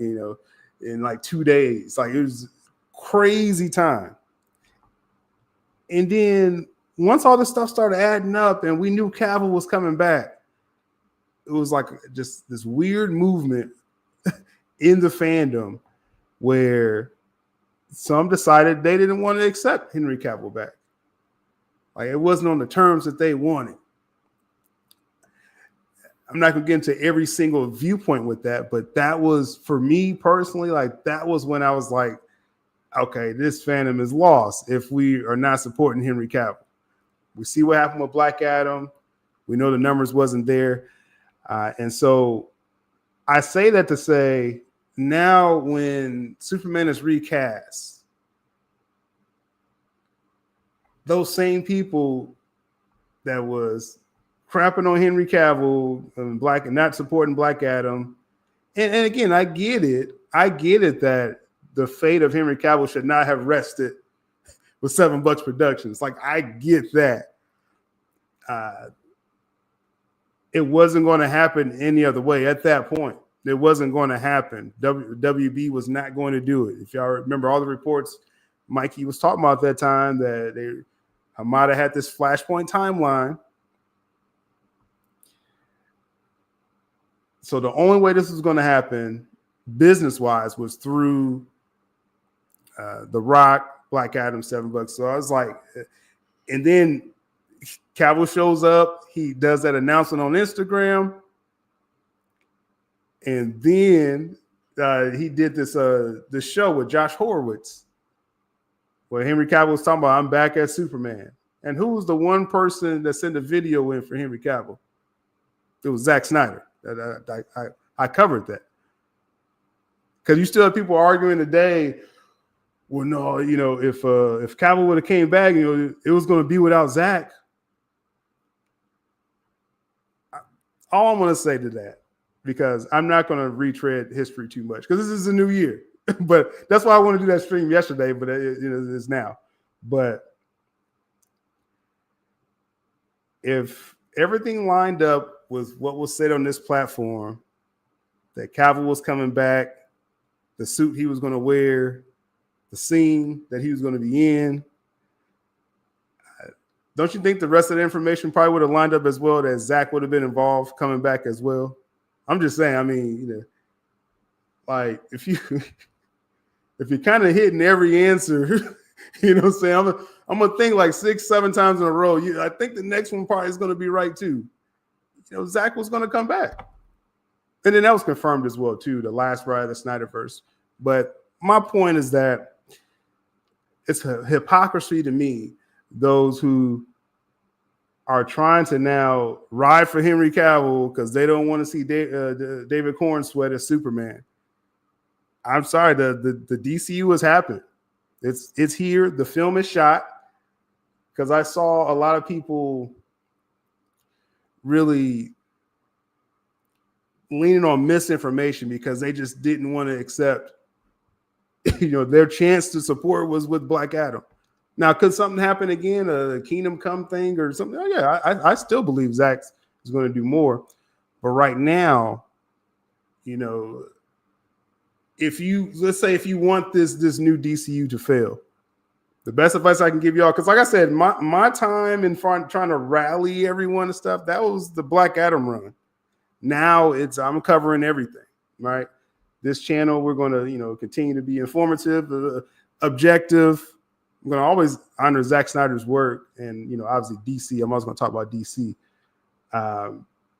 in like 2 days. Like it was crazy time. And then once all this stuff started adding up and we knew Cavill was coming back, it was like just this weird movement in the fandom where some decided they didn't want to accept Henry Cavill back. Like it wasn't on the terms that they wanted. I'm not going to get into every single viewpoint with that, but that was, for me personally, like that was when I was like, okay, this fandom is lost if we are not supporting Henry Cavill. We see what happened with Black Adam. We know the numbers wasn't there. And so I say that to say, now when Superman is recast, those same people that was crapping on Henry Cavill and not supporting Black Adam. And again, I get it. I get it that the fate of Henry Cavill should not have rested with $7 Productions. Like, I get that. It wasn't going to happen any other way at that point. It wasn't going to happen. WB was not going to do it. If y'all remember all the reports Mikey was talking about at that time, that Hamada had this Flashpoint timeline. So the only way this was going to happen business-wise was through The Rock, Black Adam, $7. So I was like, and then Cavill shows up. He does that announcement on Instagram. And then he did this show with Josh Horowitz where Henry Cavill was talking about, I'm back as Superman. And who was the one person that sent a video in for Henry Cavill? It was Zack Snyder. I covered that. Because you still have people arguing today, well, no, if Cavill would have came back, it was going to be without Zack. All I'm going to say to that, because I'm not going to retread history too much, because this is a new year. But that's why I want to do that stream yesterday, but it's now. But if everything lined up with what was said on this platform, that Cavill was coming back, the suit he was going to wear, the scene that he was going to be in, don't you think the rest of the information probably would have lined up as well, that Zack would have been involved coming back as well? I'm just saying, I mean, like if you're kind of hitting every answer, you know what I'm saying? I'm gonna think like 6-7 times in a row. I think the next one probably is gonna be right too. Zack was gonna come back. And then that was confirmed as well, too, the last ride of the Snyderverse. But my point is that it's a hypocrisy to me, those who are trying to now ride for Henry Cavill because they don't want to see David Corn sweat as Superman. I'm sorry, the DCU has happened. It's here. The film is shot. Because I saw a lot of people really leaning on misinformation because they just didn't want to accept, their chance to support was with Black Adam. Now, could something happen again, a Kingdom Come thing or something? Oh, yeah, I still believe Zack is going to do more. But right now, let's say if you want this new DCU to fail, the best advice I can give y'all, because like I said, my time in front trying to rally everyone and stuff, that was the Black Adam run. Now I'm covering everything, right? This channel, we're going to, continue to be informative, objective. I'm going to always honor Zack Snyder's work, and obviously DC. I'm always going to talk about DC.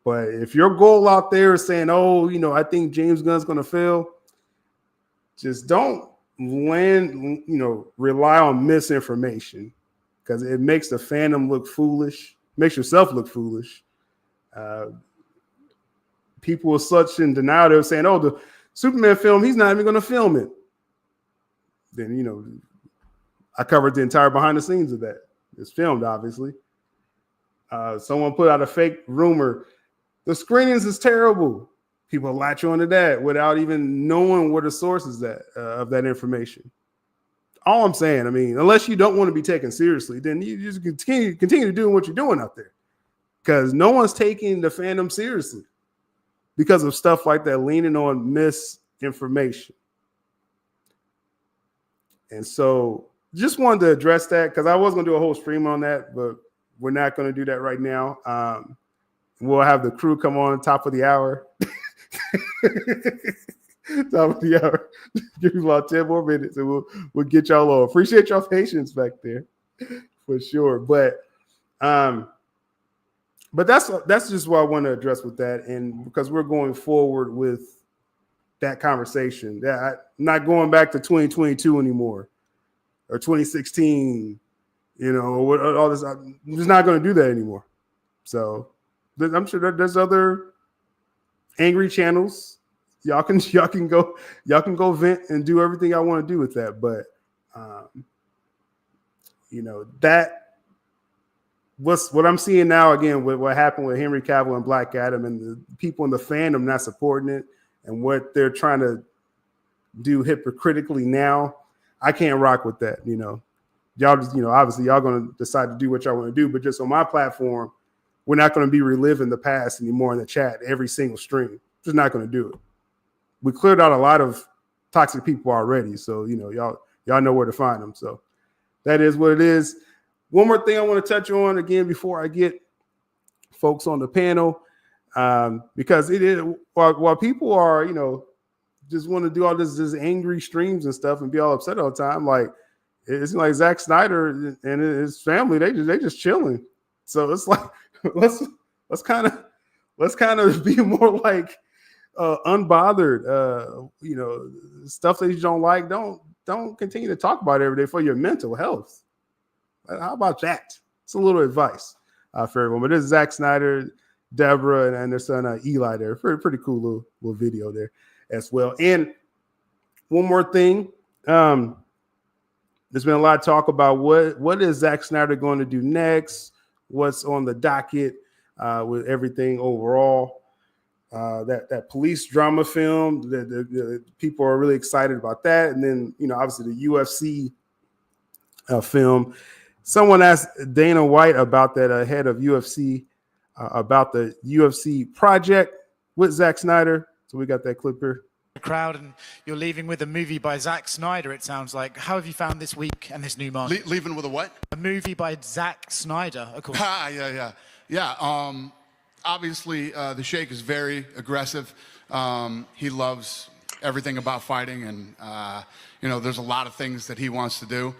But if your goal out there is saying, I think James Gunn's going to fail, just don't rely on misinformation, because it makes the fandom look foolish, makes yourself look foolish. People are such in denial. They're saying, the Superman film, he's not even going to film it. Then, I covered the entire behind the scenes of that. It's filmed, obviously. Someone put out a fake rumor. The screenings is terrible. People latch onto that without even knowing where the source is of that information. All I'm saying, unless you don't want to be taken seriously, then you just continue doing what you're doing out there, because no one's taking the fandom seriously because of stuff like that, leaning on information. And so just wanted to address that because I was going to do a whole stream on that, but we're not going to do that right now. We'll have the crew come on top of the hour. Top of the hour. Give you about 10 more minutes and we'll get y'all on. Appreciate y'all patience back there for sure. But that's just what I want to address with that. And because we're going forward with that conversation, that I'm not going back to 2022 anymore or 2016, or all this. I'm just not going to do that anymore. So I'm sure that there's other angry channels. Y'all can go vent and do everything I want to do with that. But that what I'm seeing now again with what happened with Henry Cavill and Black Adam and the people in the fandom not supporting it and what they're trying to do hypocritically now, I can't rock with that. Y'all just obviously y'all going to decide to do what y'all want to do, but just on my platform, we're not going to be reliving the past anymore in the chat every single stream. Just not going to do it. We cleared out a lot of toxic people already, so y'all know where to find them. So that is what it is. One more thing I want to touch on again before I get folks on the panel, because it is while people are just want to do all this angry streams and stuff and be all upset all the time. Like it's like Zack Snyder and his family, they just chilling. So it's like let's kind of be more like unbothered. Stuff that you don't like, don't continue to talk about it every day for your mental health. How about that? It's a little advice for everyone. But this is Zack Snyder, Deborah, and their son Eli there. Pretty cool little video there as well. And one more thing, there's been a lot of talk about what is Zack Snyder going to do next, what's on the docket with everything overall. That police drama film, the people are really excited about that. And then, obviously the UFC film. Someone asked Dana White about that head of UFC, about the UFC project with Zack Snyder. So we got that clip here. Crowd, and you're leaving with a movie by Zack Snyder, it sounds like. How have you found this week and this new market? Leaving with a what? A movie by Zack Snyder, of course. Yeah. Obviously, the Sheikh is very aggressive. He loves everything about fighting, and there's a lot of things that he wants to do.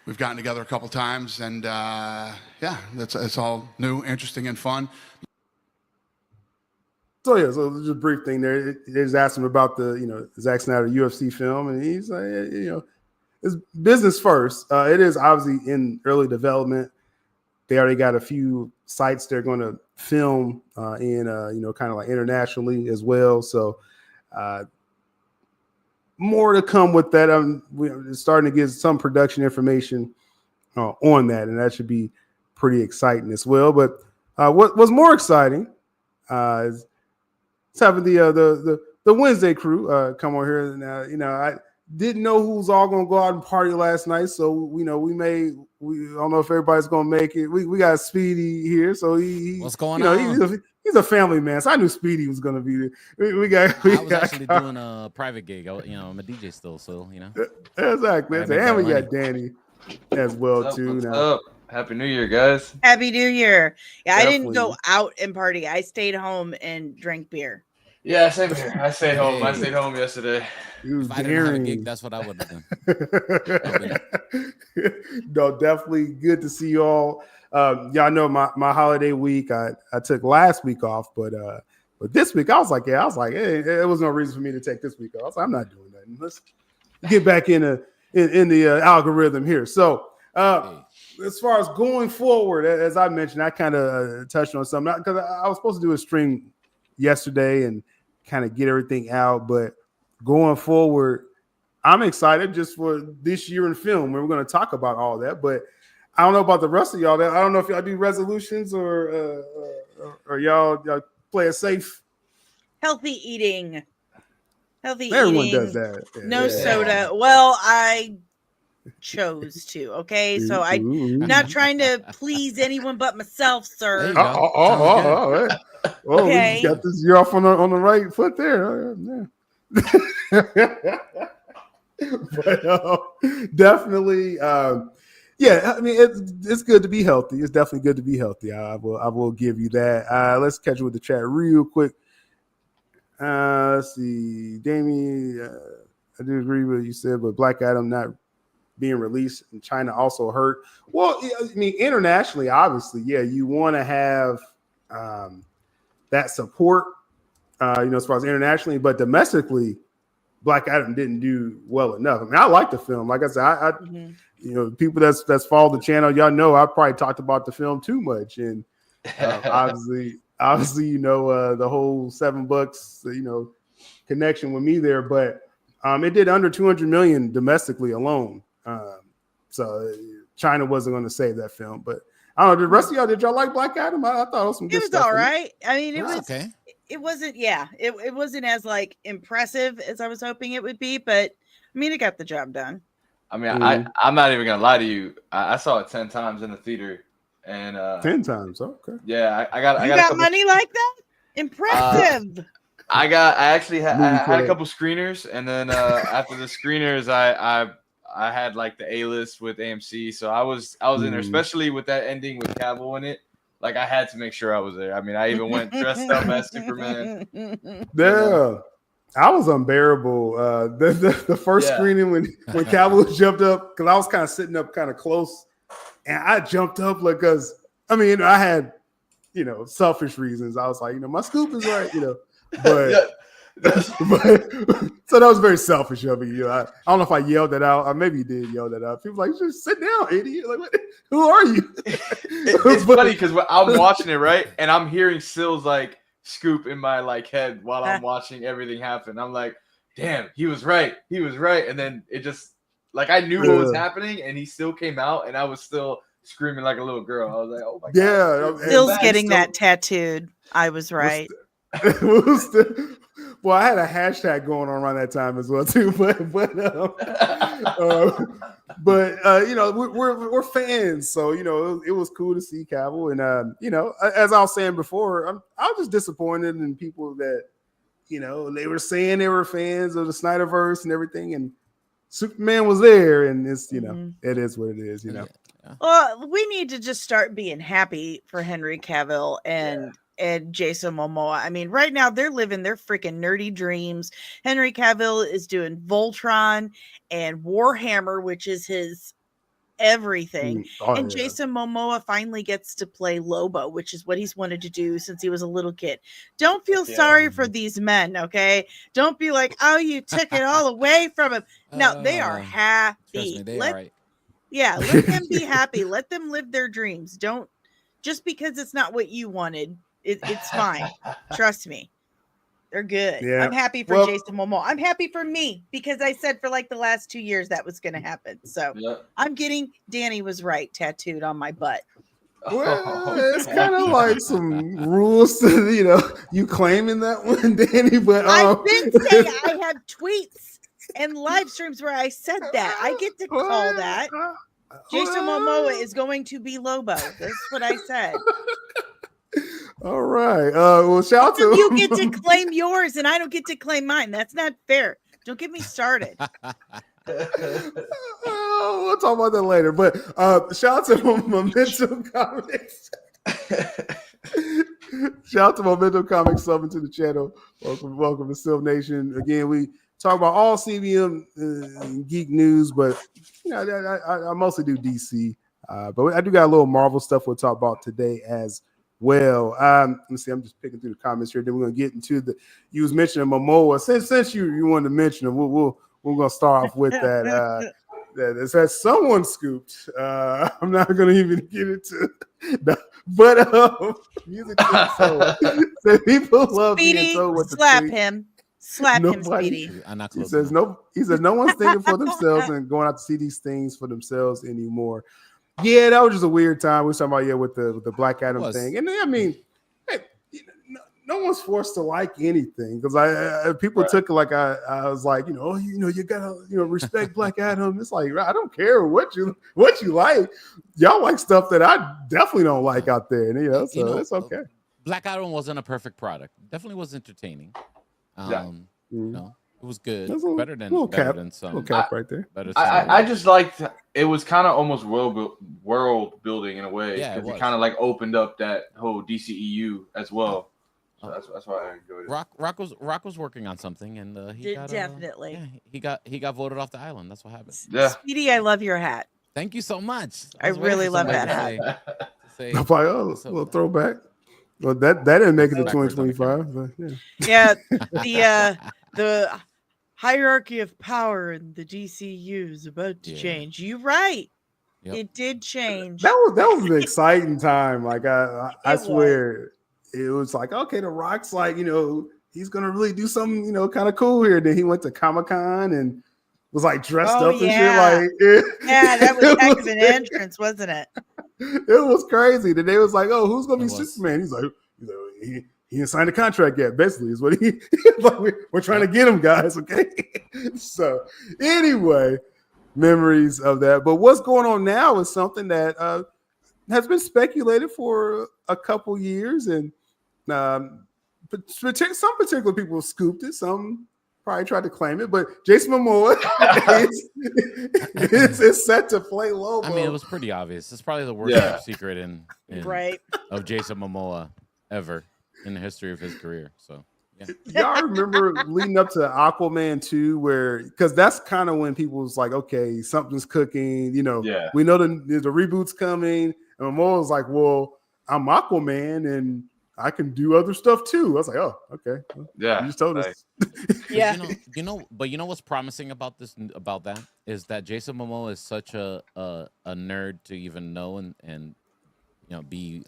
We've gotten together a couple times, and it's all new, interesting, and fun. So just a brief thing there. They just asked him about the Zack Snyder UFC film, and he's like, it's business first. It is obviously in early development. They already got a few sites they're going to film in, kind of like internationally as well. So more to come with that. We're starting to get some production information on that, and that should be pretty exciting as well. But what was more exciting is having the Wednesday crew come on here. And I didn't know who was all going to go out and party last night, so we don't know if everybody's going to make it. We got Speedy here, so he what's going on? He's a family man, so I knew Speedy was going to be there. I was actually doing a private gig. I'm a DJ still, so exactly. And we got Danny as well what's too. What's up? Happy New Year, guys. Happy New Year. Yeah, Definitely. I didn't go out and party. I stayed home and drank beer. Yeah, same here. I stayed home. I stayed home yesterday. If I didn't have a gig, that's what I would have done. No, definitely good to see y'all. Y'all know my holiday week. I took last week off, but this week I was like, hey, there was no reason for me to take this week off. I'm not doing nothing. Let's get back in the algorithm here. So as far as going forward, as I mentioned, I kind of touched on something because I was supposed to do a stream yesterday and kind of get everything out, but going forward, I'm excited just for this year in film. We're going to talk about all that, but I don't know about the rest of y'all. I don't know if y'all do resolutions or y'all play it safe. Healthy eating. Everyone does that. No soda. Well, I chose to. Okay, so I'm not trying to please anyone but myself, sir. Okay, you got this. You're off on the right foot there. Yeah. But definitely, yeah. I mean, it's good to be healthy. It's definitely good to be healthy. I will give you that. Let's catch you with the chat real quick. Let's see, Damien. I do agree with what you said, but Black Adam not being released in China also hurt. Well, I mean, internationally, obviously, yeah, you want to have that support, as far as internationally, but domestically, Black Adam didn't do well enough. I mean, I like the film. Like I said, people that's followed the channel, y'all know I probably talked about the film too much, and obviously, the whole $7, connection with me there, but it did under 200 million domestically alone. So China wasn't going to save that film, but I don't know. The rest of y'all, did y'all like Black Adam? I thought it was some good stuff. It was all right. I mean, it was okay. It wasn't. Yeah, it wasn't as like impressive as I was hoping it would be, but I mean, it got the job done. I mean, I'm not even gonna lie to you. I saw it 10 times in the theater, and 10 times. Okay. Yeah, I got. You got money like that? Impressive. I actually had a couple screeners, and then after the screeners, I had like the A-list with AMC, so I was in there, especially with that ending with Cavill in it. Like I had to make sure I was there. I mean, I even went dressed up as Superman. Yeah, I was unbearable. The first screening when Cavill jumped up, because I was kind of sitting up kind of close, and I jumped up because I mean I had selfish reasons. I was like my scoop is right, but. But so that was very selfish of me. I don't know if I yelled that out. Or maybe you did yell that out. People were like, just sit down, idiot. Like, who are you? It's funny because I'm watching it, right? And I'm hearing Sill's like scoop in my like head while I'm watching everything happen. I'm like, damn, he was right. He was right. And then it just like I knew what was happening, and he still came out, and I was still screaming like a little girl. I was like, oh my god. Sill's getting that tattooed. I was right. Well, I had a hashtag going on around that time as well too, but we're fans, so it was cool to see Cavill, and as I was saying before, I was just disappointed in people that they were saying they were fans of the Snyderverse and everything, and Superman was there, and it's it is what it is, Well, we need to just start being happy for Henry Cavill and Jason Momoa. I mean, right now they're living their freaking nerdy dreams. Henry Cavill is doing Voltron and Warhammer, which is his everything. And Jason Momoa finally gets to play Lobo, which is what he's wanted to do since he was a little kid. Don't feel sorry for these men, okay? Don't be like, oh, you took it all away from him. No, they are happy. Me, they are right. Yeah, let them be happy. Let them live their dreams. Don't just because it's not what you wanted. It's fine. Trust me. They're good. Yeah. I'm happy for Jason Momoa. I'm happy for me because I said for like the last 2 years that was going to happen. So I'm getting Danny was right tattooed on my butt. Well, it's kind of like some rules to, you claiming that one, Danny. But I've been saying I have tweets and live streams where I said that. I get to call that. Jason Momoa is going to be Lobo. That's what I said. All right. Well, shout out to you get to claim yours and I don't get to claim mine. That's not fair. Don't get me started. We'll talk about that later. But shout out to Momentum Comics. Shout out to Momentum Comics subbing to the channel. Welcome to Silv Nation. Again, we talk about all CBM geek news, but I mostly do DC. But I do got a little Marvel stuff we'll talk about today as well. Let me see. I'm just picking through the comments here. Then we're gonna get into you was mentioning Momoa. Since you wanted to mention him, we're gonna start off with that. That says someone scooped. I'm not gonna even get into but music so people love being told what to think. Slap him, Speedy. I'm not close. He says no one's thinking for themselves and going out to see these things for themselves anymore. Yeah, that was just a weird time. We were talking about with the Black Adam thing, and I mean, hey, no one's forced to like anything because people took it like I was like you gotta respect Black Adam. It's like I don't care what you like. Y'all like stuff that I definitely don't like out there, and so it's okay. Black Adam wasn't a perfect product. Definitely was entertaining. It was good. That's a Better little cap than some. little cap right there. Better I just liked it was kind of almost world building in a way Yeah, it because it was. kind of like opened up that whole DCEU as well. So that's why I enjoyed it. Rock was working on something, and he got Definitely. yeah, he got voted off the island. That's what happened. Yeah. Speedy, I love your hat. Thank you so much. I was waiting really for love somebody that to say, I'm like, oh, what's a up little with that? throwback. Well, that didn't make it to Backwards on the 2025, but yeah. Yeah, the hierarchy of power in the DCU is about to change. You're right. Yep. It did change. That was an exciting time. Like I It swear, it was like, okay, the Rock's like, he's gonna really do something, kind of cool here. Then he went to Comic-Con and was like dressed up and shit. Like, yeah, that was heck of an entrance, wasn't it? It was crazy. Then they was like, oh, who's gonna be It was. Superman? He's like, he didn't sign the contract yet. Basically, is what he like. We're trying to get him, guys. Okay. So anyway, memories of that. But what's going on now is something that has been speculated for a couple years, and some particular people scooped it. Some probably tried to claim it, but Jason Momoa is set to play Lobo. I mean, it was pretty obvious. It's probably the worst secret in Right. of Jason Momoa ever in the history of his career. So yeah. Y'all remember leading up to Aquaman 2, where because that's kind of when people was like, okay, something's cooking. We know the reboot's coming, and Momoa was like, well, I'm Aquaman and I can do other stuff too. I was like, oh, okay. Yeah. You just told us. Yeah. But you know what's promising about that is that Jason Momoa is such a nerd to even know and be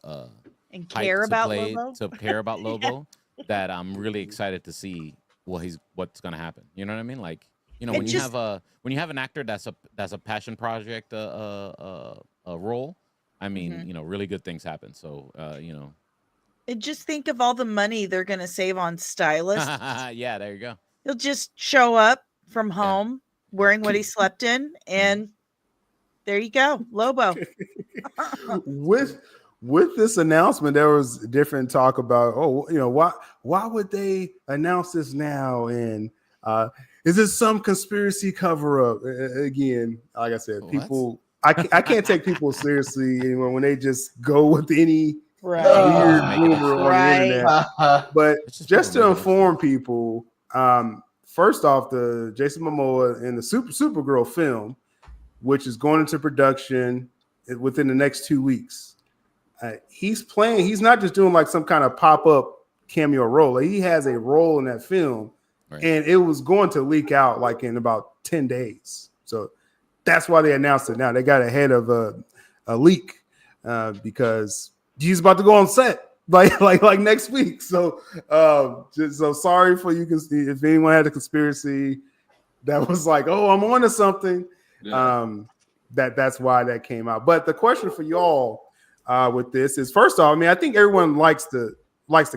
And hyped care to about play, Lobo. to care about Lobo that I'm really excited to see what's gonna happen. You know what I mean? Like, when you have an actor that's a passion project a role, I mean, really good things happen. So And just think of all the money they're going to save on stylists. yeah, there you go. He'll just show up from home wearing what he slept in, and there you go, Lobo. With this announcement, there was different talk about, why would they announce this now? And is this some conspiracy cover up? Again, like I said, people, I can't take people seriously anymore when they just go with any weird rumor on the internet. But just to inform people, first off, the Jason Momoa and the Supergirl film, which is going into production within the next 2 weeks. He's playing. He's not just doing like some kind of pop-up cameo role. He has a role in that film, and it was going to leak out like in about 10 days. So that's why they announced it now. They got ahead of a leak because he's about to go on set like next week. So so sorry for you. If anyone had a conspiracy that was like, oh, I'm on to something. Yeah. That's why that came out. But the question for y'all with this is, first off, I mean, I think everyone likes the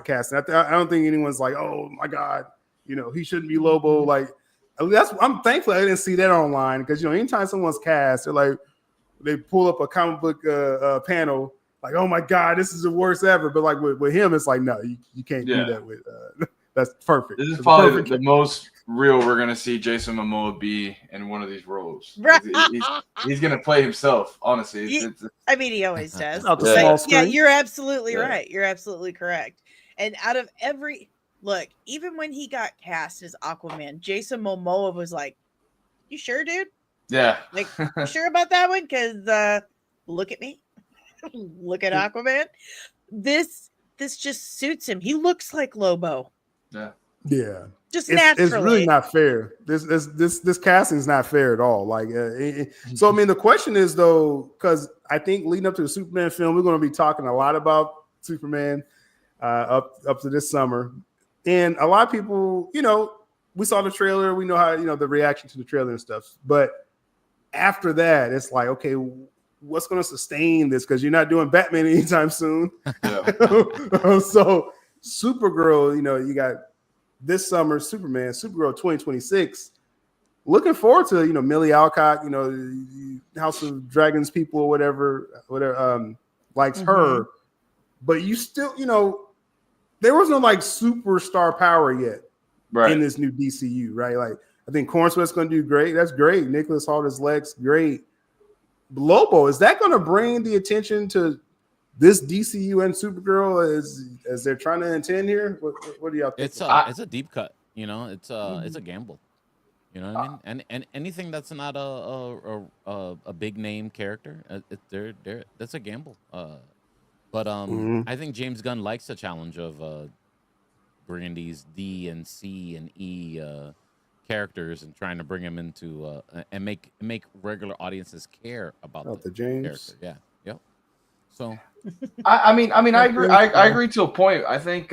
casting. I don't think anyone's like, oh my God, he shouldn't be Lobo. Like, I'm thankful I didn't see that online, because anytime someone's cast, they're like, they pull up a comic book panel, like, oh my God, this is the worst ever. But like with him, it's like, no, you can't do that with. That's perfect. This is probably the most real we're gonna see Jason Momoa be in one of these roles. Right. He's gonna play himself. Honestly, I mean, he always does. Yeah, you're absolutely right. You're absolutely correct. And out of even when he got cast as Aquaman, Jason Momoa was like, "You sure, dude? Yeah, like, you sure about that one? Because look at me, look at Aquaman. This just suits him. He looks like Lobo. Yeah. Just naturally. It's really not fair. This casting is not fair at all. Like, so I mean, the question is though, because I think leading up to the Superman film, we're going to be talking a lot about Superman up to this summer, and a lot of people, we saw the trailer, we know how the reaction to the trailer and stuff, but after that, it's like, okay, what's going to sustain this? Because you're not doing Batman anytime soon. Yeah. So Supergirl, you got this summer, Supergirl 2026. Looking forward to, Millie Alcott, House of Dragons people or whatever likes her. But you still, there was no like superstar power yet in this new DCU, right? Like, I think Corn Sweat's going to do great. That's great. Nicholas Hoult as Lex, great. Lobo, is that going to bring the attention to this DCU and Supergirl as they're trying to intend here? What do y'all think? It's a deep cut. You know, it's a gamble. You know what I mean? And anything that's not a big name character, that's a gamble. But I think James Gunn likes the challenge of bringing these D and C and E characters and trying to bring them into and make regular audiences care about the James character. Yeah, yep. So, I mean, I agree. I agree to a point. I think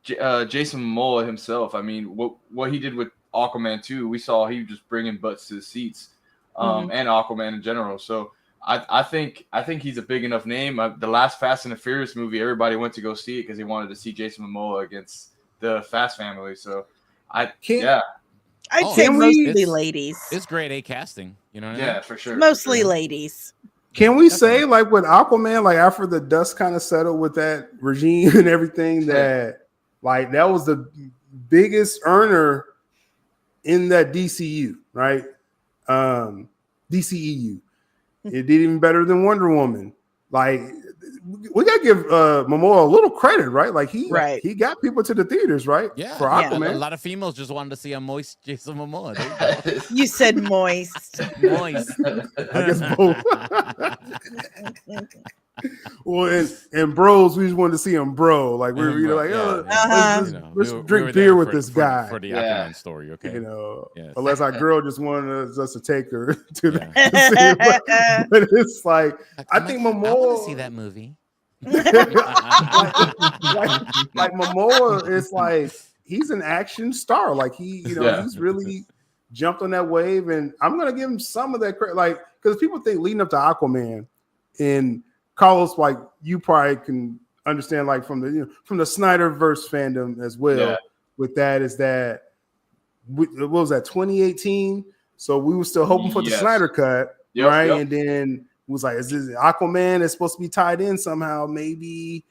Jason Momoa himself. I mean, what he did with Aquaman 2, we saw he was just bringing butts to the seats, and Aquaman in general. So I think he's a big enough name. The last Fast and the Furious movie, everybody went to go see it because they wanted to see Jason Momoa against the Fast family. So I'd say mostly ladies. It's grade A casting, you know what I mean? Yeah, for sure. Mostly ladies. Can we say, like, with Aquaman, like, after the dust kind of settled with that regime and everything, that like that was the biggest earner in that DCU, right? DCEU. It did even better than Wonder Woman. Like, we gotta give Momoa a little credit, right? Like he got people to the theaters, right? Yeah, for Aquaman. A lot of females just wanted to see a moist Jason Momoa. You said moist. Moist. I guess both. Well, and bros, we just wanted to see him, bro. Like we were like, let's drink beer with this guy for the Aquaman story, okay? You know, unless our girl just wanted us to take her to that. But it's like I think Momoa. I want to see that movie. like Momoa is like he's an action star. Like he's really jumped on that wave, and I'm gonna give him some of that credit. Like because people think leading up to Aquaman and Carlos, like you probably can understand, like from the Snyderverse fandom as well. Yeah. With that, is that what was that 2018? So we were still hoping for the Snyder cut, right? Yep. And then it was like, is this Aquaman is supposed to be tied in somehow, maybe?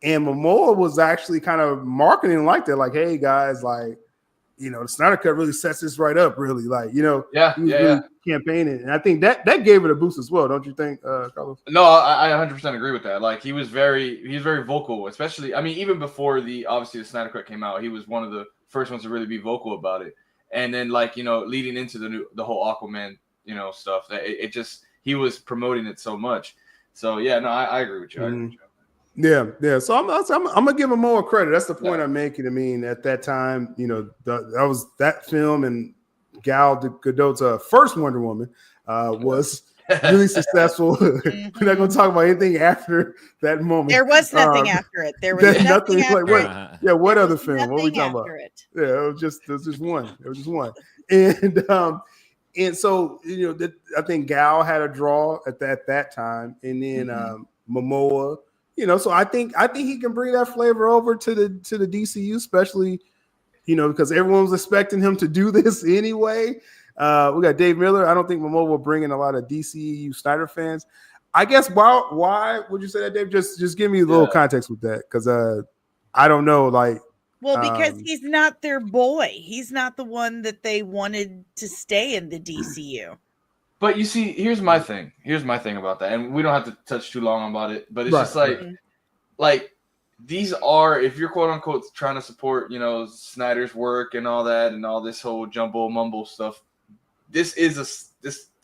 And Momoa was actually kind of marketing like that, like, hey guys, like, you know, the Snyder cut really sets this right up, really, like, you know, really campaigning, and I think that gave it a boost as well, don't you think, Carlos? No, I 100% agree with that. Like, he was very vocal, especially, I mean, even before obviously the Snyder cut came out, he was one of the first ones to really be vocal about it, and then like, you know, leading into the whole Aquaman, you know, stuff, that it just he was promoting it so much. So yeah, no, I agree with you. I agree with you. Yeah. So I'm gonna give him more credit. That's the point I'm making. I mean, at that time, you know, that was that film, and Gal Gadot's first Wonder Woman was really successful. We're not gonna talk about anything after that moment. There was nothing after it. There was nothing after it. Yeah, what other film? What are we talking about? Yeah, it was just one. It was just one. And so, you know, I think Gal had a draw at that time, and then Momoa. You know, so I think he can bring that flavor over to the DCU, especially, you know, because everyone was expecting him to do this anyway. We got Dave Miller. I don't think Momoa will bring in a lot of DCU Snyder fans. I guess why would you say that, Dave? Just give me a little context with that, because I don't know, like. Well, because he's not their boy. He's not the one that they wanted to stay in the DCU. But you see, here's my thing about that, and we don't have to touch too long about it. But it's just like these are, if you're quote unquote trying to support, you know, Snyder's work and all that, and all this whole jumbo mumble stuff. This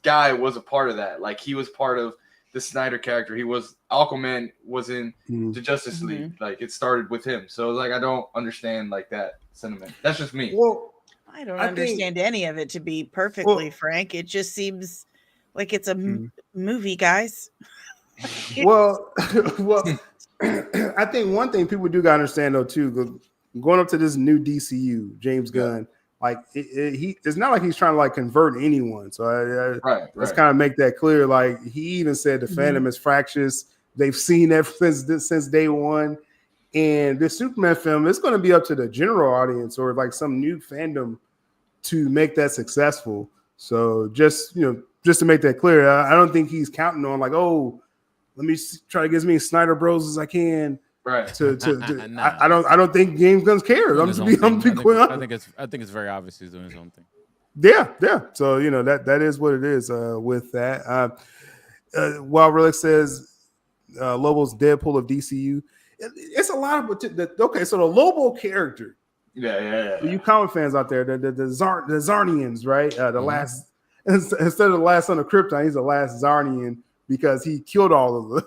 guy was a part of that. Like, he was part of the Snyder character. Aquaman was in the Justice League. Like, it started with him. So like, I don't understand like that sentiment. That's just me. Well, I don't understand any of it, to be perfectly frank. It just seems like it's a movie, guys. well, I think one thing people do got to understand, though, too, going up to this new DCU, James Gunn, like it's not like he's trying to like convert anyone. So let's kind of make that clear. Like, he even said the fandom is fractious. They've seen it since day one. And this Superman film, it's going to be up to the general audience or like some new fandom to make that successful. So just to make that clear, I don't think he's counting on like, oh, let me try to get as many Snyder Bros as I can Right. Nah. I don't think James Gunn cares. I'm Doing his just own be thing. quite I honest. think it's very obvious he's doing his own thing. Yeah. So that is what it is with that. While Relic says Lobo's Deadpool of DCU, it's a lot of okay. So the Lobo character, Yeah. you comic fans out there, the Zarnians, right? The last instead of the last son of Krypton, he's the last Zarnian because he killed all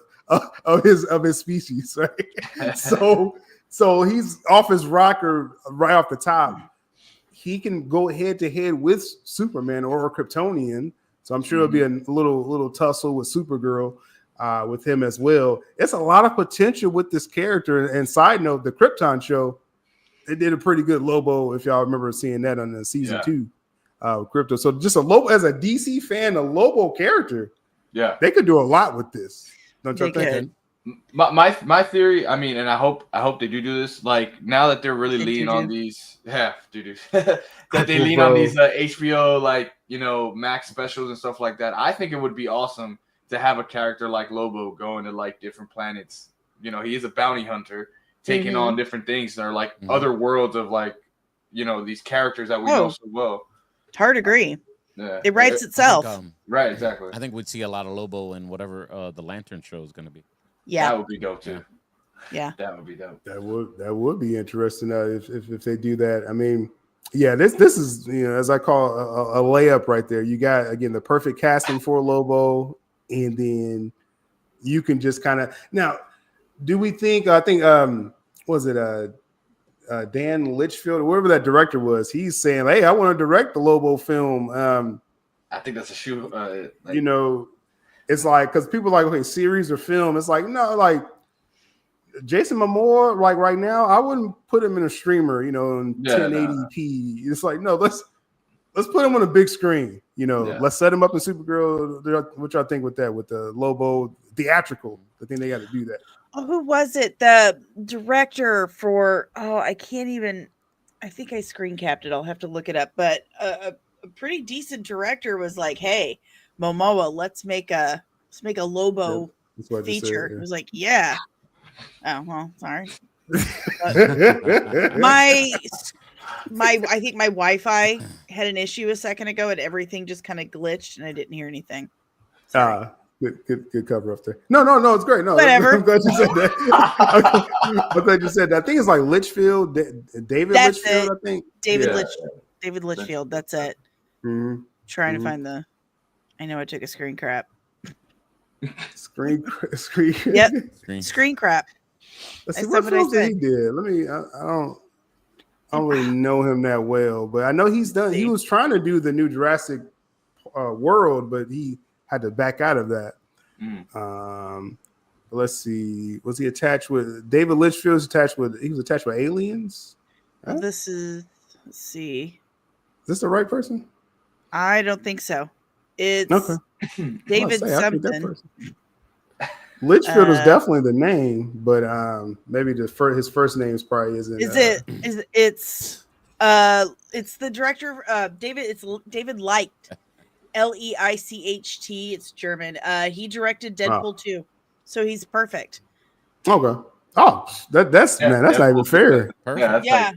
of his species, right? so he's off his rocker right off the top. He can go head to head with Superman or a Kryptonian. So I'm sure it'll be a little tussle with Supergirl with him as well. It's a lot of potential with this character. And side note, the Krypton show, they did a pretty good Lobo, if y'all remember seeing that on the season 2 Crypto. So just a Lobo, as a DC fan, a Lobo character, they could do a lot with this. Don't you think? My theory, I mean, and I hope they do this. Like now that they're really leaning on these, that they lean on these HBO Max specials and stuff like that. I think it would be awesome to have a character like Lobo going to like different planets. He is a bounty hunter taking on different things that are like other worlds of like these characters that we know so well. Hard agree. Yeah. It writes itself. Right, exactly. I think we'd see a lot of Lobo in whatever the Lantern show is going to be. Yeah, that would be dope too. Yeah, that would be dope. That would be interesting if they do that. I mean, this is as I call a layup right there. You got again the perfect casting for Lobo, and then you can just kind of now. Do we think? I think was it Dan Litchfield or whoever that director was? He's saying, "Hey, I want to direct the Lobo film." I think that's a shoe. It's like because people are like, okay, series or film. It's like no, like Jason Momoa, like right now, I wouldn't put him in a streamer, in 1080p. It's like no, let's put him on a big screen. Let's set him up in Supergirl. What y'all think with that? With the Lobo theatrical, I think they got to do that. Oh, who was it? The director for I can't even. I think I screen capped it. I'll have to look it up. But a pretty decent director was like, "Hey, Momoa, let's make a Lobo feature." It was like, yeah. Oh well, sorry. my I think my Wi-Fi had an issue a second ago, and everything just kind of glitched, and I didn't hear anything. Good cover up there. No, it's great. No, whatever. I'm glad you said that. I'm glad you said that. I think it's like Litchfield, David Litchfield. I think David Litchfield. That's it. Trying to find the. I know I took a screen crap. Screen. Yep. Screen crap. Let's see what films he did. Let me. I don't really know him that well, but I know he's done. He was trying to do the new Jurassic World, but he had to back out of that. Let's see. Was he attached with David Litchfield? He was attached with Aliens. Huh? Let's see. Is this the right person? I don't think so. It's David something. Litchfield is definitely the name, but maybe his first name probably isn't. It's the director David. It's David Leicht, Leicht. It's German. He directed Deadpool 2, so he's perfect. Okay. Oh, that's not even fair. Yeah.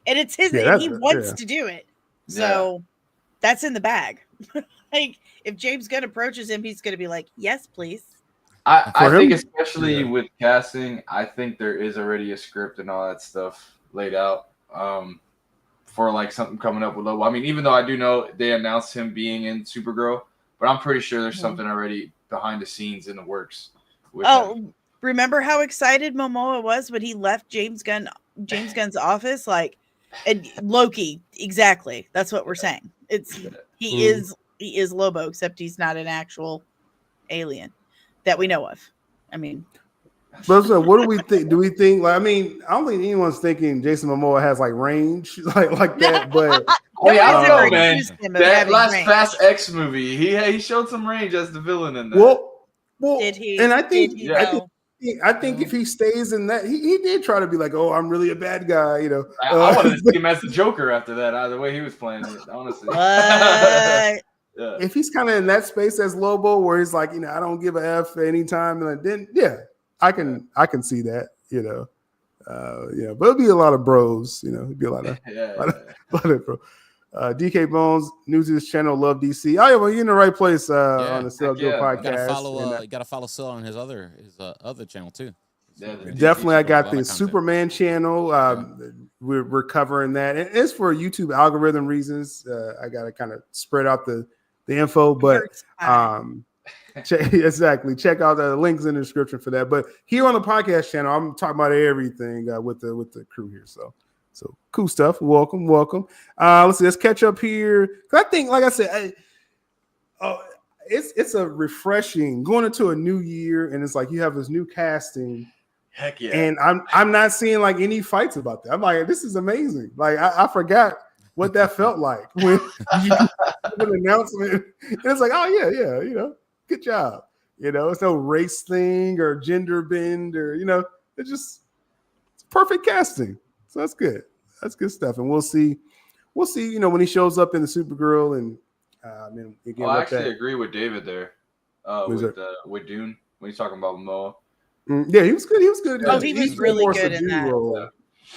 And it's his. And he wants to do it, so that's in the bag. Like if James Gunn approaches him, he's going to be like, "Yes, please." I think especially with casting, I think there is already a script and all that stuff laid out for like something coming up with Lobo. I mean, even though I do know they announced him being in Supergirl, but I'm pretty sure there's something already behind the scenes in the works. Remember how excited Momoa was when he left James Gunn's office? Like, and Loki, exactly. That's what we're saying. He is Lobo, except he's not an actual alien that we know of. I mean, but so what do we think? Do we think? Like, I mean, I don't think anyone's thinking Jason Momoa has like range like that. But I don't know, man. That last Fast X movie, he showed some range as the villain in that. Well, did he? And I think if he stays in that, he did try to be like, oh, I'm really a bad guy, I wanted to see him as the Joker after that. The way he was playing it, honestly. Yeah. If he's kind of in that space as Lobo, where he's like, I don't give a F anytime, and then I can see that, you know. Yeah, but it'll be a lot of bros, you know. It'll be a lot of, lot of bro. DK Bones, new to this channel, love DC. Oh yeah, well, you're in the right place on the Sell Joe podcast. You gotta follow Sil on his other channel too. Definitely, I got the Superman channel. We're covering that, and it's for YouTube algorithm reasons. I got to kind of spread out the info, but exactly. Check out the links in the description for that. But here on the podcast channel, I'm talking about everything with the crew here. So cool stuff. Welcome. Let's see. Let's catch up here. I think, like I said, it's a refreshing going into a new year, and it's like you have this new casting. Heck yeah. And I'm not seeing like any fights about that. I'm like, this is amazing. Like I forgot what that felt like when you do an announcement. And it's like, oh yeah, you know, good job. You know, it's no race thing or gender bend or, you know, it's perfect casting. So that's good. That's good stuff. And we'll see, you know, when he shows up in the Supergirl and again, I actually agree with David there. With Dune when he's talking about Momoa. Yeah, he was good. He was good. Oh, he was really good in that. Yeah.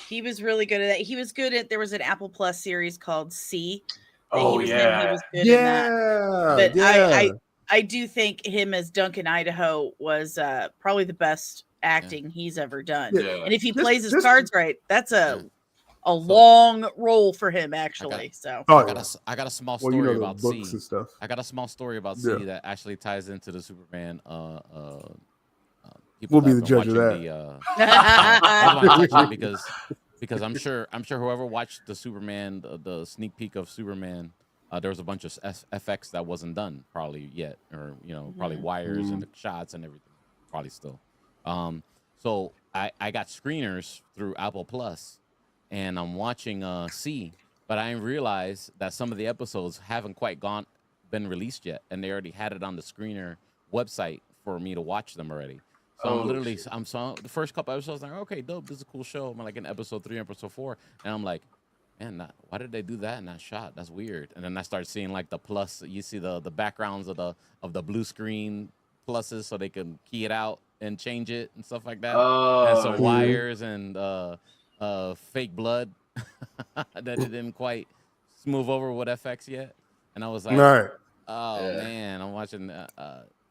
He was really good at that. He was good at. There was an Apple Plus series called C. Oh yeah, he was good in that. But I do think him as Duncan Idaho was probably the best acting he's ever done. Yeah. And if he plays his cards right, that's a long role for him actually. I got a small story about C. And stuff. I got a small story about C that actually ties into the Superman. We'll be the judge of that. Because I'm sure whoever watched the Superman, the sneak peek of Superman, there was a bunch of FX that wasn't done probably yet, or you know, probably wires and the shots and everything, probably still. So I got screeners through Apple Plus, and I'm watching C, but I didn't realize that some of the episodes haven't quite been released yet, and they already had it on the screener website for me to watch them already. So I'm so the first couple episodes, like, okay, dope, this is a cool show. I'm like in episode 3, episode 4, and I'm like, man, why did they do that in that shot? That's weird. And then I start seeing like the plus. You see the backgrounds of the blue screen pluses, so they can key it out and change it and stuff like that. And some wires and fake blood that it didn't quite smooth over with FX yet. And I was like, man, I'm watching.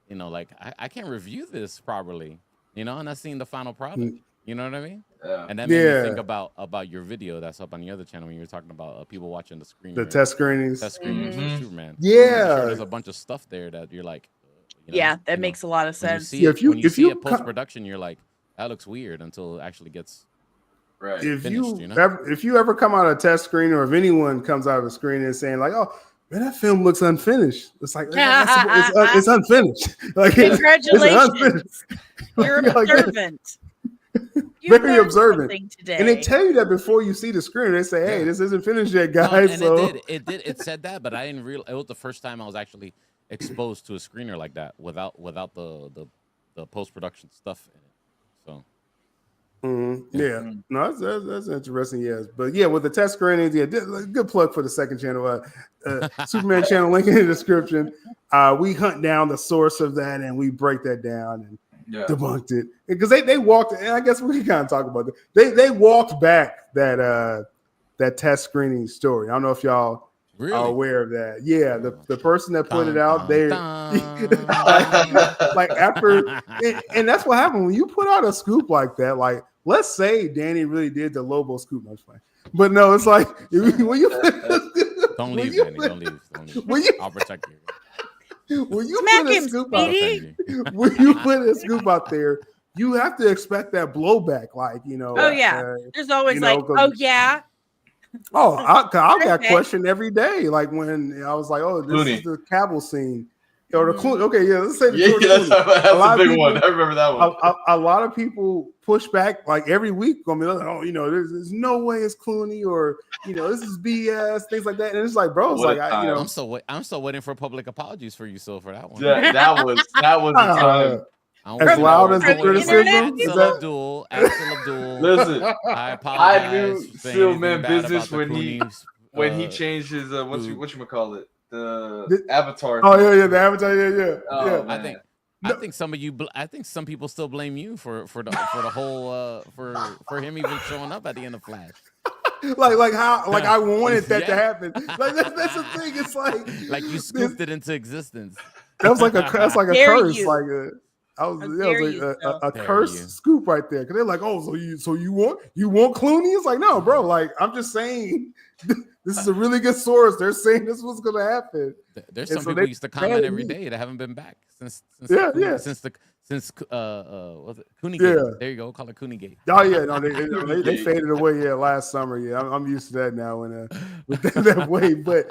You know, like I can't review this properly, you know, and I seen the final product. You know what I mean? Yeah. And that made me think about your video that's up on the other channel when you were talking about people watching the screen. The test screenings. Test screenings for Superman. Yeah. Sure there's a bunch of stuff there that you're like, you know, that makes a lot of sense. When you see it post production, you're like, that looks weird until it actually gets If finished, you ever come out of a test screen, or if anyone comes out of a screen and saying like, oh, man, that film looks unfinished. It's like it's unfinished. Like, congratulations, you're observant. Very observant. And they tell you that before you see the screen. They say, "Hey, this isn't finished yet, guys." No, and it said that, but I didn't realize it was the first time I was actually exposed to a screener like that without the post production stuff in it. So. No, that's interesting. Yes, but yeah, with the test screenings, good plug for the second channel, Superman channel. Link in the description. We hunt down the source of that and we break that down and debunked it because they walked. And I guess we can kind of talk about it. They walked back that test screening story. I don't know if y'all are aware of that. Yeah, the person that put it out, they like after, and that's what happened when you put out a scoop like that. Like, let's say Danny really did the Lobo scoop. That's fine, but no, it's like when you don't leave, Danny. Don't leave. I'll protect you. When you put a scoop out, when you put a scoop out there, you have to expect that blowback. Like, you know. Oh yeah, there's always like, oh yeah. Oh, I got questioned every day. Like when I was like, "Oh, this is the Cavill scene," or the Clooney. Okay, let's say that's a big one. I remember that one. A lot of people push back like every week. Gonna be like, "Oh, you know, there's no way it's Clooney," or you know, this is BS, things like that. And it's like, bro, it's like, I'm still waiting for public apologies for you, so for that one. Yeah, that was the time. As loud as the criticism. Axel Abdul. Listen, I apologize. I knew Sil meant business when he changed his what you call it, the avatar. Oh yeah, the avatar. Yeah. I think I think some of you. I think some people still blame you for the whole for him even showing up at the end of Flash. like how I wanted that to Yeah. happen. Like that's the thing. It's like you scooped it into existence. that was like a Dare curse. you. Like I was How that dare was you, like Phil. a Dare curse you. scoop right there. Cause they're like, oh, so you want Clooney? It's like, no, bro. Like I'm just saying, this is a really good source. They're saying this was gonna happen. There's And some so people they used to mad comment at every me. day that haven't been back since Yeah, Cooney, yeah. since was it Cooney Yeah. Gate? There you go. Call it Cooney Gate. Oh yeah, no, they faded away. Yeah, last summer. Yeah, I'm used to that now. And with that way, but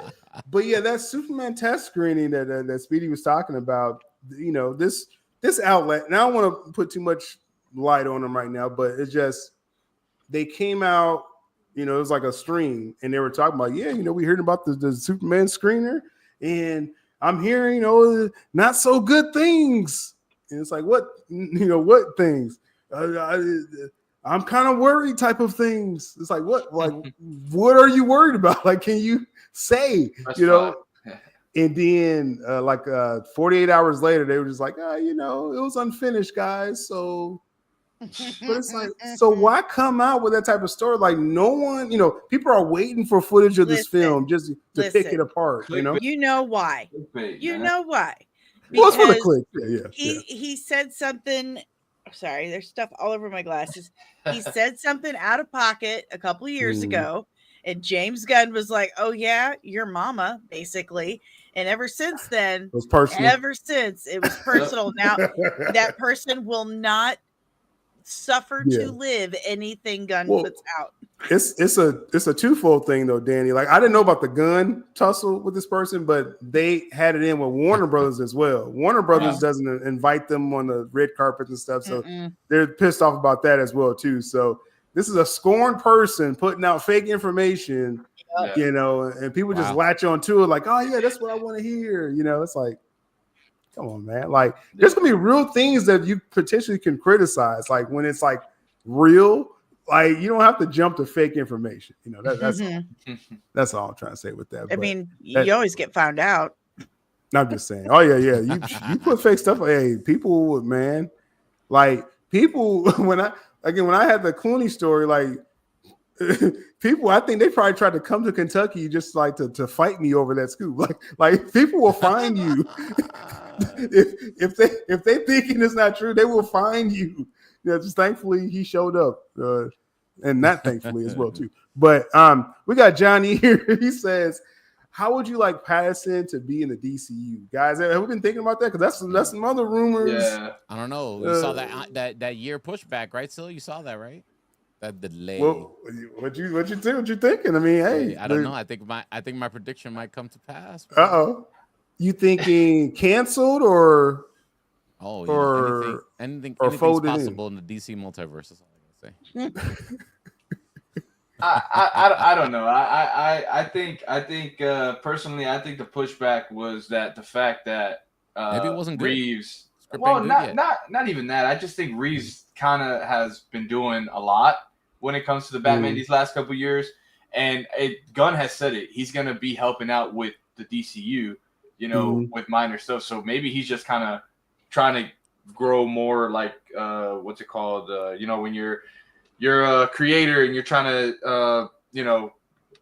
yeah, that Superman test screening that Speedy was talking about. You know, this outlet. And I don't want to put too much light on them right now, but it's just they came out. You know, it was like a stream, and they were talking about, yeah, you know, we heard about the Superman screener, and I'm hearing, you know, not so good things. And it's like, what, you know, what things? I'm kind of worried type of things. It's like, what what are you worried about? Like, can you say, That's you know? fine. And then 48 hours later, they were just like, you know, it was unfinished, guys. So, but it's like, so why come out with that type of story? Like, no one, you know, people are waiting for footage of this film just to pick it apart, you know? You know why? Clickbait, You man. know why? Well, it's for the Because click. Yeah. he said something. Sorry, there's stuff all over my glasses. He said something out of pocket a couple of years ago, and James Gunn was like, "Oh yeah, your mama," basically. And ever since then, It was personal. Ever since it was personal. Now that person will not suffer to live anything Gunn puts out. It's a twofold thing though, Danny. Like I didn't know about the gun tussle with this person, but they had it in with Warner Brothers as well. Warner Brothers doesn't invite them on the red carpet and stuff, so they're pissed off about that as well too. So this is a scorned person putting out fake information, you know, and people just latch on to it like, oh yeah, that's what I want to hear. You know, it's like, come on, man. Like there's gonna be real things that you potentially can criticize, like when it's like real. Like you don't have to jump to fake information, you know. That's all I'm trying to say with that. I mean, you always get found out. I'm just saying. Oh yeah. You put fake stuff. Hey, people, man, like people. When I had the Clooney story, like people, I think they probably tried to come to Kentucky just like to fight me over that scoop. Like people will find you if they thinking it's not true, they will find you. Yeah, just thankfully he showed up, and not thankfully as well too. But we got Johnny here. He says, "How would you like Pattinson to be in the DCU, guys? Have we been thinking about that? Because that's some other rumors. Yeah, I don't know. You saw that year pushback, right? Still, you saw that, right? That delay. Well, what you thinking? I mean, hey, I don't know. I think my prediction might come to pass. You thinking canceled or? Anything's folded possible in the DC multiverse. Is all I gotta say. I don't know. I think personally, I think the pushback was that the fact that maybe it wasn't good. Reeves. Well, not even that. I just think Reeves kind of has been doing a lot when it comes to the Batman these last couple years, and Gunn has said it. He's gonna be helping out with the DCU, you know, with minor stuff. So maybe he's just kind of trying to grow more like what's it called? You know, when you're a creator and you're trying to you know,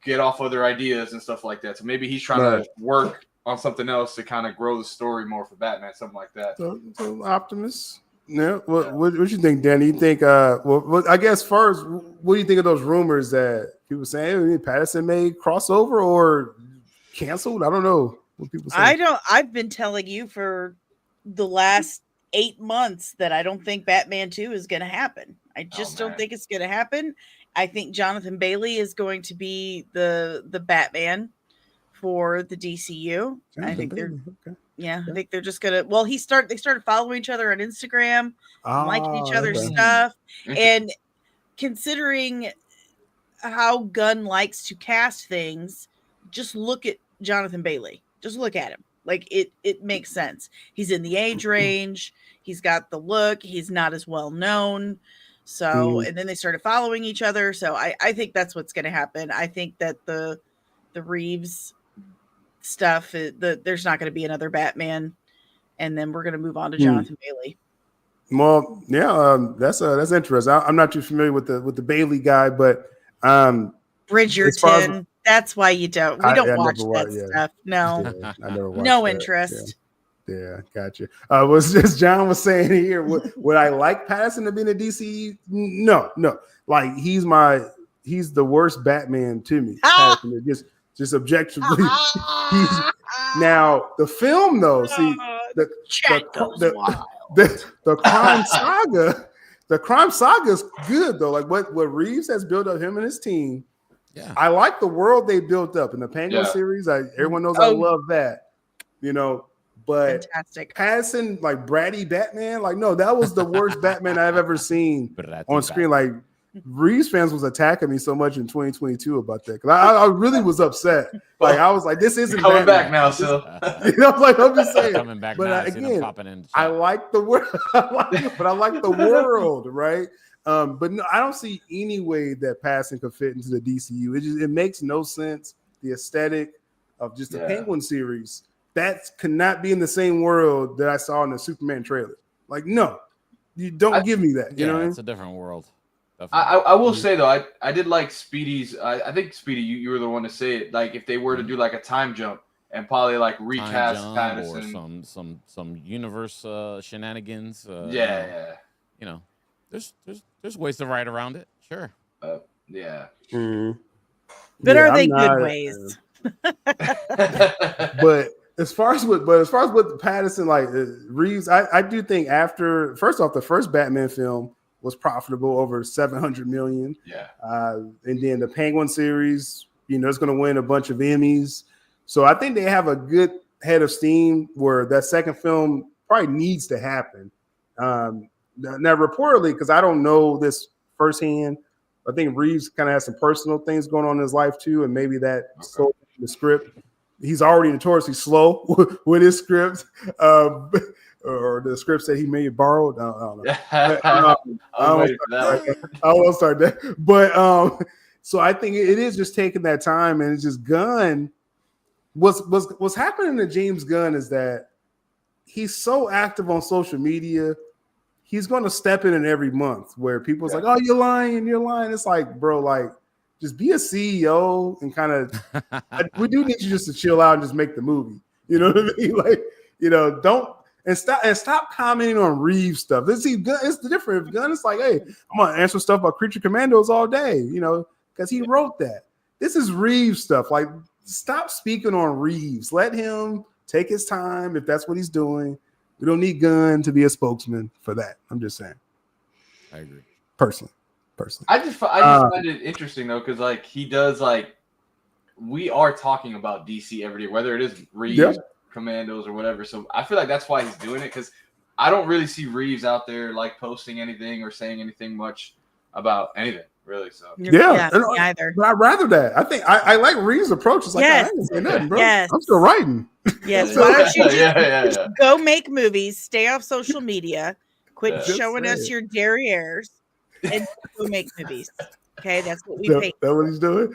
get off other ideas and stuff like that. So maybe he's trying to work on something else to kind of grow the story more for Batman, something like that. So Optimus. Yeah. What you think, Danny? You think well, I guess first, what do you think of those rumors that people saying Pattinson may crossover or canceled? I don't know what people say. I've been telling you for the last 8 months that I don't think Batman 2 is going to happen. I just don't think it's going to happen. I think Jonathan Bailey is going to be the Batman for the DCU. I think they're I think they're just gonna. Well, they started following each other on Instagram, liking each other's stuff, and considering how Gunn likes to cast things, just look at Jonathan Bailey. Just look at him. Like it makes sense. He's in the age range. He's got the look. He's not as well known. So, and then they started following each other. So I think that's what's going to happen. I think that the Reeves stuff, there's not going to be another Batman. and then we're going to move on to Jonathan Bailey. Well, yeah, that's interesting. I'm not too familiar with the Bailey guy, but Bridgerton. That's why you don't. We don't watch that stuff. No, yeah, I never watched no that. interest. Yeah, gotcha. Was just John was saying here, would I like Pattinson to be in the DC? No. Like he's the worst Batman to me. Pattinson, just objectively. Now the film though, see the crime saga. The crime saga is good though. Like what Reeves has built up, him and his team. Yeah, I like the world they built up in the Penguin series. Everyone knows I love that. But fantastic. Pattinson, like bratty Batman, like no, that was the worst Batman I've ever seen on screen. Like Reeves fans was attacking me so much in 2022 about that because I really was upset. Like I was like, this isn't coming Batman. back now, so I'm just saying. Coming back but now, again, I like the world, but I like the world, right? But no, I don't see any way that Pattinson could fit into the DCU. It makes no sense. The aesthetic of just the Penguin series. That cannot be in the same world that I saw in the Superman trailer. Like, no, you don't give me that. You know what I mean? It's a different world. I will say though, I did like Speedy's. I think Speedy, you were the one to say it. Like if they were to do like a time jump and probably like recast Pattinson or some universe shenanigans. There's ways to ride around it. Sure. But are they good ways? But as far as what Pattinson, like Reeves, I do think after the first Batman film was profitable, over 700 million. Yeah. And then the Penguin series, it's going to win a bunch of Emmys. So I think they have a good head of steam where that second film probably needs to happen. Now reportedly, because I don't know this firsthand, I think Reeves kind of has some personal things going on in his life too, and maybe that sold the script. He's already notoriously slow with his scripts, or the scripts that he may have borrowed. I don't know. I won't start that. But so I think it is just taking that time, and it's just Gunn. What's happening to James Gunn is that he's so active on social media. He's going to step in every month where people's like, "Oh, you're lying. It's like, bro, like, just be a CEO and kind of. We do need you just to chill out and just make the movie. You know what I mean? Like, don't stop commenting on Reeves stuff. It's the different. If Gunn, it's like, hey, I'm gonna answer stuff about Creature Commandos all day. Because he wrote that. This is Reeves stuff. Like, stop speaking on Reeves. Let him take his time if that's what he's doing. We don't need Gunn to be a spokesman for that. I'm just saying. I agree. Personally. I just find it interesting though, because like he does like we are talking about DC every day, whether it is Reeves, Commandos, or whatever. So I feel like that's why he's doing it, because I don't really see Reeves out there like posting anything or saying anything much about anything. Really, so either. But I'd rather that. I think I like Reeves' approach. It's like I ain't say nothing, bro. I'm still writing. Yes. Why don't you just go make movies, stay off social media, quit showing us your derrieres, and go make movies. Okay, that's what we pay. That's what he's doing.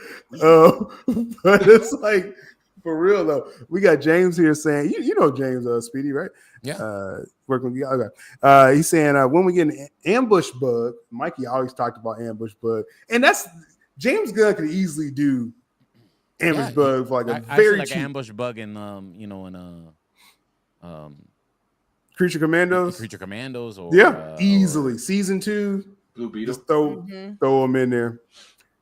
But it's like for real though. We got James here saying, you know James Speedy, right? Yeah. Working with you. Okay. He's saying when we get an ambush bug, Mikey always talked about ambush bug, and that's James Gunn could easily do ambush bug for like very cheap. Like ambush bug in Creature Commandos. Creature Commandos, or easily season 2. Blue Beetle. Just throw him in there.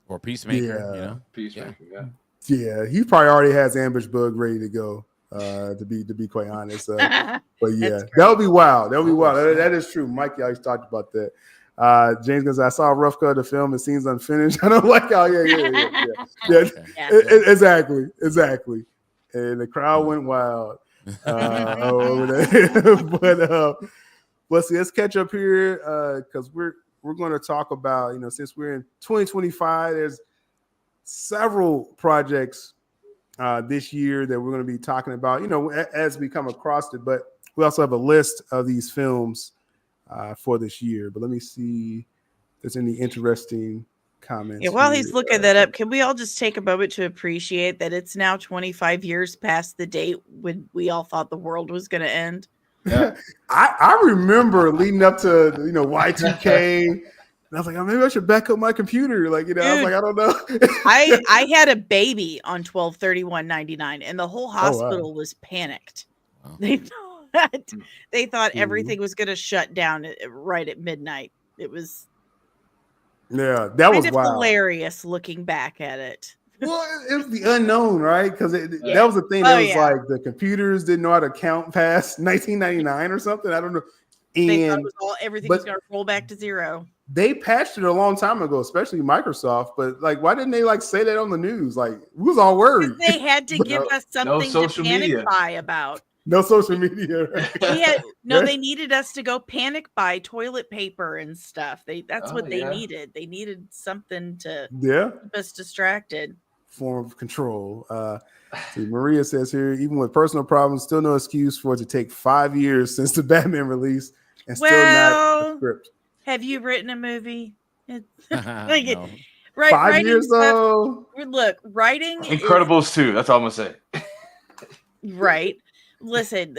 Or Peacemaker. Peacemaker. Yeah, he probably already has ambush bug ready to go. To be quite honest, but yeah, that would be wild. That would be wild. That is true. Mikey always talked about that. James goes, I saw a rough cut of the film. It seems unfinished. I don't like how. Exactly. And the crowd went wild. Over there. But let's catch up here because we're going to talk about since we're in 2025, there's several projects this year that we're going to be talking about, as we come across it. But we also have a list of these films for this year. But let me see if there's any interesting comments. Yeah, while he's looking that up, can we all just take a moment to appreciate that it's now 25 years past the date when we all thought the world was going to end? Yeah. I remember leading up to Y2K. And I was like, oh, maybe I should back up my computer. Like, I was Dude, like, I don't know. I had a baby on 12/31/99, and the whole wow. hospital was panicked. Wow. They thought everything was going to shut down right at midnight. It was Yeah, that was kind of wild. hilarious looking back at it. Well, it was the unknown, right? Because that was the thing. Oh, It was yeah. like the computers didn't know how to count past 1999 or something. I don't know. They thought And everything was but going to roll back to zero. they patched it a long time ago, especially Microsoft. But like, why didn't they like say that on the news? Like, we was all worried. They had to give us something to panic media. buy about. No social media. Right? They needed us to go panic buy toilet paper and stuff. That's what they needed. They needed something to keep us distracted. Form of control. See, Maria says here, even with personal problems, still no excuse for it to take 5 years since the Batman release and still not a script. Have you written a movie? No. Right, 5 years though. Look, writing Incredibles 2. That's all I'm gonna say. Right. Listen,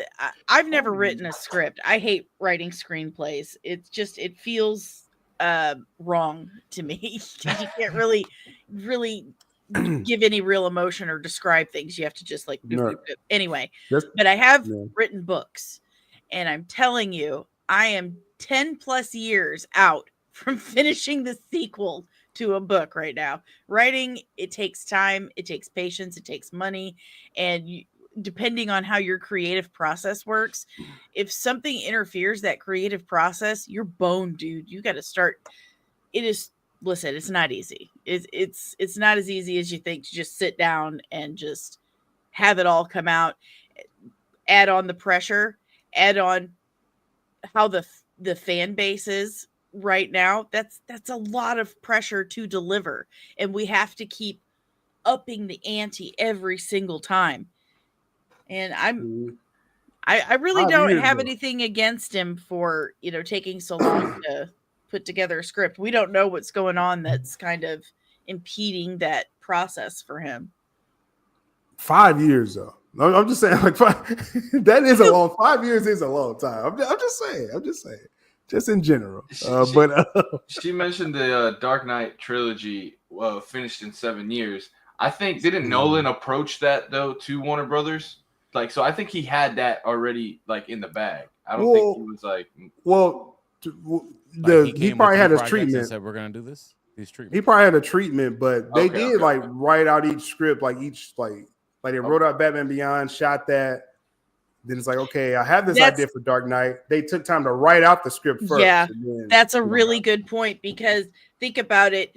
I've never written a script. I hate writing screenplays. It feels wrong to me. You can't really give any real emotion or describe things. You have to just like anyway. But I have written books, and I'm telling you, I am 10 plus years out from finishing the sequel to a book right now. Writing, it takes time, it takes patience, it takes money, and depending on how your creative process works, if something interferes that creative process, you're boned, dude. You got to start. Listen, it's not easy. It's not as easy as you think to just sit down and just have it all come out. Add on the pressure, add on how the fan base is right now. That's a lot of pressure to deliver, and we have to keep upping the ante every single time. And I really don't have anything against him for taking so long to put together a script. We don't know what's going on that's kind of impeding that process for him. 5 years though. I'm just saying, like, that is a long. 5 years is a long time. I'm just saying. Just in general. She mentioned the Dark Knight trilogy finished in 7 years. I think didn't Nolan approach that though to Warner Brothers? Like, so I think he had that already like in the bag. I don't think he was like. Well, he probably had his treatment. And said we're gonna do this. These treatments. He probably had a treatment, but they did write out each script, like they wrote out Batman Beyond, shot that. Then it's like, okay, I have this idea for Dark Knight. They took time to write out the script first. Yeah, that's a really good point, because think about it.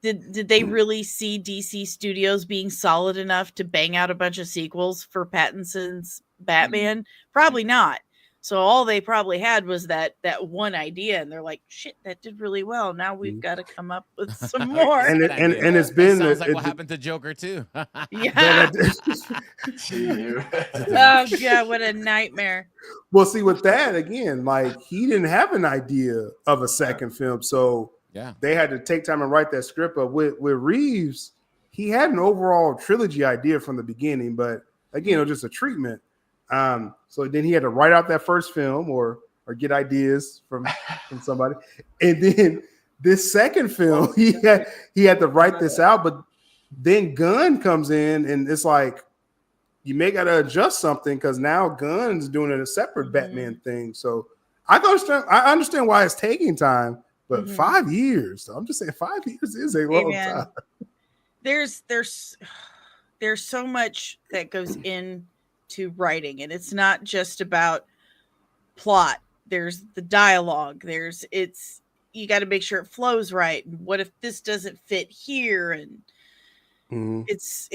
Did they really see DC Studios being solid enough to bang out a bunch of sequels for Pattinson's Batman? Probably not. So all they probably had was that one idea, and they're like, "Shit, that did really well. Now we've got to come up with some more." and it's been sounds like what happened to Joker too. Yeah. Oh god, what a nightmare. Well, see, with that again, like he didn't have an idea of a second film, so they had to take time and write that script up. With Reeves, he had an overall trilogy idea from the beginning, but again, it was just a treatment. So then he had to write out that first film or get ideas from somebody. And then this second film, he had to write this out, but then Gunn comes in and it's like, you may got to adjust something because now Gunn's doing a separate Batman thing. So I understand why it's taking time, but 5 years. So I'm just saying 5 years is a long time. There's so much that goes in to writing, and it's not just about plot. There's the dialogue. You got to make sure it flows right. And what if this doesn't fit here? And it's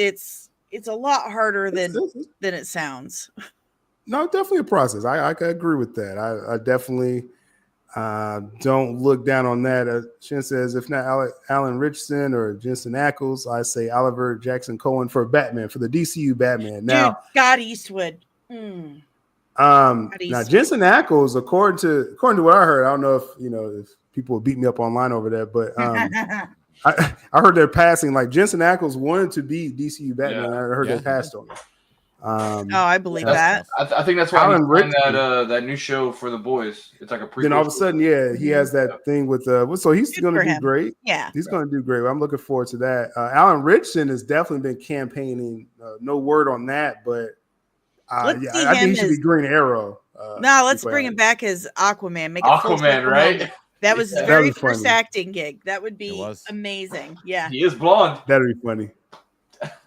a lot harder than it sounds. No, definitely a process. I can agree with that. I definitely don't look down on that. Shin says, if not Alan Richardson or Jensen Ackles, I say Oliver Jackson Cohen for Batman, for the DCU Batman. Now, Scott Eastwood. Now Jensen Ackles, according to what I heard, I don't know if people will beat me up online over that, but I heard they're passing. Like Jensen Ackles wanted to be DCU Batman. I heard they passed on it. I believe Yeah. that. I think that's why Alan he's doing Rickman. that new show for the boys. It's like a prequel. Then all of a sudden, yeah, he has that thing with so he's Good going to for do him. great. Yeah. He's going to do great. I'm looking forward to that. Alan Richardson has definitely been campaigning. No word on that, but Let's yeah, see I think him he should be as Green Arrow. no. Let's bring him back as Aquaman. Make it full Aquaman, circle right? moment. That was his Yeah. very That'd be first funny. acting gig. That would be was. amazing. Yeah. He is blonde. That'd be funny.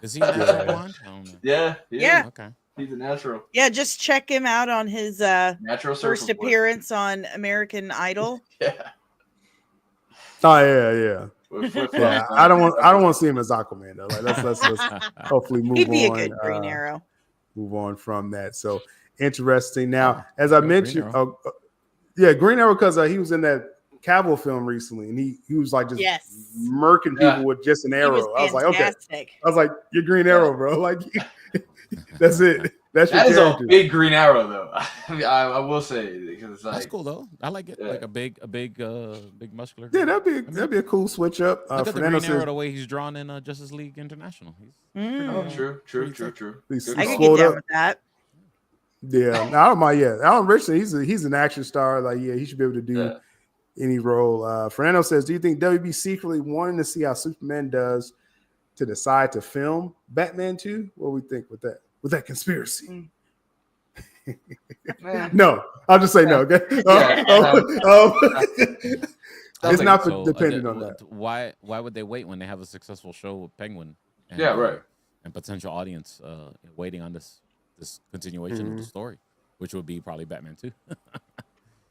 Is he natural blonde? I don't know. Yeah. Yeah. Okay. He's a natural. Yeah, just check him out on his Natural first surfer boy. appearance on American Idol. Yeah. Oh yeah. With flip-flops Yeah, on. I don't want to see him as Aquaman though. Like let's hopefully move He'd be on. a good Green Arrow. Move on from that. So interesting. Now, as I Green mentioned, Arrow. yeah, Green Arrow because he was in that Cavill film recently, and he was like just murking people with just an arrow. I was like, okay. I was like, you're Green Arrow, bro. Like that's it. That's That is your a character. big Green Arrow, though. I mean, I will say because it's like That's cool though. I like it. Yeah. Like a big muscular. Yeah, that'd be a cool switch up. Look at the Fernando Green Arrow says the way he's drawn in Justice League International. He's oh, true. he's I could slowed get down up. with that. Yeah, I don't mind. Yeah, Alan Richardson, he's an action star. Like, yeah, he should be able to do any role. Fernando says, "Do you think WB secretly wanting to see how Superman does to decide to film Batman 2? What do we think with that? With that conspiracy?" No, I'll just say no. Okay. It's not dependent on that. Why would they wait when they have a successful show with Penguin? And, Yeah, right. And potential audience waiting on this continuation of the story, which would be probably Batman 2.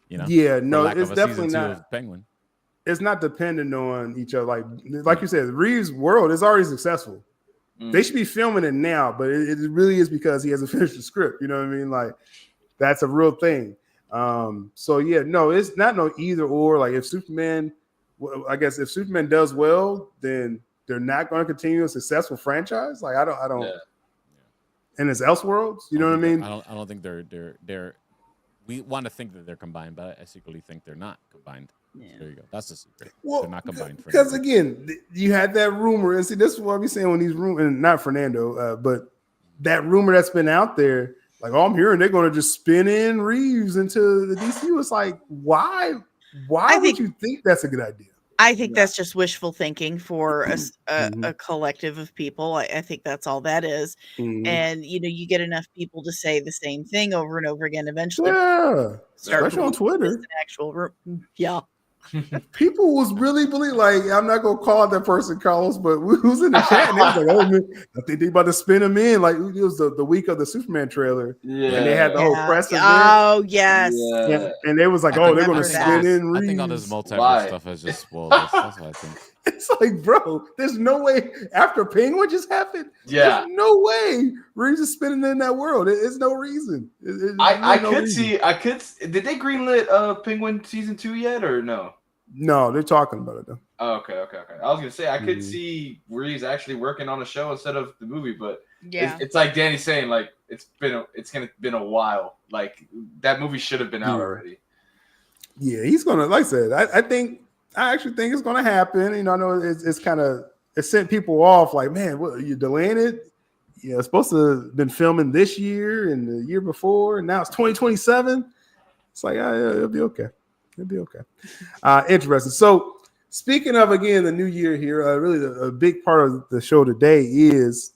You know? Yeah, For no, lack it's of a definitely season 2 not. of Penguin. It's not dependent on each other. Like you said, Reeves' world is already successful. They should be filming it now, but it really is because he hasn't finished the script. You know what I mean? Like that's a real thing. So yeah, no, it's not no either or. Like if Superman, I guess if Superman does well, then they're not going to continue a successful franchise. Like I don't. Yeah. And it's Elseworlds. You know what I mean? I don't think they're. We want to think that they're combined, but I secretly think they're not combined. Yeah. There you go. That's the secret. Well, they're not combined. Because again, you had that rumor, and see, this is what I'm saying when these rumors, and not Fernando, but that rumor that's been out there, like, oh, I'm hearing they're going to just spin in Reeves into the DCU. It's like, why would you think that's a good idea? I think that's just wishful thinking for a collective of people. I think that's all that is. And you get enough people to say the same thing over and over again. Eventually, especially on Twitter. Yeah. People was really like, I'm not gonna call that person Carlos, but we was in the chat and they was like, oh man, I think they about to spin him in. Like it was the week of the Superman trailer, and they had the whole press event. Oh yes, and they was like, oh, they're gonna spin in Reeves. I think all this multiverse stuff has just spoiled us. That's what I think. It's like, bro, there's no way after Penguin just happened. Yeah, there's no way Reeves is spinning in that world. It's no reason. I could see. Did they greenlit Penguin season 2 yet or no? No, they're talking about it though. Oh, okay. I was gonna say I could see Reeves actually working on a show instead of the movie, but it's like Danny's saying, like it's been a while. Like that movie should have been out already. Yeah, he's gonna. Like I said, I actually think it's gonna happen. I know it's kind of sent people off. Like, man, what, are you delaying it? Yeah, it's supposed to have been filming this year and the year before, and now it's 2027. It's like, it'll be okay. It'll be okay. Interesting. So, speaking of, again, the new year here, really a big part of the show today is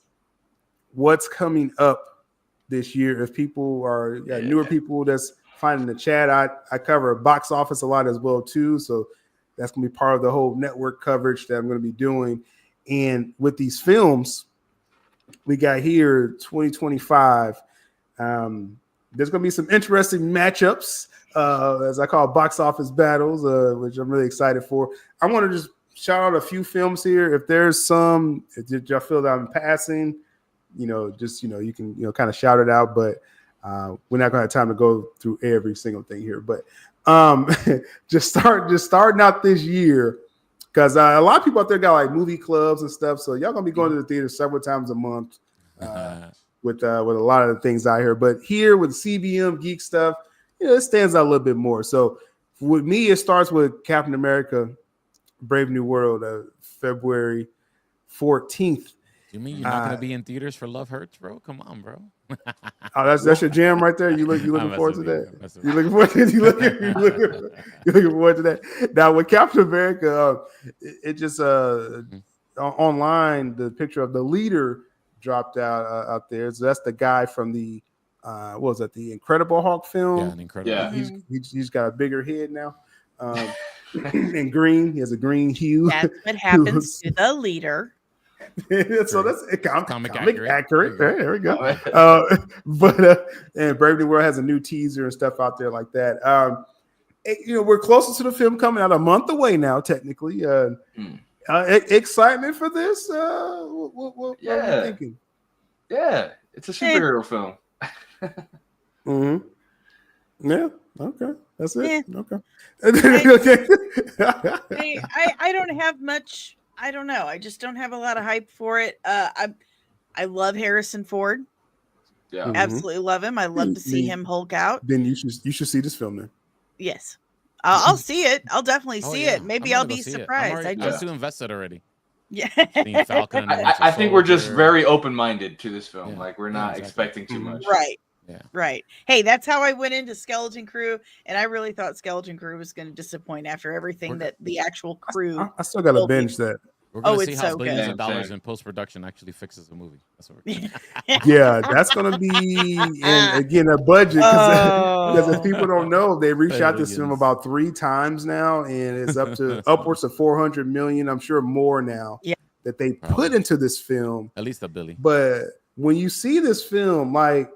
what's coming up this year. If people are newer people that's finding the chat, I cover box office a lot as well, too. So, that's going to be part of the whole network coverage that I'm going to be doing. And with these films, we got here 2025. There's going to be some interesting matchups, as I call box office battles, which I'm really excited for. I want to just shout out a few films here. If there's some, if y'all feel that I'm passing, you can kind of shout it out. But we're not going to have time to go through every single thing here. But just starting out this year, because a lot of people out there got like movie clubs and stuff. So y'all gonna be going to the theater several times a month with a lot of the things out here. But here with CBM geek stuff, it stands out a little bit more. So with me, it starts with Captain America: Brave New World, February 14th. You mean you're not gonna be in theaters for Love Hurts, bro? Come on, bro. Oh, that's your jam right there. You looking I'm forward to messing that? with You looking forward to you looking forward to that? Now with Captain America, it just online the picture of the leader dropped out there. So that's the guy from the what was that, the Incredible Hulk film? Yeah, an incredible. Yeah. He's got a bigger head now. And green, he has a green hue. That's what happens to the leader. So that's comic accurate. There There we go. And Brave New World has a new teaser and stuff out there like that. We're closer to the film coming out, a month away now, technically. Excitement for this? What are you thinking? Yeah, it's a superhero film. Mm-hmm. Yeah. Okay. That's it. Yeah. Okay. I don't have much. I don't know. I just don't have a lot of hype for it. I love Harrison Ford. Yeah. Absolutely love him. I love to see him Hulk out. Then you should see this film then. Yes. I'll see it. I'll definitely see yeah. it. Maybe I'll be surprised. I'm too invested already. Yeah. Seeing Falcon and I think we're just Soldier. very open-minded to this film. Yeah. Like we're Yeah, not exactly. expecting too much. Right. Yeah. Right. Hey, that's how I went into Skeleton Crew, and I really thought Skeleton Crew was going to disappoint after everything that the actual crew. I still got to binge that. We're gonna see it's how so billions good. of dollars Same. in post-production actually fixes the movie. That's what we're Yeah, that's gonna be, and again, a budget, because if people don't know, they reached out this film about 3 times now, and it's up to upwards of 400 million. I'm sure more now. Yeah. That they put into this film. at least $1 billion. But when you see this film, like,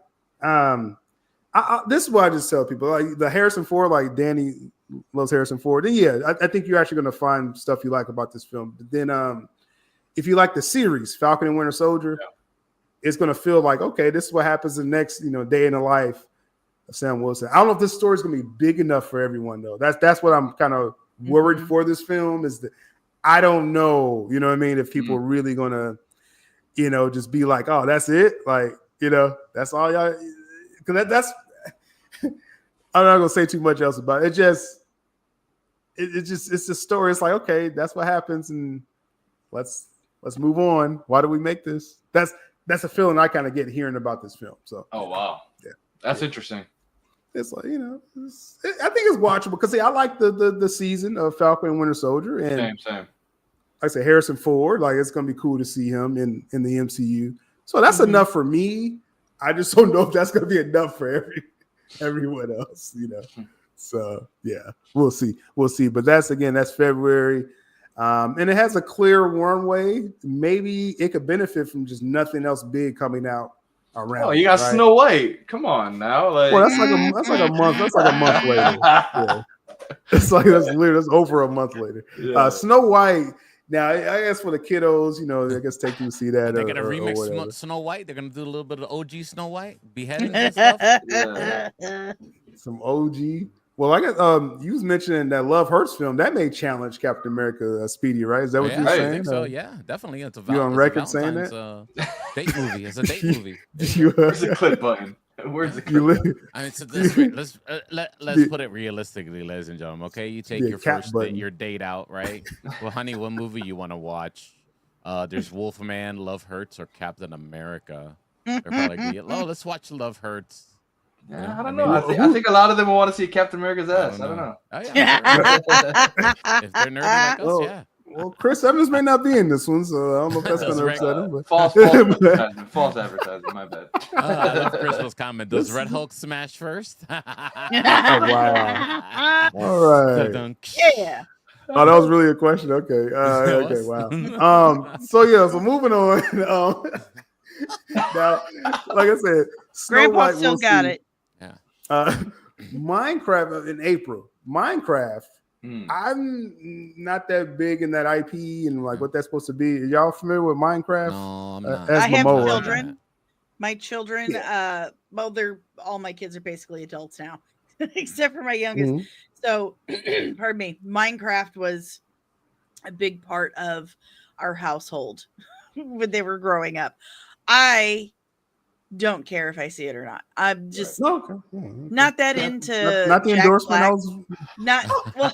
this is what I just tell people: like the Harrison Ford, like Danny loves Harrison Ford. Then yeah, I think you're actually going to find stuff you like about this film. But then, if you like the series Falcon and Winter Soldier, it's going to feel like, okay, this is what happens the next day in the life of Sam Wilson. I don't know if this story is going to be big enough for everyone though. That's what I'm kind of worried for this film, is that I don't know, you know what I mean, if people are really going to, just be like, oh, that's it, like, that's all y'all. Because that's I'm not gonna say too much else about it. It's a story. It's like, okay, that's what happens, and let's move on. Why do we make this? That's a feeling I kind of get hearing about this film. So Oh wow, yeah, that's interesting. It's like, I think it's watchable because I like the season of Falcon and Winter Soldier, and Same. like I said, Harrison Ford, like it's gonna be cool to see him in the MCU. So that's enough for me. I just don't know if that's gonna be enough for everyone else, So yeah, we'll see. But that's February, and it has a clear runway. Maybe it could benefit from just nothing else big coming out around. Oh, you got right? Snow White. Come on now, like. Well, that's like a month. That's like a month later. Yeah. It's like that's over a month later. Yeah. Snow White. Now, I guess for the kiddos, I guess take them to see that. They're gonna or remix whatever. Snow White. They're gonna do a little bit of OG Snow White, beheadings and stuff. Yeah. Some OG. Well, I guess you was mentioning that Love Hurts film that may challenge Captain America Speedy, right? Is that what you're I saying? think so. Yeah, definitely. It's a You on it's a record saying that? date movie. It's a date movie. Where's the clip button? Where's the clip button? I mean, so let's put it realistically, ladies and gentlemen. Okay, you take your first date, your date out, right? Well, honey, what movie you want to watch? There's Wolfman, Love Hurts, or Captain America. They're probably like, oh, let's watch Love Hurts. Yeah, I don't know. I think a lot of them will want to see Captain America's ass. I don't know. Oh, yeah, if they're nerdy like us, yeah. Well, Chris Evans may not be in this one, so I don't know if that's going to upset him. But. False advertising. My bad. I love Crystal's comment. Does Red Hulk smash first? Oh, wow. All right. Yeah. Oh, that was really a question. Okay. Okay. Wow. So moving on. Now, like I said, Grandpa still got it. Yeah. Minecraft in April. Minecraft. I'm not that big in that IP and like what that's supposed to be. Are y'all familiar with Minecraft? No, I'm not. As I have Momoa. children. My children, all my kids are basically adults now, except for my youngest. So, pardon me, Minecraft was a big part of our household when they were growing up. I don't care if I see it or not. I'm just Okay. not that into not the Jack endorsement. Black. I was Not well.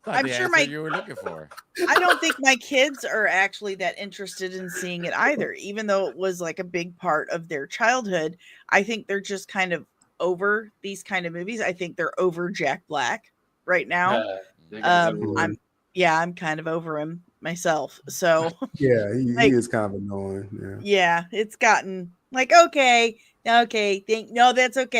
I'm sure you were looking for. I don't think my kids are actually that interested in seeing it either, even though it was like a big part of their childhood. I think they're just kind of over these kind of movies. I think they're over Jack Black right now. I'm kind of over him myself. So yeah, he like, is kind of annoying. Yeah, it's gotten like okay, that's okay.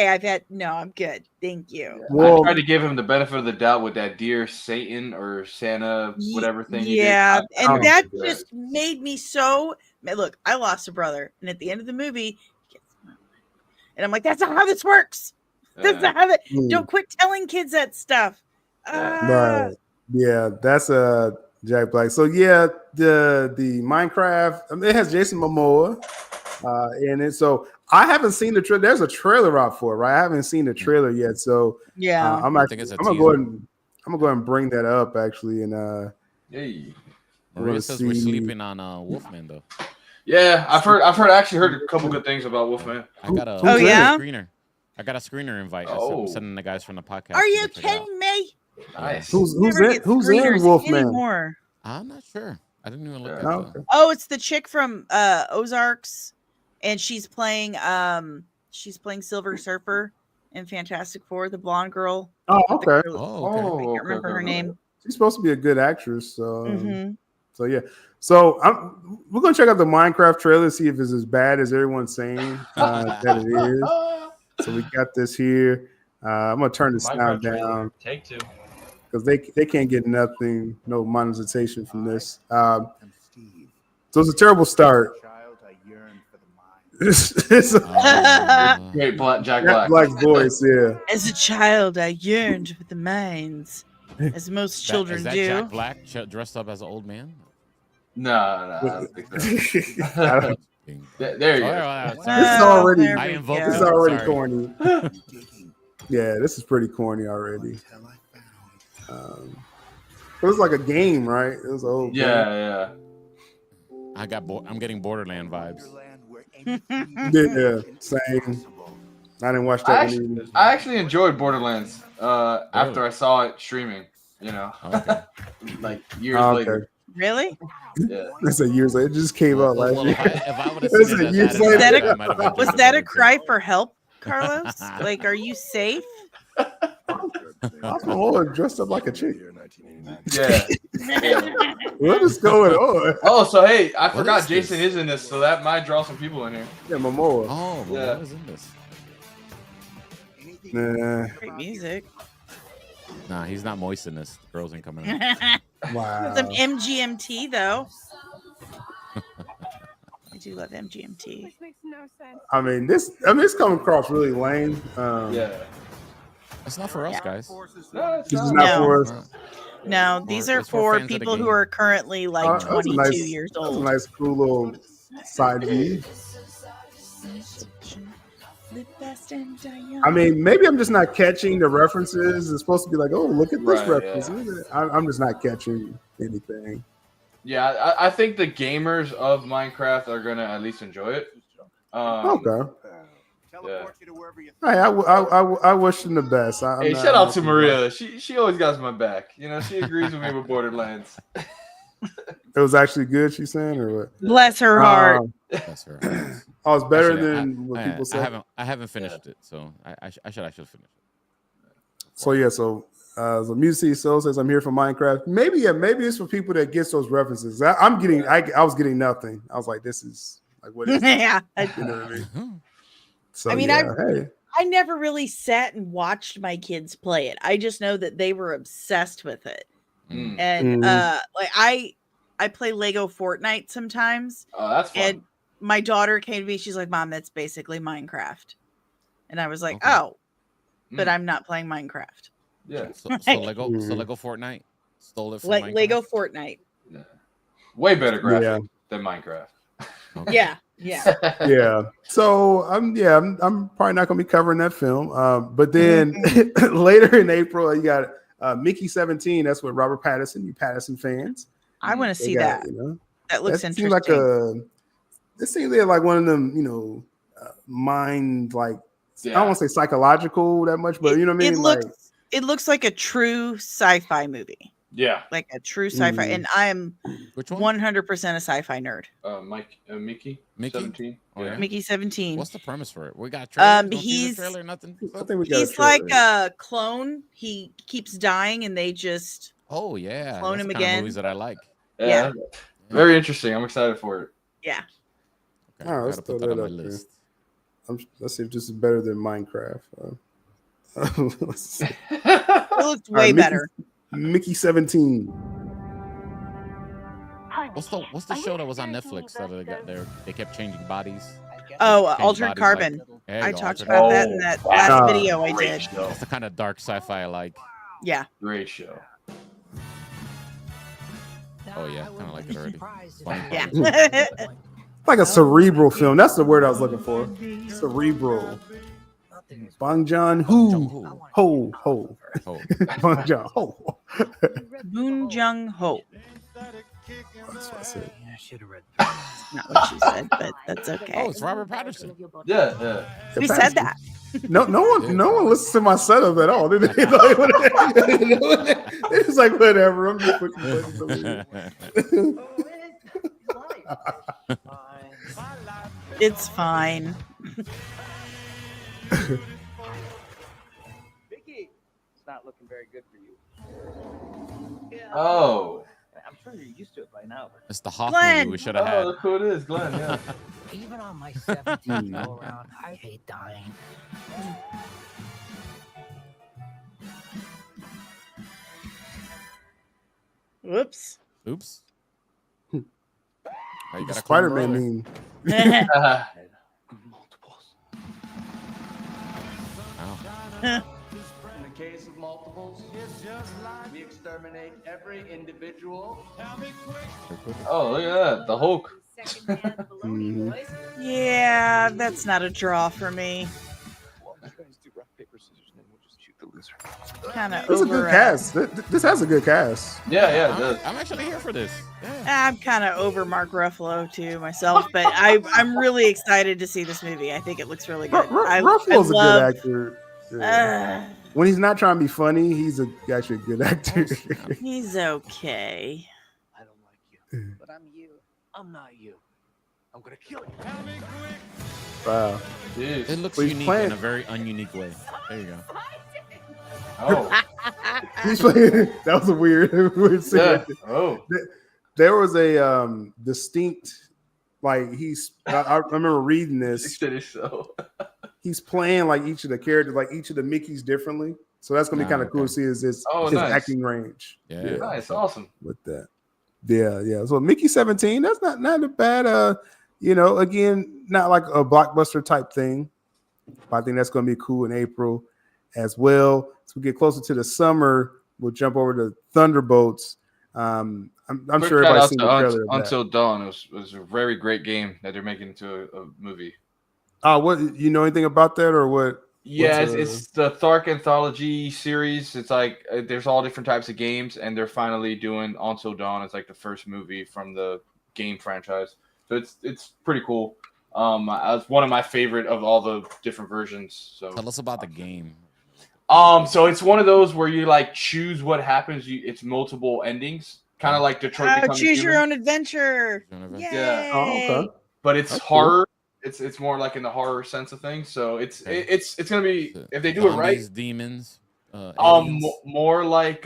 I'm good. Thank you. I tried to give him the benefit of the doubt with that dear Satan or Santa, whatever thing. Yeah, he did. and that just made me so. Look, I lost a brother, and at the end of the movie, and I'm like, that's not how this works. That's not how that. Don't quit telling kids that stuff. Right. Yeah, that's Jack Black. So yeah, the Minecraft. It has Jason Momoa in it. So I haven't seen the trailer. There's a trailer out for it, right? I haven't seen the trailer yet. So yeah, I'm gonna go ahead and bring that up actually. And Maria says we're sleeping on Wolfman though. Yeah, I've actually heard a couple good things about Wolfman. I got a screener. I got a screener invite. I'm sending the guys from the podcast. Are you kidding me? Nice. Who's in Wolfman? I'm not sure. I didn't even look at Okay. Oh, it's the chick from Ozarks, and she's playing Silver Surfer in Fantastic Four, the blonde girl. Oh, okay. I can't remember her name. She's supposed to be a good actress. So, so yeah. So we're gonna check out the Minecraft trailer, see if it's as bad as everyone's saying that it is. So we got this here. I'm gonna turn the sound down. Take two. Because they can't get nothing, no monetization from this. So it's a terrible start. It's Great Jack Black. Black's voice, yeah. As a child, I yearned for the mines, as most children is that do. Jack Black dressed up as an old man? No, I don't think so. There you go. This is already, Sorry. corny. Yeah, this is pretty corny already. It was like a game, right? It was old. Yeah. I'm getting Borderland vibes. Yeah, same. I didn't watch that one either. I actually enjoyed Borderlands after I saw it streaming. Okay. Like years later. Really? Yeah. That's a years later. It just came out last year. If I would have seen it years later. Was that a cry for help, Carlos? Like, are you safe? I'm dressed up like a chick. Yeah. What is going on? Oh, so hey, I forgot Jason is in this, so that might draw some people in here. Yeah, Momoa. Oh, yeah. What is in this? Nah. Great music. Nah, he's not moist in this. The girls ain't coming out. Wow. Some MGMT though. I do love MGMT. Which makes no sense. I mean, it's coming across really lame. Yeah. It's not for us, guys. No, This is not for us. No, these are It's for for fans of the people who game. are currently like 22 years That's a old. nice, cool little side view. I mean, maybe I'm just not catching the references. It's supposed to be like, oh, look at this reference. Yeah. I'm just not catching anything. Yeah, I think the gamers of Minecraft are gonna at least enjoy it. Okay. Yeah. Hey, I wish them the best. Hey, shout out to Maria. She always got my back. She agrees with me with Borderlands. It was actually good, she's saying, or what? Bless her heart. That's her. Oh, it's better Actually, than what people say. I haven't finished it, so I should finish it. So yeah, so Music Soul says I'm here for Minecraft. Maybe it's for people that gets those references. I was getting nothing. I was like, this is like what is this? Yeah. You know what I mean? So, I mean, hey. I never really sat and watched my kids play it. I just know that they were obsessed with it. And like I play Lego Fortnite sometimes. Oh, that's fun. And my daughter came to me, she's like, Mom, that's basically Minecraft. And I was like, Okay. oh, but I'm not playing Minecraft. Yeah. So Lego Fortnite stole it from Minecraft? Lego Fortnite. Yeah. Way better graphic than Minecraft. Okay. Yeah. Yeah. So I'm probably not gonna be covering that film. But then later in April, you got Mickey 17. That's with Robert Pattinson. You Pattinson fans? I want to see that. That looks that interesting. seems like It seems like one of them, mind I Yeah. don't want to say psychological that much, but you know what I mean. It looks like a true sci-fi movie. Yeah. Like a true sci-fi, and I'm Which one? 100% a sci-fi nerd. Mickey? Mickey? 17. Oh, yeah? Mickey 17. What's the premise for it? We got trailers, no teaser he's trailer, nothing. I think we got. He's like a clone. He keeps dying, and they just Oh yeah, clone that's him the kind of again. movies that I like. Yeah. Very interesting. I'm excited for it. Yeah. Okay, All right, I let's gotta put throw that on that my up there. list. Let's see if this is better than Minecraft. Let's see. It looks way All right, better. Mickey 17. What's the show that was on Netflix that they kept changing bodies? Oh, Change Altered bodies, Carbon. like- There you I go, talked Altered about Carbon. that in that wow. last video I Great did. show. That's the kind of dark sci-fi I like. Yeah. Great show. Oh yeah, kind of like it already. Funny. Yeah. Like a cerebral film. That's the word I was looking for. Cerebral. Bong Joon Ho. Ho. Ho. Oh, Bong Joon Ho. Boon Jung Ho. That's what I said. Not what she said, but that's okay. oh, it's Robert Patterson. Yeah. We said that. No one listens to my setup at all. They're just like, whatever. I'm just pushing buttons. It's fine. Vicky, it's not looking very good for you. Oh. I'm sure you're used to it by now. But It's the Hawk Glenn! movie we should have Oh, had. look who it is, Glenn. Yeah. even on my 17th go around, I hate dying. Whoops. Oops. Oh, you got a Spider-Man clone meme. Multiples. brother. In the case of multiples, we exterminate every individual. Oh, look at that. The Hulk. Mhm. Yeah, that's not a draw for me. Kind of This is a good over. cast. This has a good cast. Yeah, it does. I'm actually here for this. Yeah. I'm kind of over Mark Ruffalo too myself, but I'm really excited to see this movie. I think it looks really good. Ruffalo's a love- good actor. Yeah. When he's not trying to be funny, he's actually a good actor. He's okay. I don't like you, but I'm you. I'm not you. I'm gonna kill you. Wow. Jeez. It looks Well, he's unique playing- in a very ununique way. There you go. Oh. He's playing, that was a weird scene. Yeah. Oh. There was a distinct, I remember reading this. So. He's playing like each of the characters, like each of the Mickeys differently. So that's gonna be kind of cool to see his nice. acting range. Yeah. Nice. Awesome. With that. Yeah. So Mickey 17, that's not a bad again, not like a blockbuster type thing. But I think that's gonna be cool in April as well. As we get closer to the summer, we'll jump over to Thunderbolts. I'm sure everybody's seen the trailer. Until Dawn. It was a very great game that they're making into a movie. What you know anything about that or what? Yeah, it's the Thark anthology series. It's like there's all different types of games, and they're finally doing Until Dawn. It's like the first movie from the game franchise, so it's pretty cool. It's one of my favorite of all the different versions. So Tell us about the game. So it's one of those where you like choose what happens. It's multiple endings, kind of like Detroit. Become Choose your Human. own adventure. Yay. Yeah. Oh, okay. But it's That's horror. It's more like in the horror sense of things. So it's gonna be, if they do it right. Demons. Aliens? More like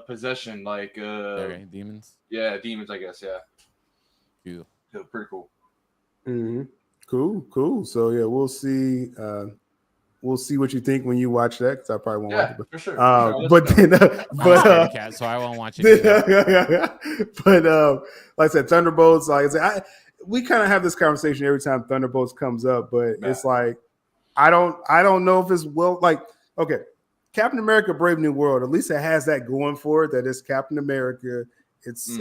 possession, like Okay, demons. yeah, demons, I guess. Yeah. Cool. Yeah, pretty cool. Mm-hmm. Cool. So yeah, we'll see. We'll see what you think when you watch that, because I probably won't watch it. For sure. So I won't watch it. But like I said, Thunderbolts. Like I said, we kind of have this conversation every time Thunderbolts comes up, but it's like I don't know if it's okay. Captain America: Brave New World. At least it has that going for it. That it's Captain America. It's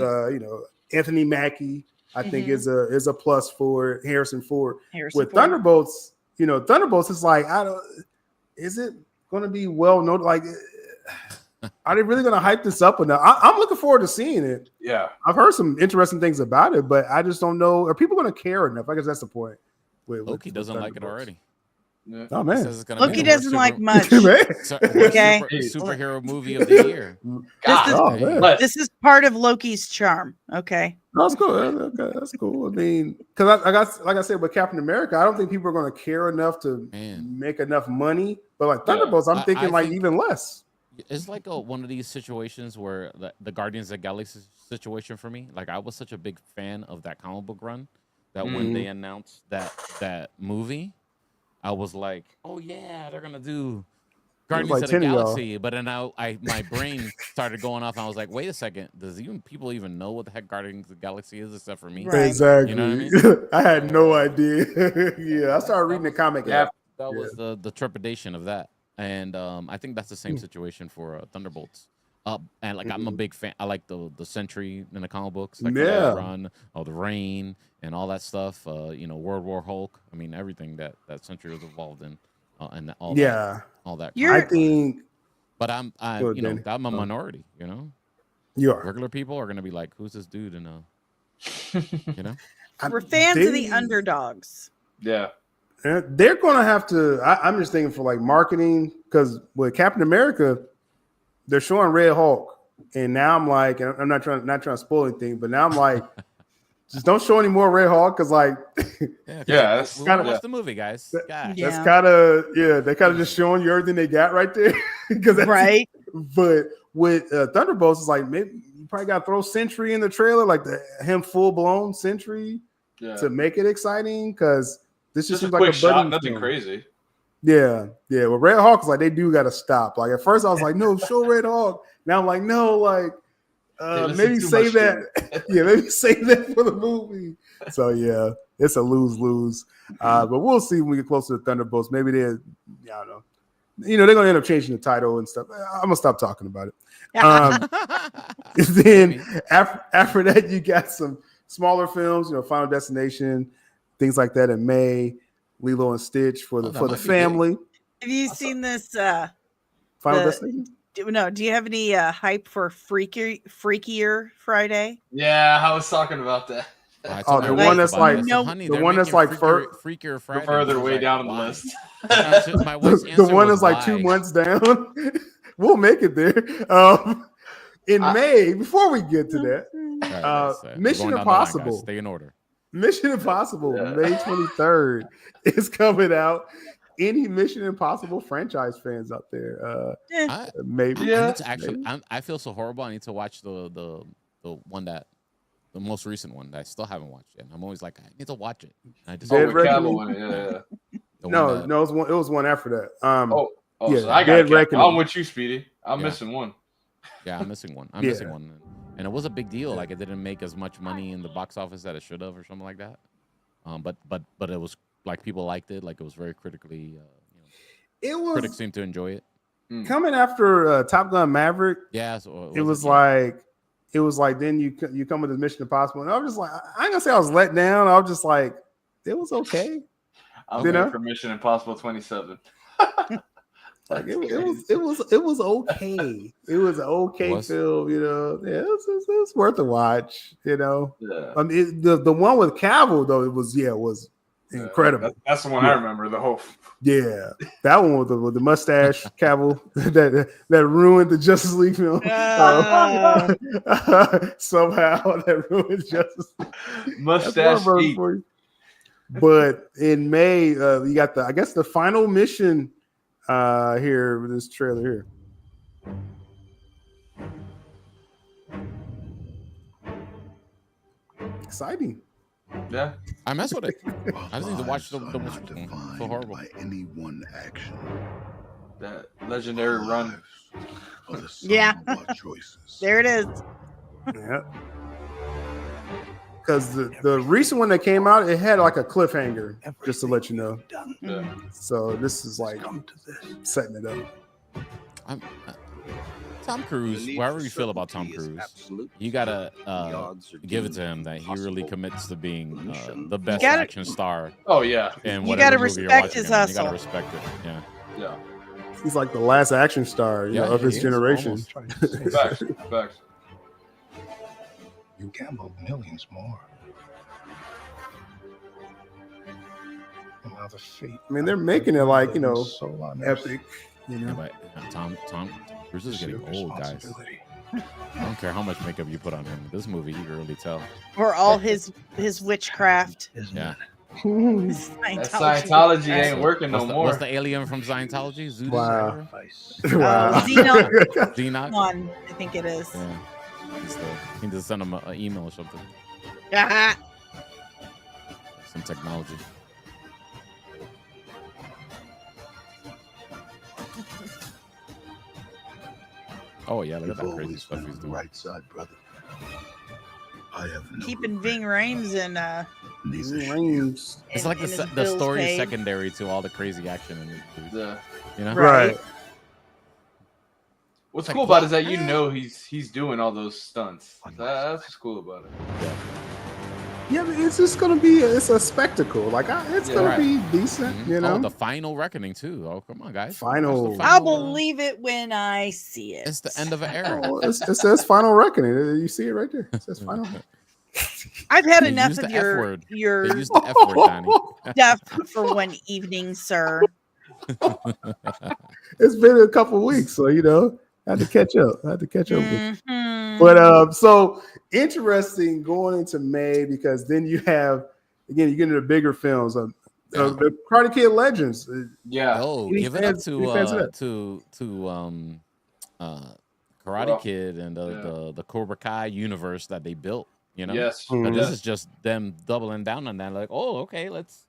Anthony Mackie. I think is a plus for it. Harrison Ford. With Thunderbolts. Thunderbolts is like, is it going to be well known? Like, are they really going to hype this up enough? I'm looking forward to seeing it. Yeah. I've heard some interesting things about it, but I just don't know. Are people going to care enough? I guess that's the point. Loki doesn't like it already. Yeah. Oh man, Loki doesn't like much. Okay, superhero movie of the year. This is part of Loki's charm. Okay, that's cool. Okay, that's cool. I mean, because I got, like I said, with Captain America, I don't think people are going to care enough to make enough money. But like Thunderbolts, I'm thinking like even less. It's like one of these situations where the Guardians of the Galaxy situation for me. Like I was such a big fan of that comic book run that when they announced that movie, I was like, oh yeah, they're gonna do Guardians like of the Galaxy. But then my brain started going off and I was like, wait a second, does people even know what the heck Guardians of the Galaxy is except for me? Right. Exactly. You know what I mean? I had no idea. Yeah, I started reading the comic. That was the trepidation of that. And I think that's the same situation for Thunderbolts. And like I'm a big fan. I like the Sentry in the comic books, like the run, the Rain, and all that stuff. World War Hulk. I mean, everything that Sentry was involved in, and all that. I think, but I'm a minority. You are. Regular people are gonna be like, "Who's this dude?" And we're fans of the underdogs. Yeah. They're gonna have to. I'm just thinking for like marketing, because with Captain America, they're showing Red Hulk, and now I'm like, and I'm not trying to spoil anything, but now I'm like, just don't show any more Red Hulk, because like, that's kind of what's the movie, guys. That's kind of they're kind of just showing you everything they got right there, because right. But with Thunderbolts, it's like maybe you probably got to throw Sentry in the trailer, like him full blown Sentry, to make it exciting, because this just seems like a shot, nothing crazy. Yeah. Well, Red Hawk is like, they do got to stop. Like at first I was like, no, show Red Hawk. Now I'm like, no, like maybe save that. Maybe save that for the movie. So yeah, it's a lose-lose. But we'll see when we get closer to Thunderbolts. Maybe I don't know. They're gonna end up changing the title and stuff. I'm gonna stop talking about it. Then after that, you got some smaller films, Final Destination, things like that in May. Lilo and Stitch for the family. Have you seen this? Final Destination? No. Do you have any hype for Freakier Friday? Yeah, I was talking about that. The one that's like Freakier Friday. Further way down on the list. The one that's like 2 months down. We'll make it there. In May, before we get to that, Mission Impossible. Stay in order. Mission Impossible, May 23rd is coming out. Any Mission Impossible franchise fans out there? Maybe. I feel so horrible. I need to watch the one the most recent one that I still haven't watched yet. I'm always like, I need to watch it. I just no, it was one after that. So I got I'm with you, Speedy. I'm missing one. Yeah, I'm missing one. I'm missing one. And it was a big deal. Like it didn't make as much money in the box office that it should have, or something like that. But it was like people liked it. Like it was very critically. Critics seemed to enjoy it. Coming after Top Gun Maverick. Yeah, so it was like then you come with the Mission Impossible, and I was just like, I ain't gonna say I was let down. I was just like, it was okay. I'm waiting for Mission Impossible 27. Like it was okay. It was an okay film, it was worth a watch, I mean, the one with Cavill though, it was incredible. That's the one I remember. The whole that one with the mustache Cavill that ruined the Justice League film. Somehow that ruined Justice League. Mustache. But in May, you got the final mission. Here with this trailer here. Exciting. Yeah. I mess with it. I just need to watch the so horrible. By any one action. That legendary run. Yeah. There it is. Yeah. Because the recent one that came out, it had like a cliffhanger, just to let you know. Yeah. So this is like setting it up. Tom Cruise, whatever you feel about Tom Cruise, you gotta give it to him that he really commits to being the best action star. Oh yeah, and you gotta respect his hustle. You gotta respect it. Yeah. he's like the last action star, you know, of his he is, generation. almost. Facts. You gambled millions more. And now the fate. I mean, they're making it like, you know, soul on earth. epic. You Yeah, know, but Tom Cruise is getting old, guys. Responsibility. I don't care how much makeup you put on him. This movie, you can really tell. Or all his witchcraft. Isn't Yeah. it? His That Scientology ain't witchcraft. working no more. What's the alien from Scientology? Zeus? Wow. Sacrifice. wow. Xenon? One, I think it is. Yeah. He just send him an email or something. Ah, Some technology. Oh yeah, look at that crazy stuff he's on the doing. right side, brother. I have no keeping regret. Ving Rhames in These are Rings. It's in- like in his the bills story is paid. secondary to all the crazy action in these movies. Yeah. You know? Right. What's Like, cool about it is that you know he's doing all those stunts. That's what's cool about it. Yeah, but it's just gonna be it's a spectacle. Like it's Yeah, gonna right. be decent, Mhm. you know. Oh, the final reckoning too. Oh, come on, guys. Final- Watch the I'll final, believe it when I see it. It's the end of an era. Oh, it says final reckoning. You see it right there. It says final. I've had They enough used of the F your word. They your used the F word, Danny. stuff for one evening, sir. It's been a couple weeks, so you know, I had to catch up. Mhm. But so interesting going into May because then you have again you get into the bigger films of the Karate Kid Legends. Yeah. Oh, Any give it up fans- any fans of that? to Karate Well, Kid and the Cobra Kai universe that they built. You know, Yes. Mhm. but yes. this is just them doubling down on that. Like, oh, okay, let's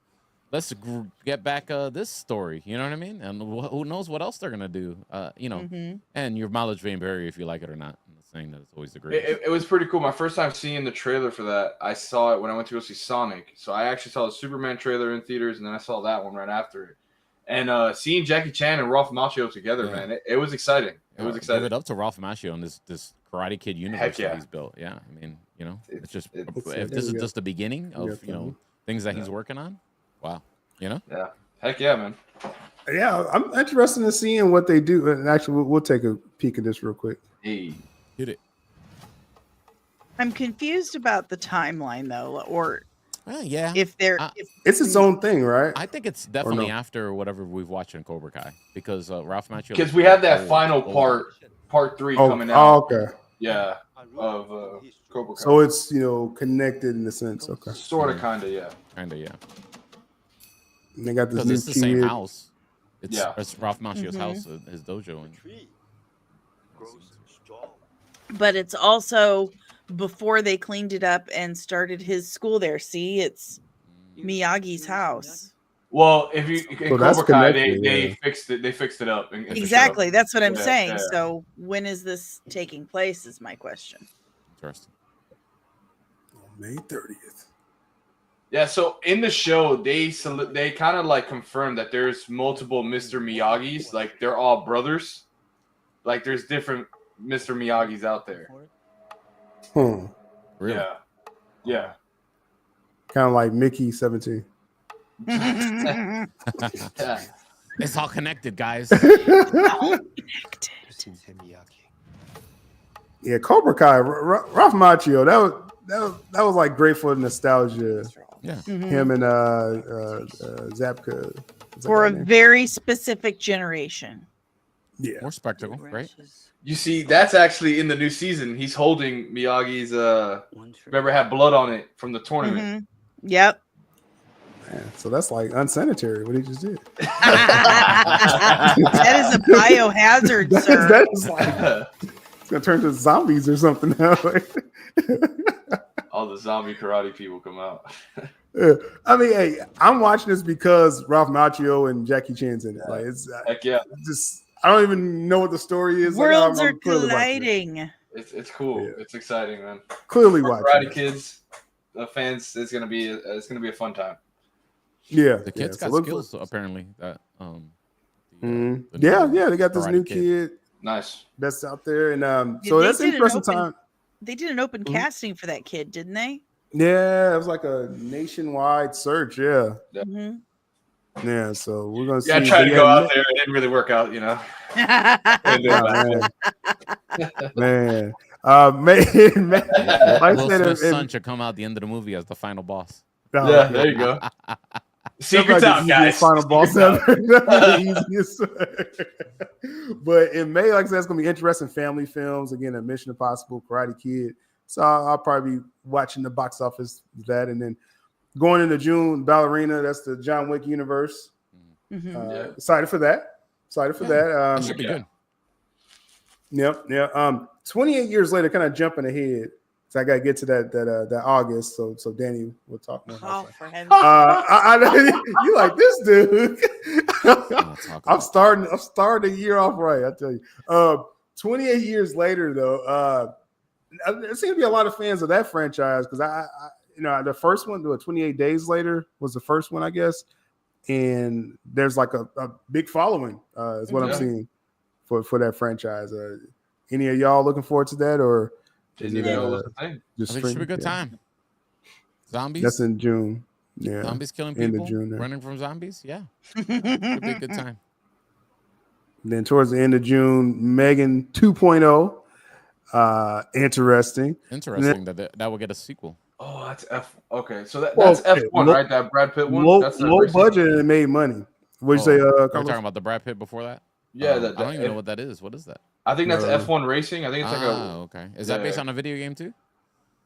get back this story. You know what I mean? And who knows what else they're gonna do? You know, Mhm. and your mileage may vary if you like it or not. I'm not saying that it's always the greatest. It was pretty cool. My first time seeing the trailer for that, I saw it when I went to go see Sonic. So I actually saw the Superman trailer in theaters, and then I saw that one right after it. And seeing Jackie Chan and Ralph Macchio together, Yeah. man, it was exciting. It was Give exciting. it up to Ralph Macchio and this Karate Kid universe Heck yeah. that he's built. Yeah, I mean, you know, it's just it's- if there this is you go. just the beginning You of got you know something. things that he's working on. Wow, you know. Yeah. Heck yeah, man. Yeah, I'm interested in seeing what they do. And actually, we'll take a peek at this real quick. Hey. Hit it. I'm confused about the timeline though, or Yeah. if they're Uh, if It's its own thing, right? I think it's definitely no? after whatever we've watched in Cobra Kai because Ralph Macchio. Because looks we have very that final old. part 3 Oh, coming out. okay. Yeah. Of Cobra Kai. So it's connected in a sense. Okay. Sort of, kind of, yeah. Kinda, yeah. And they got this Because new it's the same kid. house. It's, Yeah. it's Ralph Macchio's Mhm. house, his dojo. And but it's also before they cleaned it up and started his school there. See, it's Miyagi's house. Well, if you in So that's Cobra Kai, connected, they yeah. fixed it. They fixed it up. and fixed it up. Exactly. That's what I'm Yeah, saying. yeah. So when is this taking place? Is my question. interesting. May 30th. Yeah. So in the show, they kind of like confirmed that there's multiple Mr. Miyagi's. Like they're all brothers. Like there's different Mr. Miyagi's out there. Really? Yeah. Yeah. Kind of like Mickey 17. Yeah. It's all connected, guys. Yeah, Cobra Kai, Ralph Macchio. That was like great for nostalgia. Yeah. Mhm. Him and Zapka. What's that For a guy's name? very specific generation. Yeah. More spectacle, right? You see, that's actually in the new season. He's holding Miyagi's. Remember, it had blood on it from the tournament. Mhm. Yep. Man, so that's like unsanitary. What he just did. That is a biohazard, sir. that is like it's gonna turn to zombies or something now. All the zombie karate people come out. Yeah. I mean, hey, I'm watching this because Ralph Macchio and Jackie Chan's in it. Like, it's Heck yeah, just I don't even know what the story is. Worlds I'm are clearly watching it. colliding. it's cool. Yeah. It's exciting, man. Clearly For watching. Karate it. Kids, fans, it's gonna be a fun time. Yeah, The kids so got look skills apparently. That the Mhm. new Yeah, they got this Karate new Kid. kid Nice. that's out there, and Yeah, so they that's an did an interesting open- time. They did an open Mhm. casting for that kid, didn't they? Yeah, it was like a nationwide search. Yeah, Mm-hmm. Yeah, so we're gonna see. Yeah, I tried to but go yeah, out there. It didn't really work out, you know. Man. Man, like I Will said, Smith's son should come out the end of the movie as the final boss. Yeah, there you go. Secrets like out, guys. Final boss Secrets ever. The easiest. But in May, like I said, it's gonna be interesting family films. Again, a Mission Impossible, Karate Kid. So I'll probably be watching the box office of that, and then going into June, Ballerina. That's the John Wick universe. Excited for that. Excited for that. That should be good. Yep. Yeah. 28 years later, kind of jumping ahead. So I gotta get to that August. So Danny will talk more. Oh, for heaven's you like this dude. I'm starting the year off right. I tell you. 28 years later, though, there seems to be a lot of fans of that franchise because I the first one, 28 Days Later was the first one, I guess, and there's like a big following. Is what I'm seeing for that franchise. Any of y'all looking forward to that, or is it, I think it should be a good time. Zombies. That's in June. Yeah, zombies killing end people, of June, running from zombies. Yeah, it'll be a good time. Then towards the end of June, Megan 2.0. Interesting. Interesting that will get a sequel. Oh, that's F. Okay, so that's F1, right? That Brad Pitt one. That's low budget and it made money. What'd you say? Are you talking about the Brad Pitt before that? Yeah, I don't even know what that is. What is that? I think that's F1 racing. I think it's like okay. Is that based on a video game too?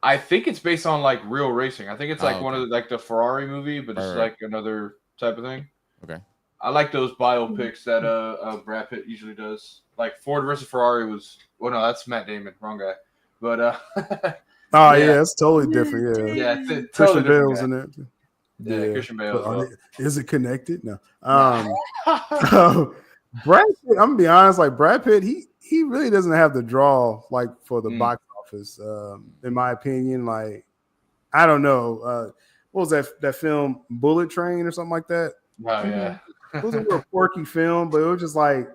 I think it's based on like real racing. I think it's like one of the Ferrari movie, but it's like another type of thing. Okay. I like those biopics that Brad Pitt usually does. Like Ford versus Ferrari was. Well, no, that's Matt Damon, wrong guy. But yeah, it's totally different. Yeah, Christian totally Bale's in it. Yeah, Christian Bale. Is it connected? No. Brad Pitt, I'm gonna be honest, like Brad Pitt, he really doesn't have the draw like for the box office, in my opinion. Like, I don't know. What was that film Bullet Train or something like that? Oh yeah. It was a real quirky film, but it was just like it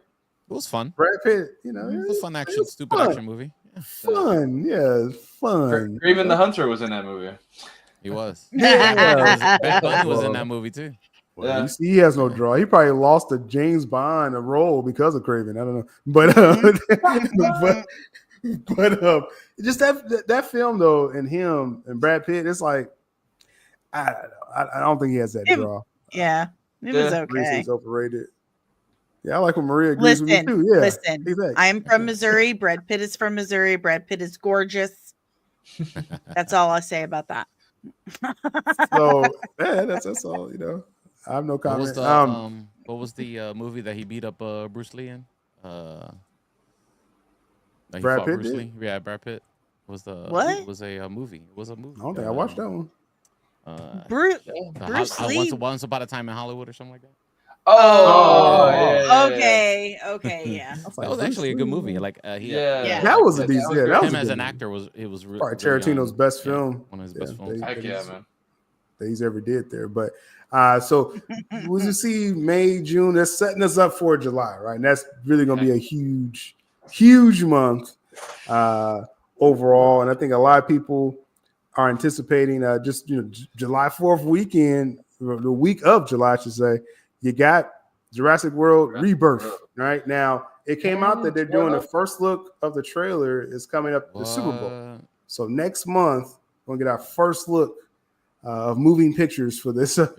was fun. Brad Pitt, it was a fun action, stupid action movie. Yeah. Fun. Kraven the Hunter was in that movie. He was. Yeah. Ben Bunny was in that movie too. Well, you see, he has no draw. He probably lost to James Bond a role because of Kraven. I don't know, but just that film though, and him and Brad Pitt, it's like I don't know. I don't think he has that draw. Yeah, it was okay. He's overrated. Yeah, I like when Maria agrees with me too. Yeah, listen. exactly. I am from Missouri. Brad Pitt is from Missouri. Brad Pitt is gorgeous. That's all I say about that. So that's all. I have no comment. What was the movie that he beat up Bruce Lee in? Brad Pitt. Bruce Lee? Yeah, Brad Pitt. Was the what? It was a movie. It was a movie. I don't think I watched that one. Bruce Lee. Once Upon a Time in Hollywood or something like that. Okay, yeah. That was actually a good movie. Like, that was a decent. Yeah, that was him as an actor was really probably Tarantino's best film. One of his best films. Heck yeah, man. That he's ever did there. But so we'll just see May, June. That's setting us up for July, right? And that's really going to be a huge month overall. And I think a lot of people are anticipating just July 4th weekend, the week of July, I should say. You got Jurassic World Rebirth, right? Now, it came out that they're doing the first look of the trailer is coming up the Super Bowl. So next month, we're going to get our first look of moving pictures for this for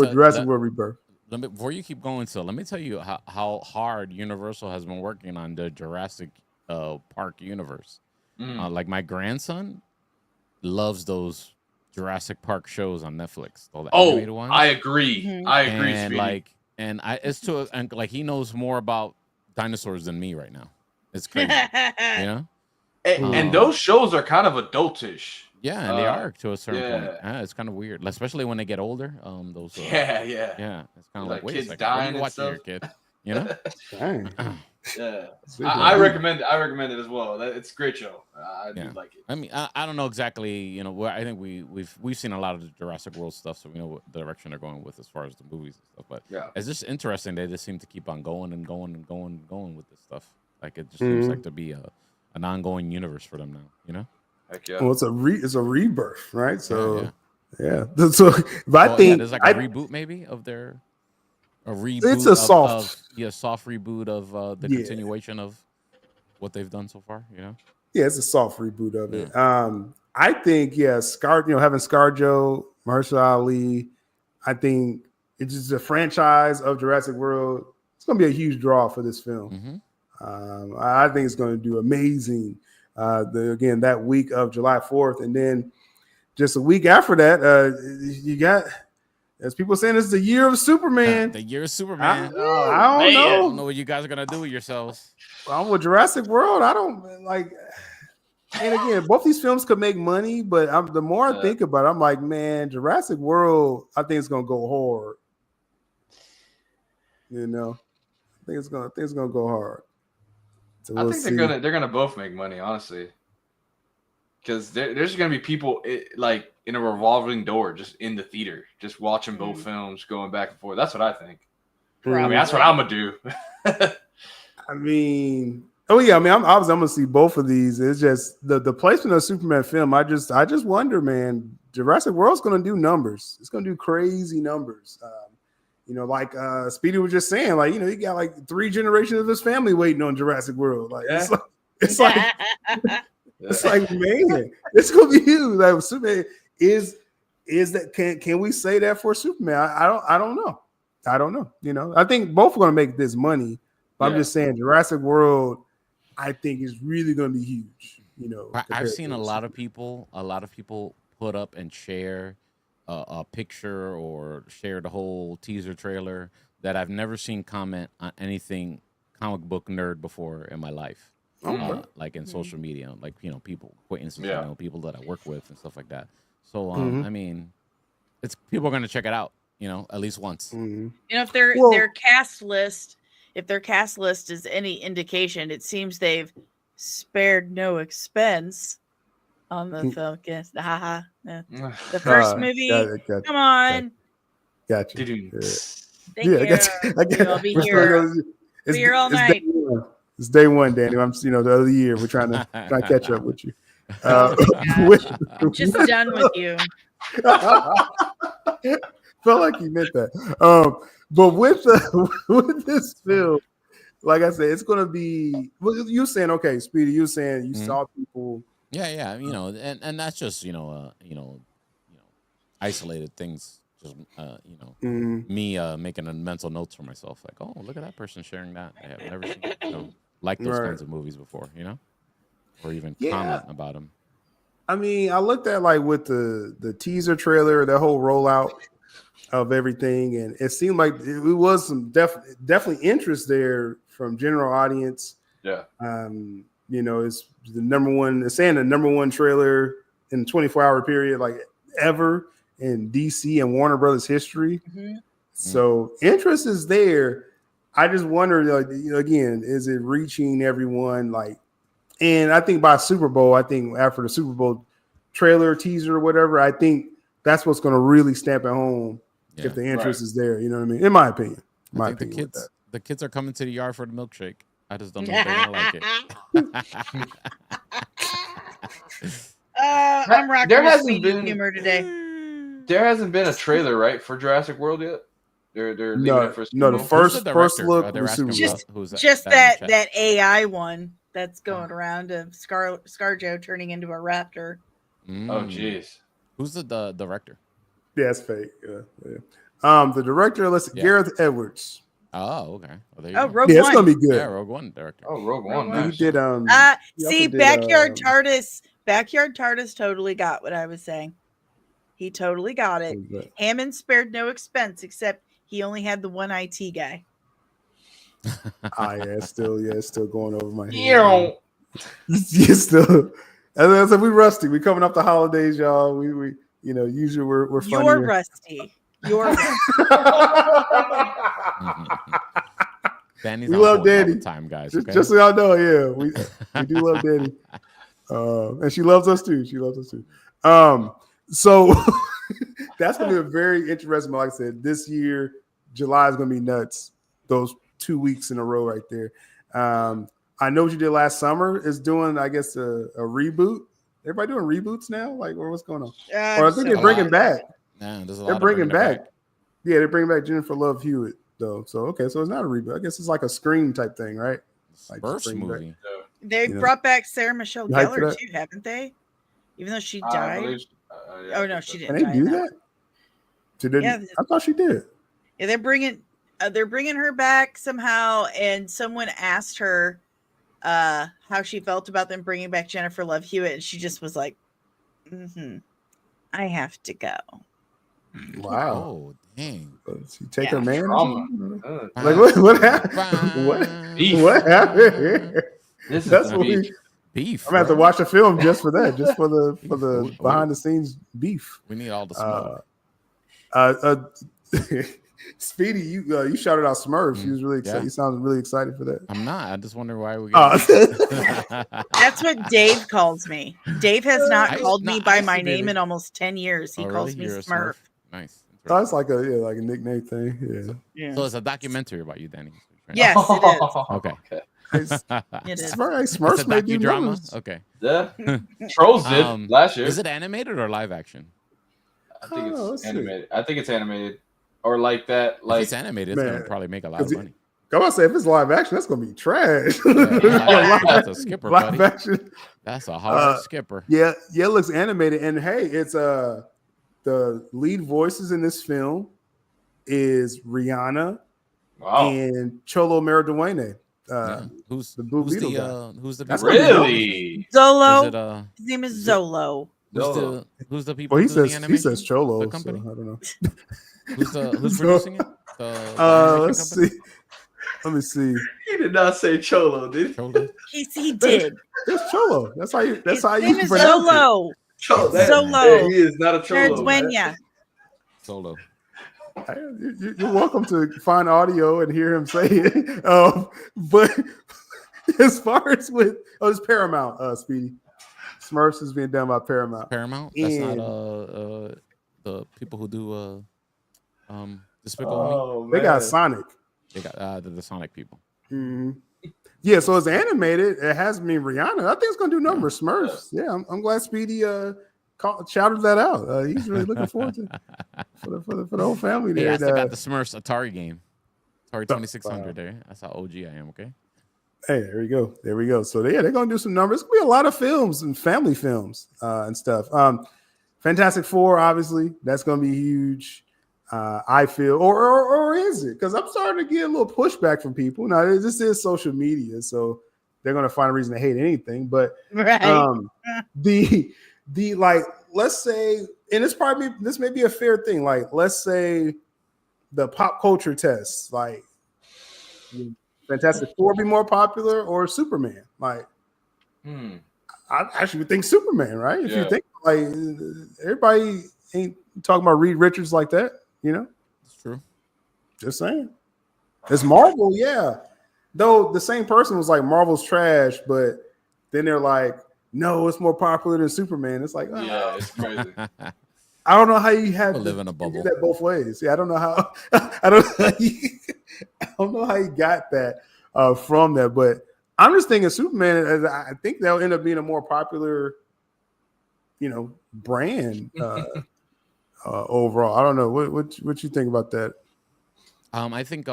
Jurassic World Rebirth. Before you keep going, let me tell you how hard Universal has been working on the Jurassic Park universe. Like my grandson loves those Jurassic Park shows on Netflix. Animated ones. I agree. I agree. And he knows more about dinosaurs than me right now. It's crazy, And those shows are kind of adultish. Yeah, and they are to a certain point. It's kind of weird, especially when they get older. Those. Yeah. It's kind of like wait a second, dying what are you watching here, kid? Dang. Yeah, I recommend it as well. It's a great show. I do like it. I mean, I don't know exactly. I think we've seen a lot of the Jurassic World stuff, so we know what the direction they're going with as far as the movies and stuff. But it's just interesting. They just seem to keep on going and going and going and going with this stuff. Like it just seems like to be an ongoing universe for them now. Heck yeah. Well, it's a rebirth, right? So yeah. So, but I think there's like a reboot maybe of their. A reboot. It's a soft, soft reboot of the continuation of what they've done so far. You know. Yeah, it's a soft reboot of it. I think having ScarJo, Mahershala Ali, I think it's just a franchise of Jurassic World. It's going to be a huge draw for this film. I think it's going to do amazing. Again, that week of July 4th, and then just a week after that, you got, as people saying, it's the year of Superman. The year of Superman. I don't know what you guys are gonna do with yourselves. I'm with Jurassic World. I don't like. And again, both these films could make money, but the more I think about it, I'm like, man, Jurassic World, I think it's gonna go hard. You know, I think it's gonna go hard. So I think they're gonna both make money, honestly, because there's gonna be people like in a revolving door, just in the theater, just watching both films, going back and forth. That's what I think. I mean, that's what I'm gonna do. I mean, I'm gonna see both of these. It's just the placement of Superman film. I just wonder, man. Jurassic World's gonna do numbers. It's gonna do crazy numbers. Like Speedy was just saying, like, he got like 3 generations of his family waiting on Jurassic World. Like, it's like, man, it's gonna be huge. Like, Superman is that can we say that for Superman? I don't know. I think both are gonna make this money. But I'm just saying, Jurassic World, I think is really gonna be huge. I've seen a lot of people put up and share a picture or share the whole teaser trailer that I've never seen comment on anything comic book nerd before in my life. Like in social media, like people, acquaintances, people that I work with and stuff like that. So I mean, it's people are gonna check it out, at least once. If their cast list is any indication, it seems they've spared no expense on the film. Yes, the first movie. Come on, gotcha. Thank you. I'll be here. Be here all night. It's day one, Danny. I'm, the other year we're trying to catch up with you. I'm just done with you. Felt like you meant that. But with this film, like I said, it's gonna be. Well, you're saying, okay, Speedy. You're saying you saw people. Yeah, and that's just isolated things. Just me making a mental notes for myself, like, oh, look at that person sharing that. I have never seen like those kinds of movies before, or even comment about them. I mean, I looked at like with the teaser trailer, the whole rollout of everything, and it seemed like it was some definitely interest there from general audience. Yeah. It's the number one. It's saying the number one trailer in the 24-hour period, like ever in DC and Warner Brothers history. So interest is there. I just wonder, like, again, is it reaching everyone? Like, and I think by Super Bowl, after the Super Bowl trailer, teaser, or whatever, I think that's what's going to really stamp it home if the interest is there. You know what I mean? In my opinion. The kids are coming to the yard for the milkshake. I just don't know if they're gonna like it. I'm rocking with Speedy humor today. There hasn't been a trailer, right, for Jurassic World yet. They're leaving it for the first look. Just that AI one that's going around of ScarJo turning into a raptor. Oh, jeez. Who's the director? Yeah, it's fake. Yeah. The director, Gareth Edwards. Oh, okay. Rogue One. It's gonna be good. Yeah, Rogue One director. Oh, Rogue One. Nice. He did. Backyard TARDIS. Backyard TARDIS totally got what I was saying. He totally got it. Hammond spared no expense, except he only had the one IT guy. It's still going over my head. Still. As I said, we rusty. We coming up the holidays, y'all. We usually we're funny. You're rusty. Danny's we love Danny. Time, guys. Just so y'all know, we do love Danny, and she loves us too. So that's gonna be a very interesting. Like I said, this year July is gonna be nuts. Those 2 weeks in a row right there. I know what you did last summer is doing, I guess, a reboot. Everybody doing reboots now? Like, what's going on? Or I think they're bringing back. Man, they're bringing back. Yeah, they're bringing back Jennifer Love Hewitt. though. So okay, so it's not a reboot. I guess it's like a Scream type thing, right? Like First Scream back. movie. They Yeah. brought back Sarah Michelle You hyped for Gellar that? too, haven't they? Even though she I died. believe. Yeah, Oh no, she Can didn't they die. do in that that? one. She didn't. Yeah. I thought she did. Yeah, they're bringing her back somehow, and someone asked her how she felt about them bringing back Jennifer Love Hewitt, and she just was like, I have to go. Wow. Oh, dang. She take her man. Trauma. Like what happened? What happened here? That's what we. Beef. I'm gonna have to watch a film just for that, just for the behind the scenes beef. We need all the smoke. Speedy, you shouted out Smurfs. You was really excited. Yeah. You sounded really excited for that. I'm not. I just wonder why we. That's what Dave calls me. Dave has not called me by my used to be name the- in almost 10 years. He Oh, calls really? me You're a Smurf. Nice. Oh, it's like a nickname thing. Yeah. So it's a documentary about you, Danny. Right? Yes, it is. Okay. It is. Smurfs It's a may do docudrama. numbers. Okay. Yeah. Trolls did last year. Is it animated or live action? I think let's it's see. animated. I think it's animated, or like that. Like If it's animated, it's gonna probably make a lot of money. I was say if it's live action, that's gonna be trash. That's a skipper, live buddy. action. That's a hard skipper. Yeah, it looks animated, and hey, it's the lead voices in this film is Rihanna and Cholo Maridueña. Who's the Blue who's Beetle the guy. who's the That's people? really Zolo. Is it, His name is Zolo. who's the people? Well, he doing the says animation? Cholo. The So company. I don't know. Who's producing it? The Let's animation see. Let me see. He did not say Cholo, did he? Cholo? He did. It's Cholo. That's how you. That's His how name you is pronounce it. Zolo. Zolo. Yeah, he is not a Cholo. Maridueña. Solo. You're welcome to find audio and hear him say it. But as far as with it's Paramount, Speedy. Smurfs is being done by Paramount. Paramount. That's not the people who do Despicable Me. They got Sonic. They got the Sonic people. Mm-hmm. Yeah, so it's animated. It has me Rihanna. I think it's gonna do numbers. Smurfs. Yeah, I'm glad Speedy shouted that out. He's really looking forward to for the whole family there. Yeah, I still got the Smurfs Atari game. Atari 2600 there. That's how OG I am. Okay. Hey, there we go. There we go. So they're gonna do some numbers. It's gonna be a lot of films and family films and stuff. Fantastic Four, obviously, that's gonna be huge. I feel, or is it? Because I'm starting to get a little pushback from people. Now, this is social media, so they're gonna find a reason to hate anything. But the like, let's say, and this may be a fair thing. Like, let's say the pop culture test, like Fantastic Four be more popular or Superman? Like, I actually would think Superman, right? If you think like everybody ain't talking about Reed Richards like that, you know? It's true. Just saying. It's Marvel, yeah. Though the same person was like Marvel's trash, but then they're like, no, it's more popular than Superman. It's like, yeah, it's crazy. I don't know how you have live in a bubble. do that both ways. Yeah, I don't know how. I don't know how you got that from that, but I'm just thinking Superman. I think that'll end up being a more popular, brand overall. I don't know what you think about that. I think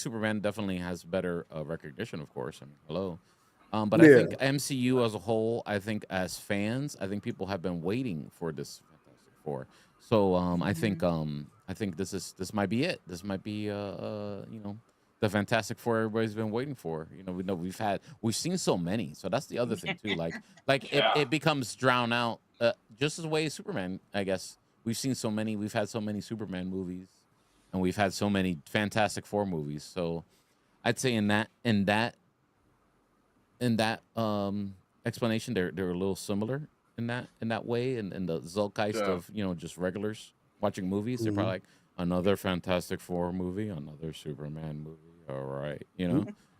Superman definitely has better recognition. Of course, I mean, hello. But I think MCU as a whole, I think as fans, I think people have been waiting for this Fantastic Four. So I think this might be it. This might be the Fantastic Four everybody's been waiting for. We've seen so many. So that's the other thing too. It becomes drowned out just as way as Superman. I guess we've seen so many. We've had so many Superman movies, and we've had so many Fantastic Four movies. So I'd say in that explanation, they're a little similar in that way, and the zeitgeist of just regulars watching movies. They're probably like another Fantastic Four movie, another Superman movie. All right,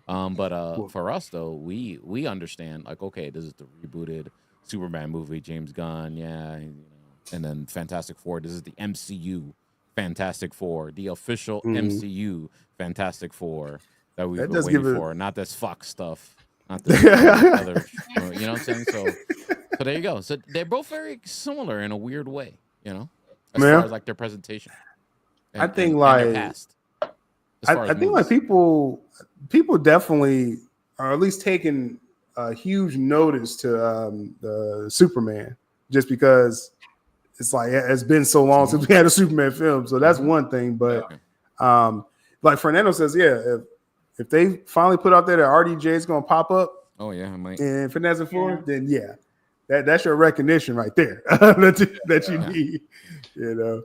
But for us though, we understand like, okay, this is the rebooted Superman movie, James Gunn, and then Fantastic Four. This is the MCU Fantastic Four, the official MCU Fantastic Four that we've been waiting for, not this Fox stuff. Not this other, you know what I'm saying? So there you go. So they're both very similar in a weird way, as far as like their presentation. I think like past. I think like people definitely are at least taking a huge notice to the Superman, just because it's like it's been so long since we had a Superman film. So that's one thing. But like Fernando says, if they finally put out there that RDJ is going to pop up, oh yeah, I might. And Fantastic Four, then that's your recognition right there that you need. You know,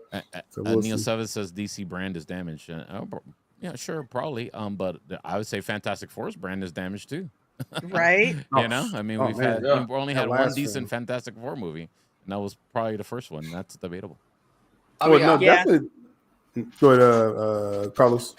so Neil Seven says DC brand is damaged. Yeah, sure, probably. But I would say Fantastic Four's brand is damaged too. Right? You know, I mean, we've only had one decent Fantastic Four movie, and that was probably the first one. That's debatable. Definitely. Go ahead, Carlos.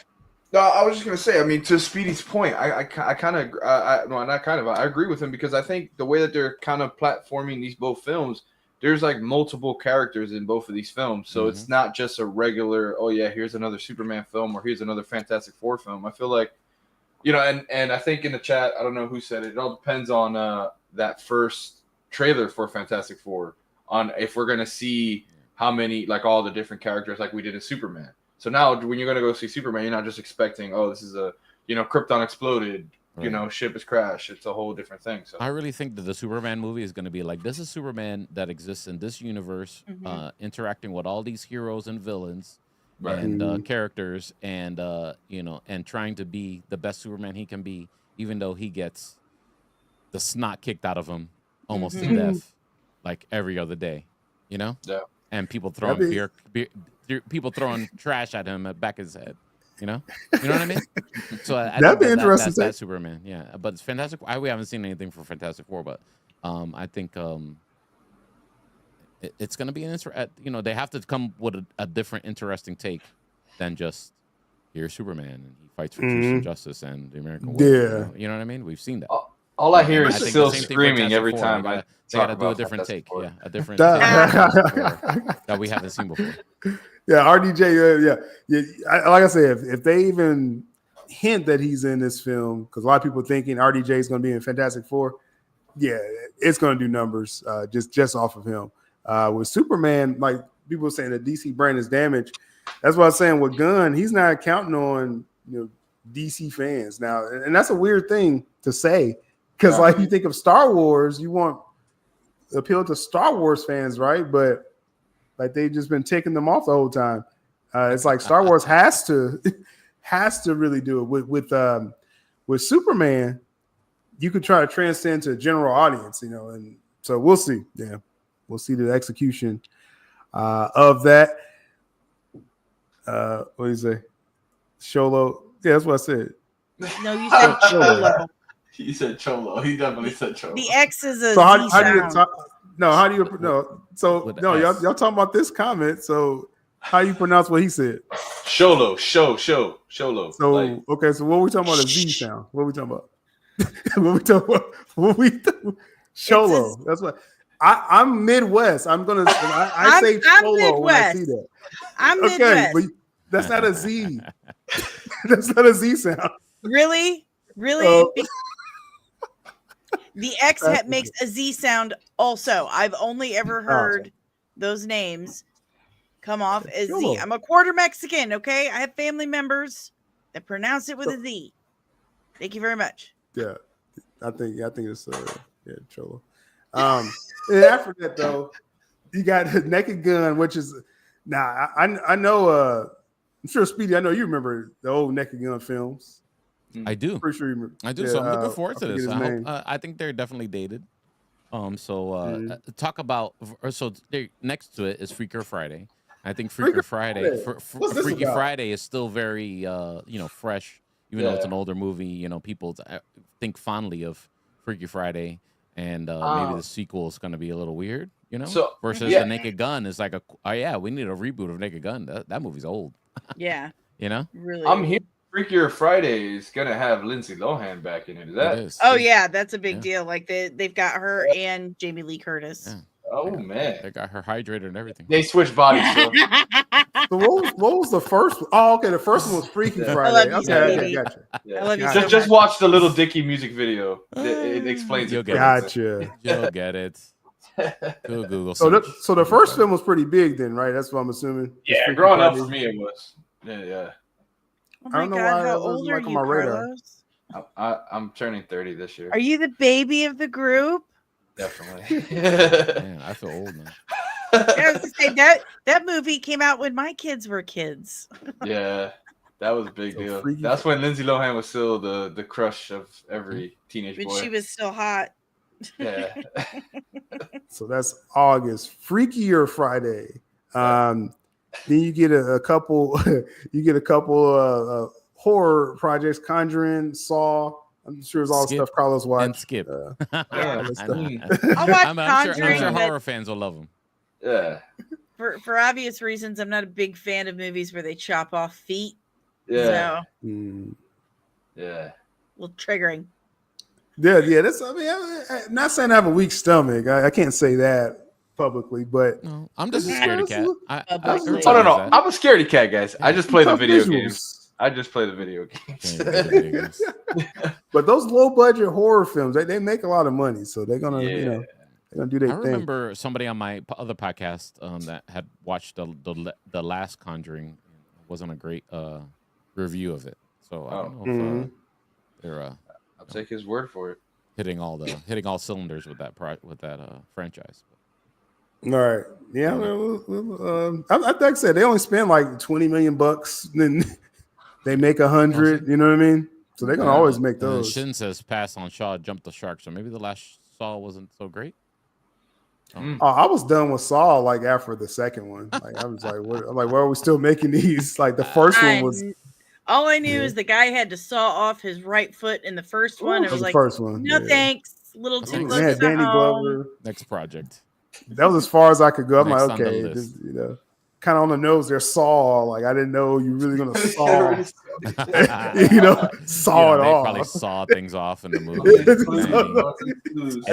No, I was just gonna say. I mean, to Speedy's point, I kind of, I agree with him, because I think the way that they're kind of platforming these both films, there's like multiple characters in both of these films, so it's not just a regular, oh yeah, here's another Superman film or here's another Fantastic Four film. I feel like, you know, and I think in the chat, I don't know who said it. It all depends on that first trailer for Fantastic Four, on if we're gonna see how many, like all the different characters like we did in Superman. So now when you're going to go see Superman, you're not just expecting, oh, this is a, you know, Krypton exploded, you know, ship is crashed. It's a whole different thing. So I really think that the Superman movie is going to be like, this is Superman that exists in this universe, interacting with all these heroes and villains and characters, and, you know, and trying to be the best Superman he can be, even though he gets the snot kicked out of him almost to death, like every other day, you know? Yeah. And people throwing people throwing trash at him at back of his head, you know what I mean? So I that'd be interesting. That's Superman, but it's Fantastic. We haven't seen anything for Fantastic Four, but I think it's going to be an you know, they have to come with a different, interesting take than just here's Superman and he fights for truth and justice and the American world. You know what I mean? We've seen that. All I hear is still screaming every time. They got to do a different take. A different take that we haven't seen before. Yeah, RDJ. Like I said, if they even hint that he's in this film, because a lot of people thinking RDJ is going to be in Fantastic Four, it's going to do numbers just off of him. With Superman, like people saying that DC brand is damaged. That's what I was saying with Gunn. He's not counting on DC fans now, and that's a weird thing to say, because like you think of Star Wars, you want to appeal to Star Wars fans, right? But like they've just been taking them off the whole time. It's like Star Wars has to really do it with Superman. You could try to transcend to a general audience, you know, and so we'll see. Yeah, we'll see the execution of that. What do you say, Sholo? Yeah, that's what I said. No, you said Cholo. He said Cholo. He definitely said Cholo. The X is a so how do you talk? No, how do you no? So no, y'all talking about this comment. So how you pronounce what he said? Sholo, Sholo. So like, okay, so what are we talking about? A Z sound. What are we talking about? Sholo. That's what I'm Midwest. I'm gonna. I say Cholo when I see that. I'm Midwest. But that's not a Z. That's not a Z sound. Really? The X makes a Z sound also. I've only ever heard those names come off as Z. I'm a quarter Mexican, okay? I have family members that pronounce it with a Z. Thank you very much. Yeah. I think it's Cholo. And after that though, you got Naked Gun, which is I know I'm sure Speedy, I know you remember the old Naked Gun films. I do. Pretty sure you remember. I do. Yeah, so I'm looking forward to this. I think they're definitely dated. Talk about next to it is Freaker Friday. I think Freaky Friday is still very fresh, even though it's an older movie. You know, people think fondly of Freaky Friday, and maybe the sequel is going to be a little weird. You know, versus the Naked Gun is like we need a reboot of Naked Gun. That movie's old. Yeah. You know, really. I'm here. Freakier Friday is gonna have Lindsay Lohan back in it. Is that? It is. Oh yeah, that's a big deal. Like they've got her and Jamie Lee Curtis. Yeah. Oh man, they got her hydrated and everything. They switched bodies. So what was the first one? Oh, okay. The first one was Freaky Friday. Okay, gotcha. Yeah. I love you. Just watch the Little Dicky music video. It explains it. Gotcha. You'll get it. Google. So the first film was pretty big then, right? That's what I'm assuming. Yeah, growing up for me it was. Yeah. Oh I my don't know God, why how that wasn't old are like on you, my radar. Carlos? I'm turning 30 this year. Are you the baby of the group? Definitely. Man, I feel old now. Yeah, I was to say that movie came out when my kids were kids. Yeah, that was a big So deal. Freaky That's when Lindsay Lohan was still the crush of every teenage When boy. she was still hot. Yeah. So that's August. Freakier Friday. Then you get a couple. You get a couple horror projects: Conjuring, Saw. I'm sure it's all Skip stuff Carlos watched. and Skip. Yeah. Other stuff. I'll watch I'm Conjuring, sure but horror fans will love them. Yeah. for obvious reasons, I'm not a big fan of movies where they chop off feet. Yeah. So Yeah. a little triggering. Yeah. That's. I mean, I'm not saying I have a weak stomach. I can't say that publicly, but No, I'm just a scaredy cat. Publicly. Oh no, I'm a scaredy cat, guys. I just play the Tough video visuals. games. I just play the video games. But those low budget horror films, they make a lot of money, so they're gonna they're gonna do their I thing. remember somebody on my other podcast that had watched the last Conjuring. It wasn't a great review of it, so I don't know if they're I'll take his word for it. hitting all cylinders with that franchise. All right, yeah. I think I said they only spend like $20 million, then they make 100. You know what I mean? So they're gonna always make those. Shin says pass on Shaw, jump the shark. So maybe the last Saw wasn't so great. I was done with Saw like after the second one. Like I was like, why are we still making these? Like the first one was. All I knew is the guy had to saw off his right foot in the first one. It was like, first one. No thanks, little too close Man, to Danny home. Glover. Next project. That was as far as I could go. I'm Next like, on the okay, list. just, kind of on the nose. They're Saw. Like I didn't know you really gonna saw. Saw it They all. probably saw things off in the movie. In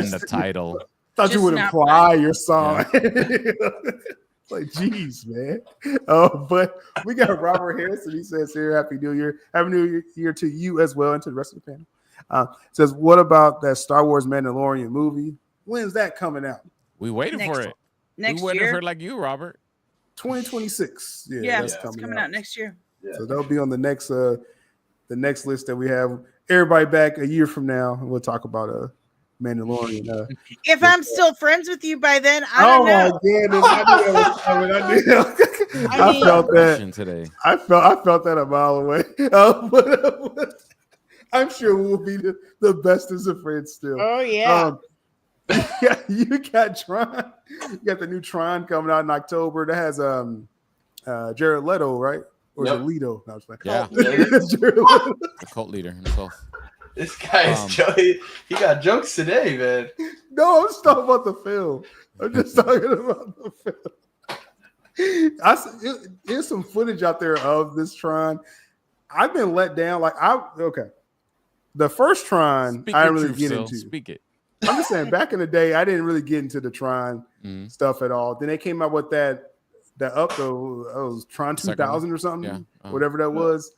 the title. Thought you Just would not imply your song. Like, geez, man. But we got Robert Harrison. He says here, Happy New Year. Happy New Year to you as well and to the rest of the panel. Says, what about that Star Wars Mandalorian movie? When's that coming out? We waited for it. Next we waited year? for it like you, Robert. 2026. Yeah, that's it's coming out next year. So they'll be on the next list that we have. Everybody back a year from now, and we'll talk about Mandalorian. If I'm still friends with you by then, I don't know. My goodness! I felt that today. I felt that a mile away. But I'm sure we'll be the bestest of friends still. Oh yeah. Yeah, you got Tron. You got the new Tron coming out in October. That has Jared Leto, right? Or is it Leto? No, Yeah. Jared Leto. The cult leader himself. This guy is Joey. He got jokes today, man. No, I'm just talking about the film. I'm just talking about the film. There's some footage out there of this Tron. I've been let down. The first Tron, I didn't really get into. Speak it. I'm just saying, back in the day, I didn't really get into the Tron stuff at all. Then they came out with that was Tron 2000 or something, whatever that was.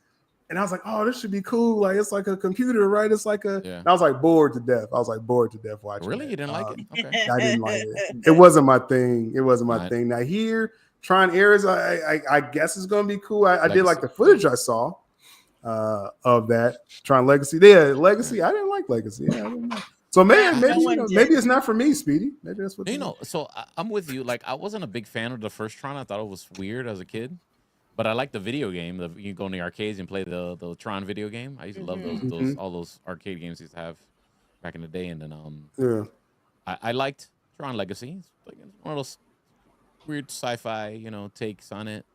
And I was like, oh, this should be cool. Like, it's like a computer, right? It's like and I was like bored to death. Watching Really? that. You didn't like it? Okay. I didn't like it. It wasn't my thing. Thing. Now here, Tron Ares, I guess it's going to be cool. I did like the footage I saw of that. Tron Legacy. Yeah, Legacy. I didn't like Legacy. Yeah, I didn't know. So maybe it's not for me, Speedy. Maybe that's what So I'm with you. Like, I wasn't a big fan of the first Tron. I thought it was weird as a kid, but I liked the video game. You go in the arcades and play the Tron video game. I used to love all those arcade games used to have back in the day. And then I liked Tron Legacy. It's like one of those weird sci-fi takes on it.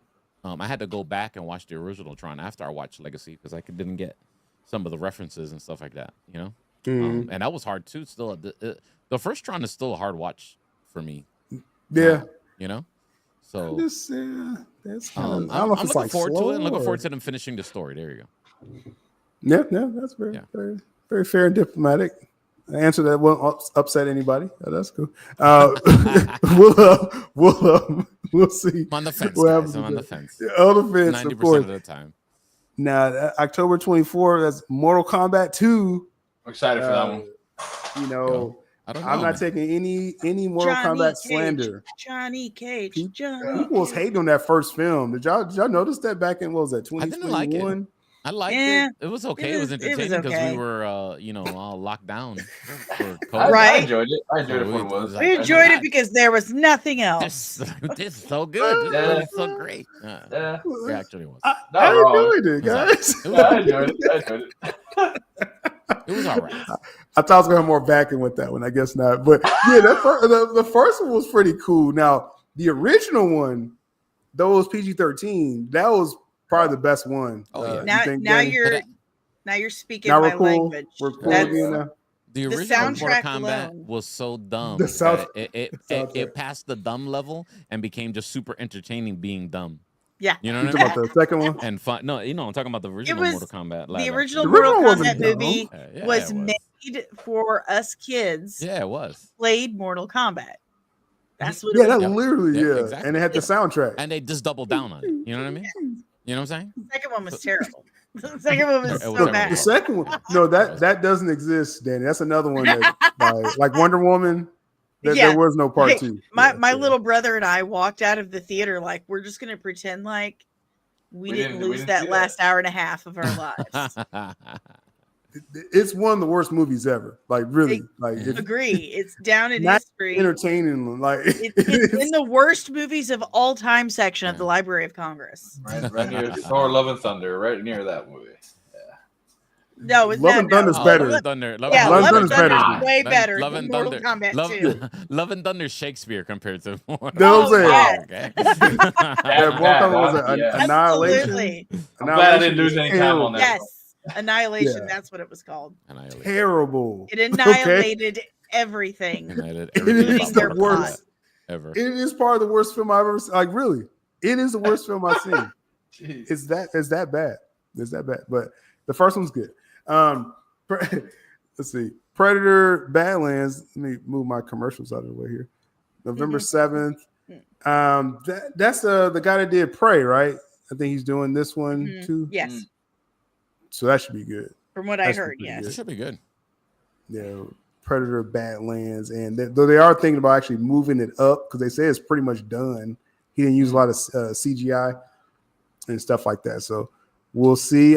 I had to go back and watch the original Tron after I watched Legacy because I didn't get some of the references and stuff like that. And that was hard too. Still, the first Tron is still a hard watch for me. Yeah, So that's I'm looking forward to it. And looking forward to them finishing the story. There you go. Yeah, that's very, very fair and diplomatic. An answer that won't upset anybody. Oh, that's cool. We'll see. I'm on the fence, guys. I'm on the fence. On the fence, 90% of course. of the time. Now, October 24th, that's Mortal Kombat 2. I'm excited for that one. I'm not taking any Mortal Kombat slander. Johnny Cage. People was hating on that first film. Did y'all notice that back in, what was that, 2021? I didn't like it. I liked Yeah, it. It was okay. It was it was entertaining because okay. we were, all locked down for I COVID. Right. enjoyed it. I enjoyed it So for what it was. like, We oh my enjoyed God, it because there was nothing this, else. this is so good. This Yeah. movie's so great. Yeah. It actually was. I Not wrong. enjoyed it, It was all right. guys. It was Yeah, all I right. enjoyed it. I enjoyed it. It was all right. I thought I was gonna have more backing with that one. I guess not. But yeah, the first one was pretty cool. Now the original one, though it was PG-13, that was probably the best one. Oh, yeah. you Now, think, now Danny? you're speaking Now my we're cool. language. We're cool That's- again now. The The original Mortal soundtrack Kombat alone. was so dumb The that it soundtrack. passed the dumb level and became just super entertaining being dumb. Yeah. You know You what I talking mean? about the second one? And fun. No, I'm talking about the original was Mortal Kombat. The live original The Mortal original wasn't Kombat movie dumb. Yeah, was it was. made for us kids. Yeah, it was. Played Mortal Kombat. That's what Yeah, it that was. Yep. literally, Yep, yeah. exactly. And it had the soundtrack. And they just doubled down on it. You know what I mean? You know what I'm saying? The second one was terrible. The second one was It was so terrible. bad. The second one, no, that doesn't exist, Danny. That's another one that like Wonder Woman. Yeah. There was no part Hey, two. My Yeah. little brother and I walked out of the theater like we're just gonna pretend like we didn't lose see that last hour and a half of our lives. It's one of the worst movies ever. Like really, like it's Agree. It's down in not history. entertaining. Like It's in the worst movies of all time section of the Library of Congress. Right near Thor: Love and Thunder, right near that movie. No, it's Love not. and Thunder's no. better. Love and Thunder. Yeah, Love and Love and Thunder's better. Thunder's way better Love than and Mortal Thunder. Kombat 2. Love and Thunder Shakespeare compared to Mortal That's what I'm saying. Okay. Yeah, Mortal Kombat was Yeah. Annihilation. Absolutely. I'm glad I didn't lose is any time on that. Yes. Annihilation, Yeah. that's what it was called. Annihilation. Terrible. It annihilated everything. Annihilated It everything is about the Mortal worst. Kombat ever. It is part of the worst film I've ever seen. Like really, it is the worst film I've seen. Jeez. It's that bad. It's that bad. But the first one's good. Let's see. Predator Badlands. Let me move my commercials out of the way here. November 7th. That's the guy that did Prey, right? I think he's doing this one too. Yes. So that should be good. From what I That should heard, be yes. It should be good. Yeah, Predator Badlands, and though they are thinking about actually moving it up because they say it's pretty much done. He didn't use a lot of CGI and stuff like that, so we'll see.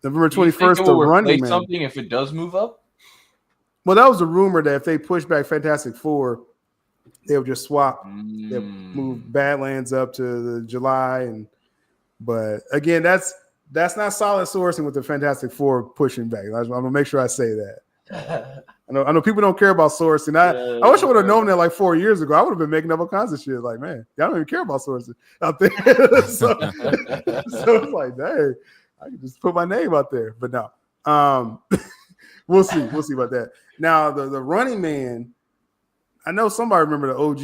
November 21st, The Running Man. Something if it does move up. Well, that was a rumor that if they push back Fantastic Four, they'll just swap. They'll move Badlands up to the July, but again, that's not solid sourcing with the Fantastic Four pushing back. I'm gonna make sure I say that. I know people don't care about sourcing. I wish I would have known that like 4 years ago. I would have been making up all kinds of shit. Like, man, y'all don't even care about sourcing out there. so it's like, dang, I can just put my name out there. But no, we'll see. We'll see about that. Now, the Running Man. I know somebody remember the OG. I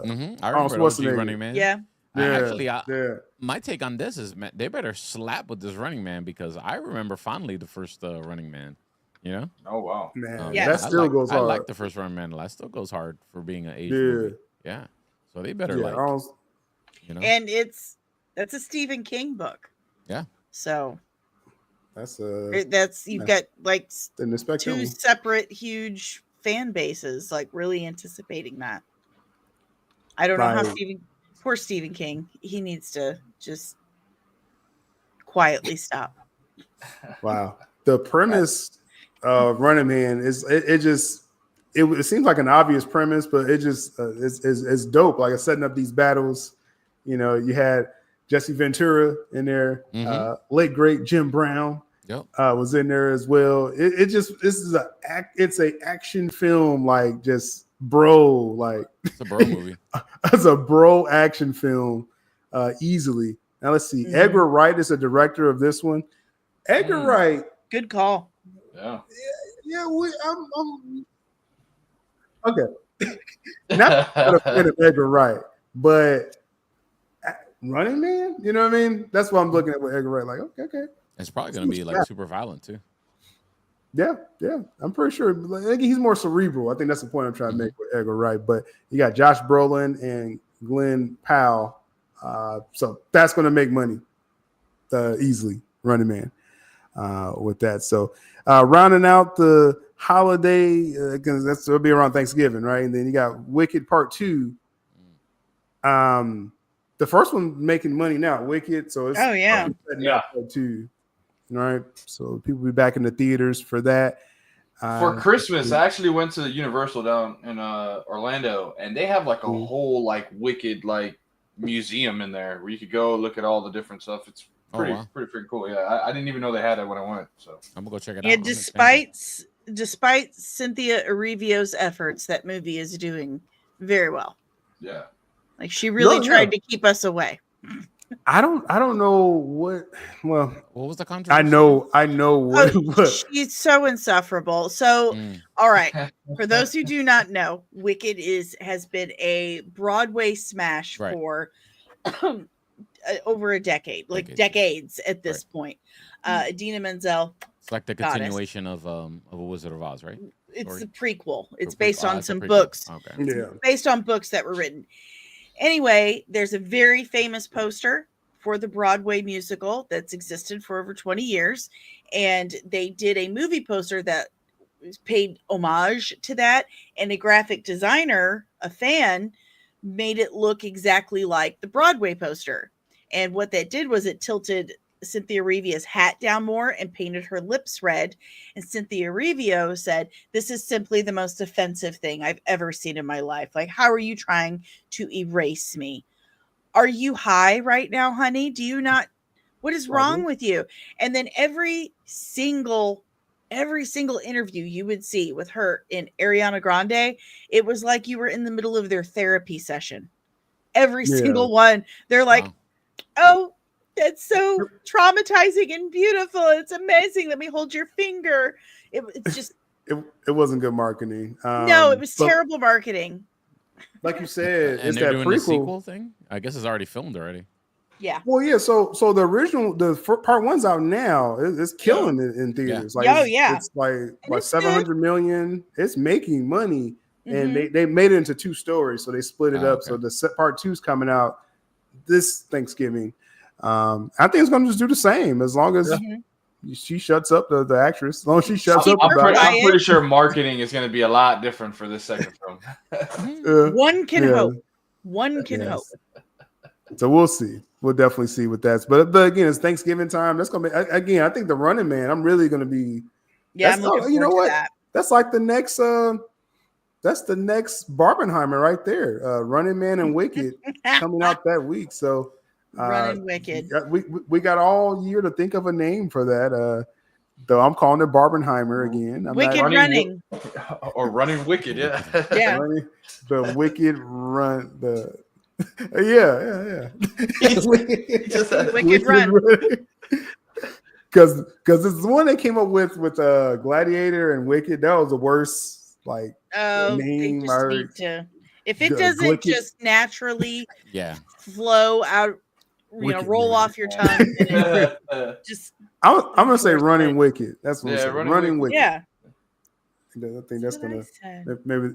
remember the OG Schwarzenegger. Running Man. Yeah. My take on this is, man, they better slap with this Running Man because I remember fondly the first Running Man. You know? Oh wow, man, Yeah. that still goes hard. I like the first Running Man. That still goes hard for being an Asian movie. Yeah. So they better you know. And that's a Stephen King book. Yeah. So that's you've got like two one. separate huge fan bases like really anticipating that. I don't know how poor Stephen King, he needs to just quietly stop. Wow. The premise of Running Man is it seems like an obvious premise, but it just is dope. Like it's setting up these battles. You know, you had Jesse Ventura in there, late great Jim Brown was in there as well. It's a action film, like just like it's a bro movie. It's a bro action film, easily. Now let's see. Edgar Wright is the director of this one. Edgar Wright. Good call. Yeah. Yeah. I'm okay. Not a fan of Edgar Wright, but Running Man. You know what I mean? That's what I'm looking at with Edgar Wright. Like, okay. It's probably going to be like super violent too. Yeah. I'm pretty sure. I think he's more cerebral. I think that's the point I'm trying to make with Edgar Wright. But you got Josh Brolin and Glenn Powell. So that's going to make money easily, Running Man, with that. So rounding out the holiday, because it'll be around Thanksgiving, right? And then you got Wicked Part 2. The first one making money now, Wicked. So it's yeah. Part 2. right? So people will be back in the theaters for that. For Christmas, I actually went to the Universal down in Orlando, and they have like a whole like Wicked like museum in there where you could go look at all the different stuff. It's pretty freaking cool. Yeah, I didn't even know they had it when I went. So I'm gonna go check it out. Yeah, despite Cynthia Erivo's efforts, that movie is doing very well. Yeah, like she really tried to keep us away. I don't know what. Well, what was the controversy? I know what. She's so insufferable. So, all right. For those who do not know, Wicked has been a Broadway smash for over a decade, like decades at this point. Idina Menzel. It's like the continuation of A Wizard of Oz, right? It's a prequel. It's based on some books. Okay. Yeah. Based on books that were written. Anyway, there's a very famous poster for the Broadway musical that's existed for over 20 years. And they did a movie poster that paid homage to that. And a graphic designer, a fan, made it look exactly like the Broadway poster. And what that did was it tilted Cynthia Erivo's hat down more and painted her lips red. And Cynthia Erivo said, "This is simply the most offensive thing I've ever seen in my life. Like, how are you trying to erase me? Are you high right now, honey? Do you not? What is wrong with you?" And then every single interview you would see with her in Ariana Grande, it was like you were in the middle of their therapy session. Every single one. They're like, "Oh, that's so traumatizing and beautiful. It's amazing. Let me hold your finger." It's just it wasn't good marketing. No, it was terrible marketing. Like you said, and it's they're that doing prequel the sequel thing. I guess it's already filmed already. Yeah. Well, yeah. So the original, part one's out now. It's killing it in theaters. Like, it's like 700 million. It's making money, and they made it into 2 stories, so they split it up. So the part 2 is coming out this Thanksgiving. I think it's going to just do the same as long as she shuts up the actress. As long as she shuts up. I'm pretty sure marketing is going to be a lot different for this second film. One can hope. One can hope. So we'll see. We'll definitely see what that's. But again, it's Thanksgiving time. That's gonna be again. I think the Running Man. I'm really gonna be. Yeah, I'm looking forward to that. That's like the next. That's the next Barbenheimer right there. Running Man and Wicked coming out that week. So Running Wicked. We got all year to think of a name for that. Though I'm calling it Barbenheimer again. Wicked Running. Or Running Wicked, yeah. Yeah. The Wicked Run. Yeah. Wicked Run. Because it's the one they came up with Gladiator and Wicked. That was the worst name. If it doesn't just naturally flow out, roll off your tongue. Just I'm gonna say Running Wicked. That's what I'm saying. Running Wicked. Yeah. I think that's gonna maybe.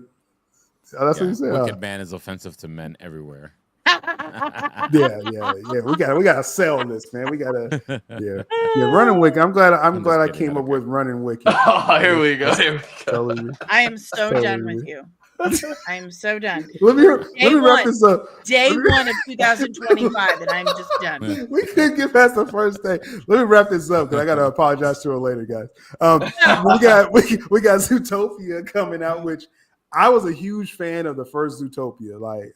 Oh, that's what you said. Wicked Man is offensive to men everywhere. Yeah. We gotta sell this, man. We gotta, Running Wicked. I'm glad I came up with Running Wicked. Oh, here we go. I am so done with you. I am so done. Let me wrap this up. Day 1 of 2025, and I'm just done. We couldn't get past the first day. Let me wrap this up because I gotta apologize to her later, guys. We got Zootopia coming out, which I was a huge fan of the first Zootopia. Like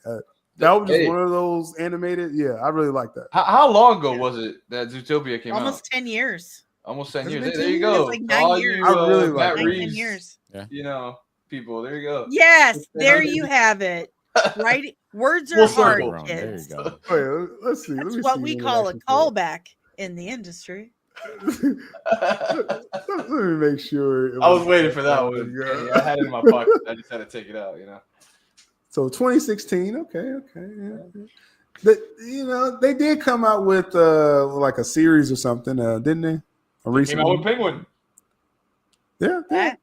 that was just one of those animated. Yeah, I really like that. How long ago was it that Zootopia came out? Almost 10 years. Almost 10 years. There you go. Like 9 years. I really like Matt Reeves, 10 years. Yeah. People. There you go. Yes, there you have it. Right? Words are hard, kids. There you go. Wait, let's see. That's what we call a callback in the industry. Let me make sure. I was waiting for that one. Yeah, I had it in my pocket. I just had to take it out, So 2016, okay. Yeah. They did come out with like a series or something, didn't they? They came out with Penguin. Yeah.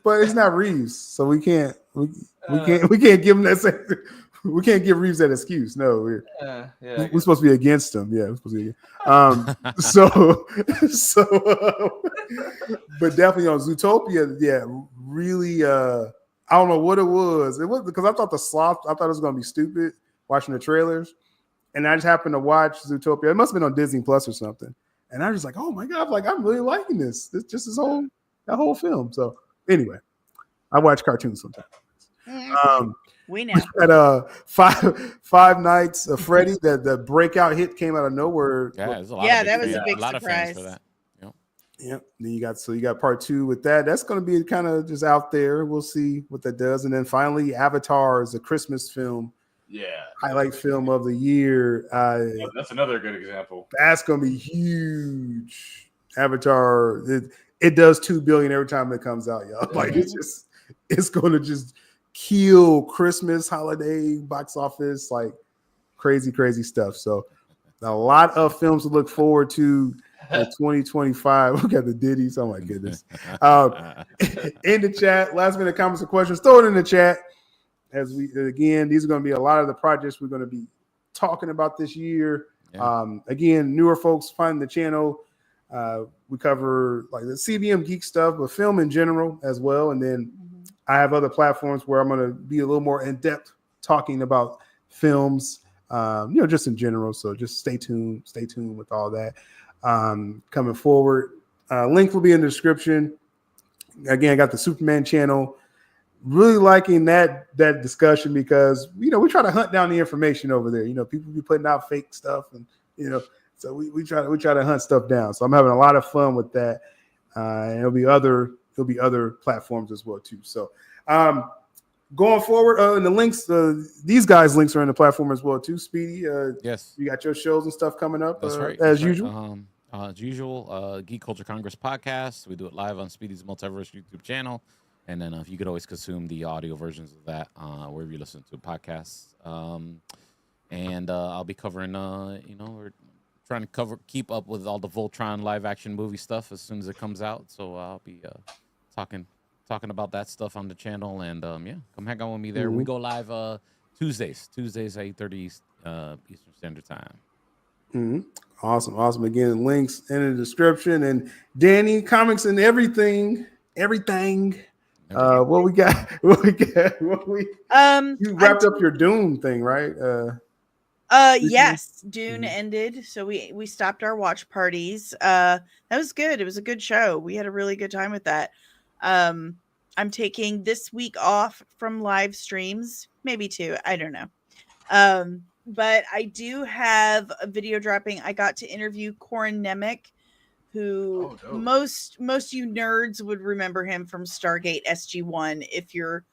But it's not Reeves, so we can't give him that. We can't give Reeves that excuse. No, we're supposed to be against him. Yeah, we're supposed to be. But definitely on Zootopia, really. I don't know what it was. It was because I thought I thought it was gonna be stupid watching the trailers, and I just happened to watch Zootopia. It must have been on Disney Plus or something. And I was like, oh my God, like I'm really liking this. That whole film. So anyway, I watch cartoons sometimes. We know. At Five Nights at Freddy, the breakout hit came out of nowhere. Yeah, there's a lot Yeah, of that was a fans, big a lot of fans for surprise. that. Yep. Yep. Then you got part 2 with that. That's going to be kind of just out there. We'll see what that does. And then finally, Avatar is a Christmas film. Yeah. Highlight film of the year. That's another good example. That's going to be huge. Avatar, it does $2 billion every time it comes out, y'all. Like it's going to just kill Christmas holiday box office, like crazy stuff. So a lot of films to look forward to in 2025. We got the Diddy's. Oh my goodness. In the chat, last minute comments and questions, throw it in the chat. As these are going to be a lot of the projects we're going to be talking about this year. Yeah. Again, newer folks find the channel. We cover like the CBM geek stuff, but film in general as well. And then I have other platforms where I'm going to be a little more in depth talking about films, just in general. So just stay tuned with all that coming forward. Link will be in the description. Again, I got the Superman channel. Really liking that discussion because we try to hunt down the information over there. People be putting out fake stuff, and so we try to hunt stuff down. So I'm having a lot of fun with that. And there'll be other platforms as well too. So going forward, and the links, these guys' links are in the platform as well too. Speedy, yes, you got your shows and stuff coming up. That's right, as usual. As usual, Geek Culture Congress podcast. We do it live on Speedy's Multiverse YouTube channel. And then you could always consume the audio versions of that wherever you listen to podcasts. And I'll be covering, we're trying to keep up with all the Voltron live action movie stuff as soon as it comes out. So I'll be talking about that stuff on the channel. And come hang out with me there. Mm-hmm. We go live Tuesdays at 8:30 Eastern Standard Time. Mm-hmm. Awesome. Again, links in the description. And Danny, comics and everything. What we got? You wrapped up your Dune thing, right? Yes, Dune ended, so we stopped our watch parties. That was good. It was a good show. We had a really good time with that. I'm taking this week off from live streams, maybe 2. I don't know. But I do have a video dropping. I got to interview Corin Nemec, who most you nerds would remember him from Stargate SG-1. If you're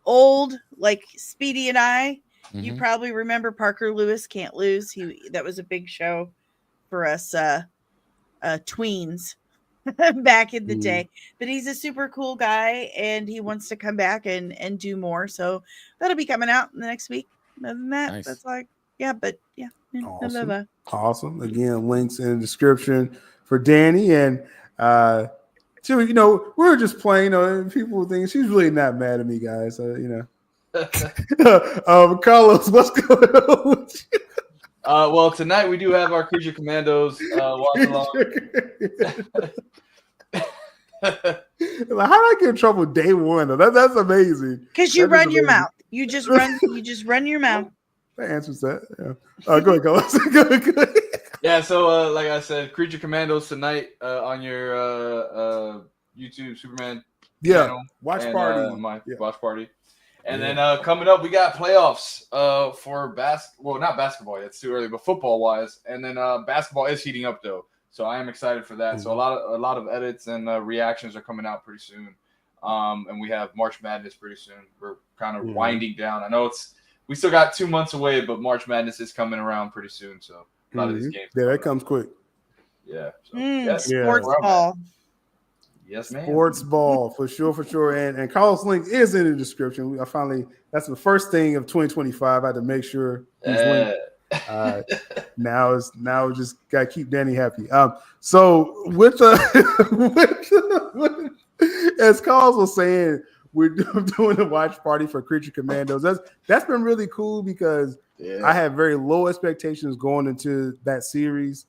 old like Speedy and I, you probably remember Parker Lewis Can't Lose. That was a big show for us tweens back in the day. But he's a super cool guy, and he wants to come back and do more. So that'll be coming out in the next week. Other than that, that's like, Awesome. Again, links in the description for Danny. And we were just playing. People think she's really not mad at me, guys. Carlos, what's going on with you? Well, tonight we do have our Creature Commandos watch along. Like, how did I get in trouble day one? That's amazing. Because you run your mouth. You just run your mouth. That answers that. Yeah. Go ahead, Carlos. Go ahead. Yeah, so like I said, Creature Commandos tonight on your YouTube Superman channel. Watch party. Watch party. And then coming up, we got playoffs for not basketball. It's too early, but football wise. And then basketball is heating up though, so I am excited for that. So a lot of edits and reactions are coming out pretty soon. And we have March Madness pretty soon. We're kind of winding down. I know we still got 2 months away, but March Madness is coming around pretty soon. So a lot of these games. Yeah, that comes quick. Yeah. So, sports ball. Yes, man. Sports ball for sure. And Carlos' link is in the description. That's the first thing of 2025. I had to make sure he's linked. Now just gotta keep Danny happy. So as Carlos was saying, we're doing a watch party for Creature Commandos. That's been really cool because I had very low expectations going into that series.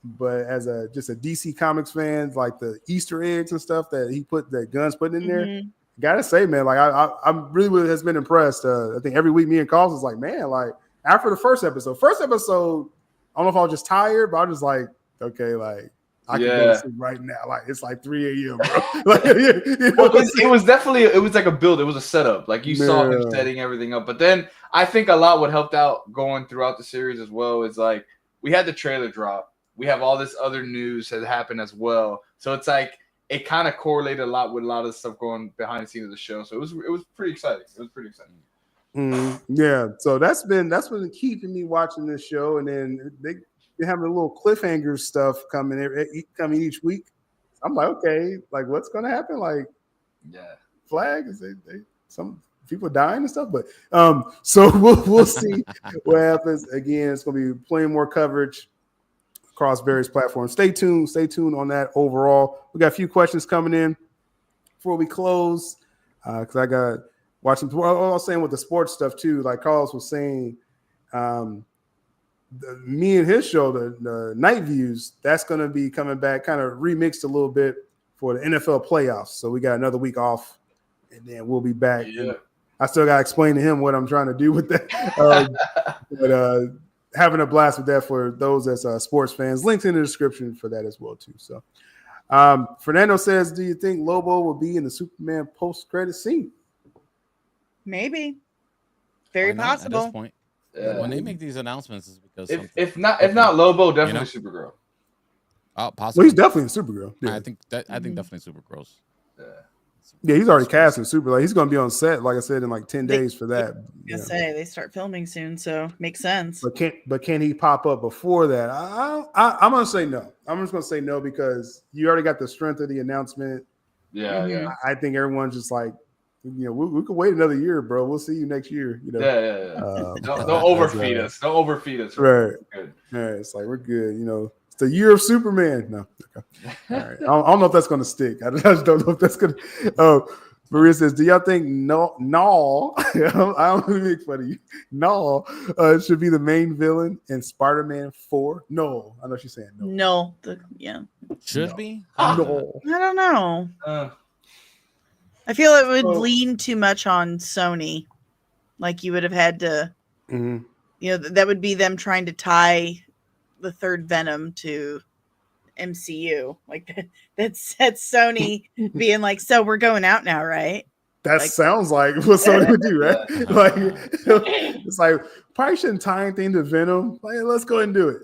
But as just a DC Comics fan, like the Easter eggs and stuff that Gunn's putting in there, gotta say, man, like I'm really has been impressed. I think every week me and Carlos is like, man, like after the first episode, I don't know if I was just tired, but I was just like, okay, like I can go to sleep right now. Like it's like 3 a.m. bro. Like, it was definitely like a build. It was a setup. Like you saw him setting everything up. But then I think a lot what helped out going throughout the series as well is like we had the trailer drop. We have all this other news that happened as well. So it's like it kind of correlated a lot with a lot of the stuff going behind the scenes of the show. So it was pretty exciting. It was pretty exciting. Yeah. So that's been the key to me watching this show. And then they're having a little cliffhanger stuff coming each week. I'm like, okay, like what's gonna happen? Like, flags, some people dying and stuff. But so we'll see what happens. Again, it's gonna be plenty more coverage across various platforms. Stay tuned on that overall. We got a few questions coming in before we close. Because I got watching. I was saying with the sports stuff too. Like Carlos was saying, me and his show, the Night Views, that's going to be coming back, kind of remixed a little bit for the NFL playoffs. So we got another week off, and then we'll be back. Yeah. I still got to explain to him what I'm trying to do with that. But having a blast with that for those as sports fans. Links in the description for that as well too. So Fernando says, do you think Lobo will be in the Superman post-credit scene? Maybe. Very possible. At this point. When they make these announcements, is because if not Lobo, definitely Supergirl. Well, Possibly. he's definitely in Supergirl. Yeah. I think definitely Supergirl's. Yeah, he's already cast in Super. Like he's going to be on set, like I said, in like 10 days for that. They start filming soon, so makes sense. But can he pop up before that? I'm going to say no. I'm just going to say no because you already got the strength of the announcement. Yeah. I think everyone's just like, we could wait another year, bro. We'll see you next year. Don't overfeed us. Don't overfeed us. Right. It's like we're good. It's the year of Superman. No. Okay. All right. I don't know if that's going to stick. I just don't know if that's going to. Maria says, "Do y'all think Null? I don't make fun of you. Null should be the main villain in Spider-Man 4? No, I know she's saying no. No. Should be. No. I don't know. I feel it would lean too much on Sony. Like you would have had to, that would be them trying to tie the third Venom to MCU. Like that's Sony being like, so we're going out now, right? That sounds like what Sony would do, right? Like it's like probably shouldn't tie anything to Venom. Like let's go ahead and do it.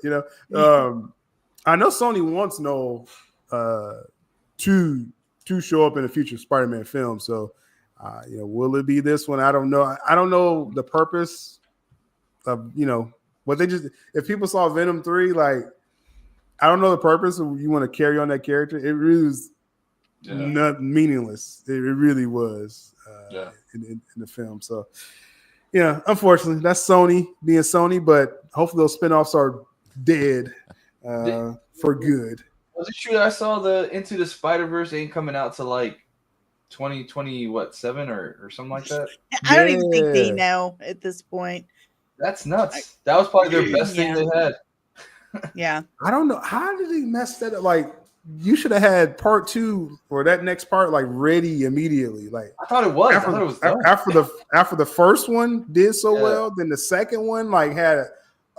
I know Sony wants Noel to show up in a future Spider-Man film. So, will it be this one? I don't know. I don't know the purpose of, what they just, if people saw Venom 3, like, I don't know the purpose of you want to carry on that character. It really was not meaningless. It really was in the film. So, unfortunately, that's Sony being Sony, but hopefully those spinoffs are dead for good. Was it true that I saw the Into the Spider-Verse ain't coming out to like 2027 or something like that? I don't even think they know at this point. That's nuts. That was probably their best thing they had. Yeah. I don't know. How did they mess that up? Like, you should have had part 2 or that next part like ready immediately. Like I thought it was. I thought it was done. After the first one did so well, then the second one like had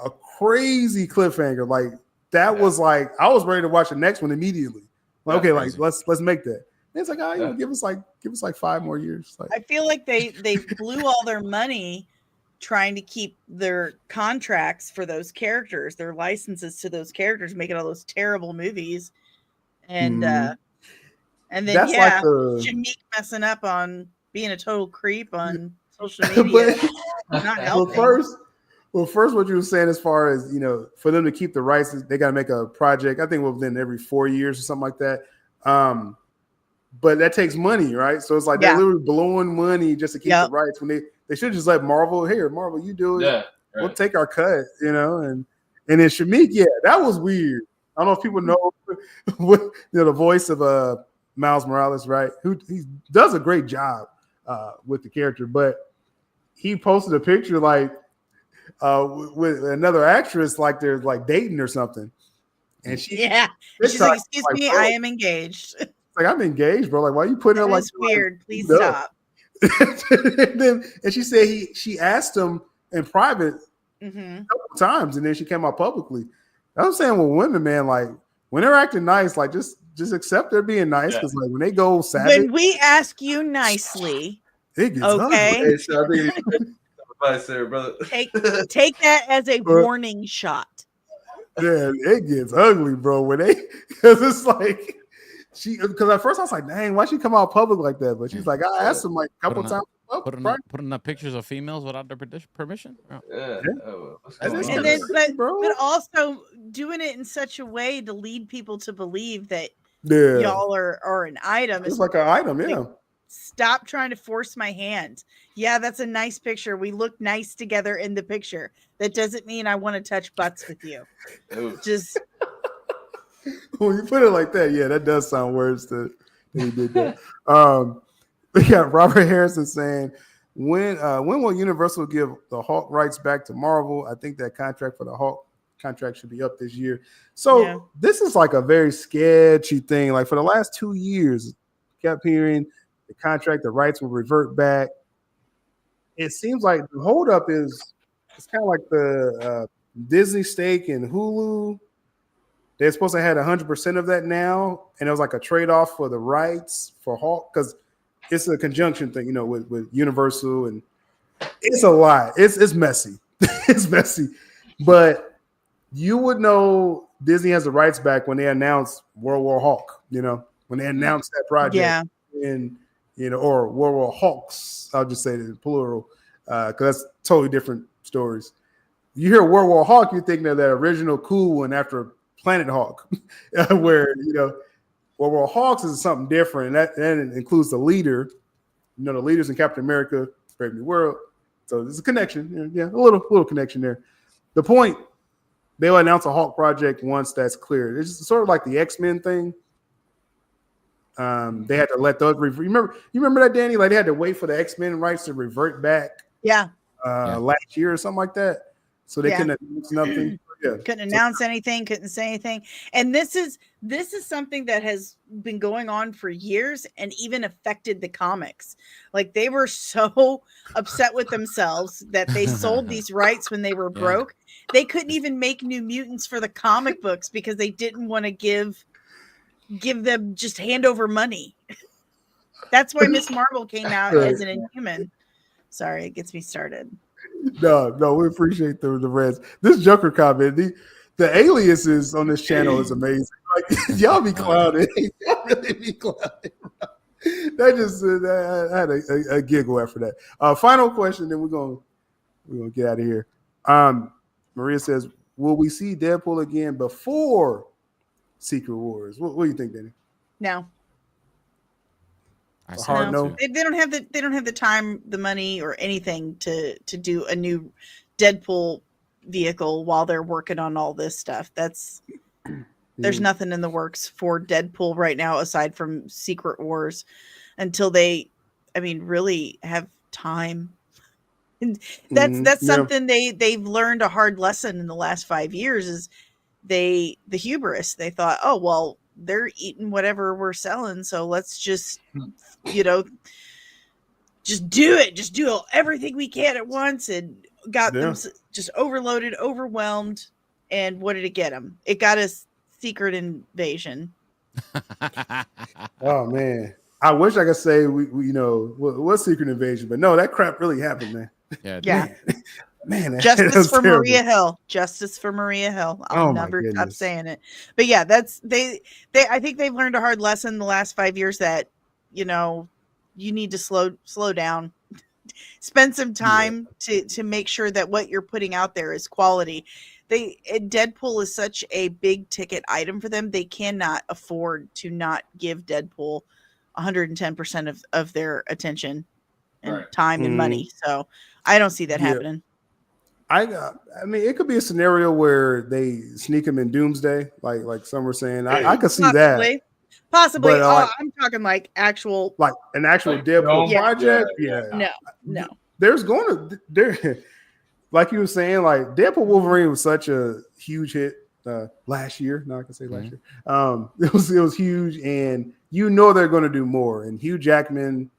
a crazy cliffhanger. Like that was like I was ready to watch the next one immediately. Like, okay, like let's make that. And it's like, give us like 5 more years. Like I feel like they blew all their money trying to keep their contracts for those characters, their licenses to those characters, making all those terrible movies. And then that's Jameek messing up on being a total creep on social media. Not helping. First, what you were saying as far as, for them to keep the rights, they got to make a project, I think within every 4 years or something like that. But that takes money, right? So it's like they're literally blowing money just to keep the rights when they should just let Marvel, Marvel, you do it. Yeah, right. We'll take our cut, and then Shameik, that was weird. I don't know if people know the voice of Miles Morales, right? He does a great job with the character, but he posted a picture like with another actress, like they're like dating or something, and she's like, "Excuse me, I am engaged." It's like I'm engaged, bro. Like, why are you putting her like weird? Please stop. and she said she asked him in private a couple times, and then she came out publicly. I'm saying with women, man, like when they're acting nice, like just accept they're being nice, because like when they go savage, When we ask you nicely, it gets okay, Hey, so I think advice there, brother. take that as a warning shot. yeah, it gets ugly, bro. When they, because it's like because at first I was like, dang, why she come out public like that? But she's like, I asked him like a couple times. Putting up pictures of females without their permission. Yeah. And then, but also doing it in such a way to lead people to believe that y'all are an item. It's like an item, yeah. Like, stop trying to force my hand. Yeah, that's a nice picture. We look nice together in the picture. That doesn't mean I want to touch butts with you. Just when you put it like that, yeah, that does sound worse than he did that. We got Robert Harrison saying, when will Universal give the Hulk rights back to Marvel? I think that contract for the Hulk contract should be up this year. So this is like a very sketchy thing. Like for the last 2 years, kept hearing the contract, the rights will revert back. It seems like the holdup is it's kind of like the Disney stake in Hulu. They're supposed to have 100% of that now, and it was like a trade-off for the rights for Hulk, because it's a conjunction thing, with Universal, and it's a lot. It's messy. It's messy. But you would know Disney has the rights back when they announced World War Hulk, when they announced that project or World War Hulks, I'll just say it in plural, because that's totally different stories. You hear World War Hulk, you're thinking of that original cool one after Planet Hulk, where, World War Hulks is something different, and that includes the leader, the leaders in Captain America, Brave New World. So there's a connection, a little connection there. The point, they'll announce a Hulk project once that's clear. It's sort of like the X-Men thing. They had to let those. You remember that, Danny? Like they had to wait for the X-Men rights to revert back. Last year or something like that. So they couldn't announce nothing. Couldn't announce anything, couldn't say anything. And this is something that has been going on for years and even affected the comics. Like they were so upset with themselves that they sold these rights when they were broke. They couldn't even make New Mutants for the comic books because they didn't want to give them just hand over money. That's why Miss Marvel came out as an Inhuman. Sorry, it gets me started. No, we appreciate the reds. This Joker comment, the aliases on this channel is amazing. Like y'all be clowning, y'all really be clowning. That just I had a giggle after that. Final question, then we're gonna get out of here. Maria says, "Will we see Deadpool again before Secret Wars?" What do you think, Danny? No. No. They don't have the time, the money, or anything to do a new Deadpool vehicle while they're working on all this stuff. There's nothing in the works for Deadpool right now aside from Secret Wars until they, really have time. That's something they've learned a hard lesson in the last 5 years is the hubris. They thought, oh well, they're eating whatever we're selling, so let's just just do it. Just do everything we can at once, and got them just overloaded, overwhelmed. And what did it get them? It got us Secret Invasion. Oh man, I wish I could say we what's Secret Invasion, but no, that crap really happened, man. Yeah. Man, justice for terrible. Maria Hill. Justice for Maria Hill. I'll never stop saying it. But yeah, that's they. I think they've learned a hard lesson the last 5 years that you need to slow down, spend some time to make sure that what you're putting out there is quality. Deadpool is such a big ticket item for them. They cannot afford to not give Deadpool 110% of their attention and time and money. So I don't see that happening. I mean, it could be a scenario where they sneak him in Doomsday, like some were saying. I could see that. Possibly. But, I'm talking like an actual Deadpool project. Yeah. No. There's going to like you were saying, like Deadpool Wolverine was such a huge hit last year. Now I can say last year. It was huge, and they're going to do more. And Hugh Jackman,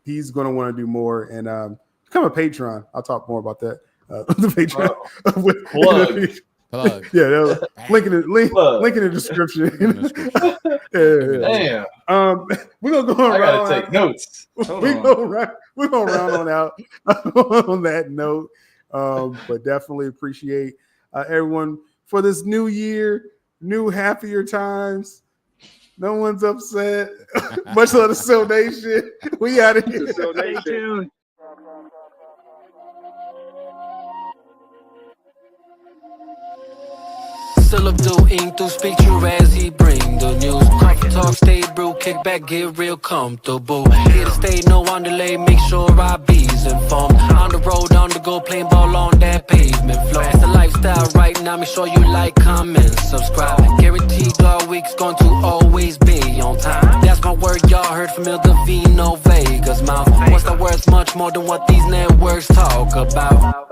he's going to want to do more. And become a patron. I'll talk more about that. The Patreon. Plug. Yeah, link in the description. Damn. We're gonna go I around. gotta take notes. We're gonna round on out on that note. But definitely appreciate everyone for this new year, new happier times. No one's upset. Much love to Soul Nation. We out of here. Stay tuned. Still doing to speak true as he bring the news. Coffee talk, stay brew, kick back, get real comfortable. Here to stay, no underlay, make sure I be's informed. On the road, on the go, playing ball on that pavement floor. It's the lifestyle right now, make sure you like, comment, subscribe. Guaranteed all week's going to always be on time. That's my word, y'all heard from Il Divino Vega's mouth. What's the words much more than what these networks talk about?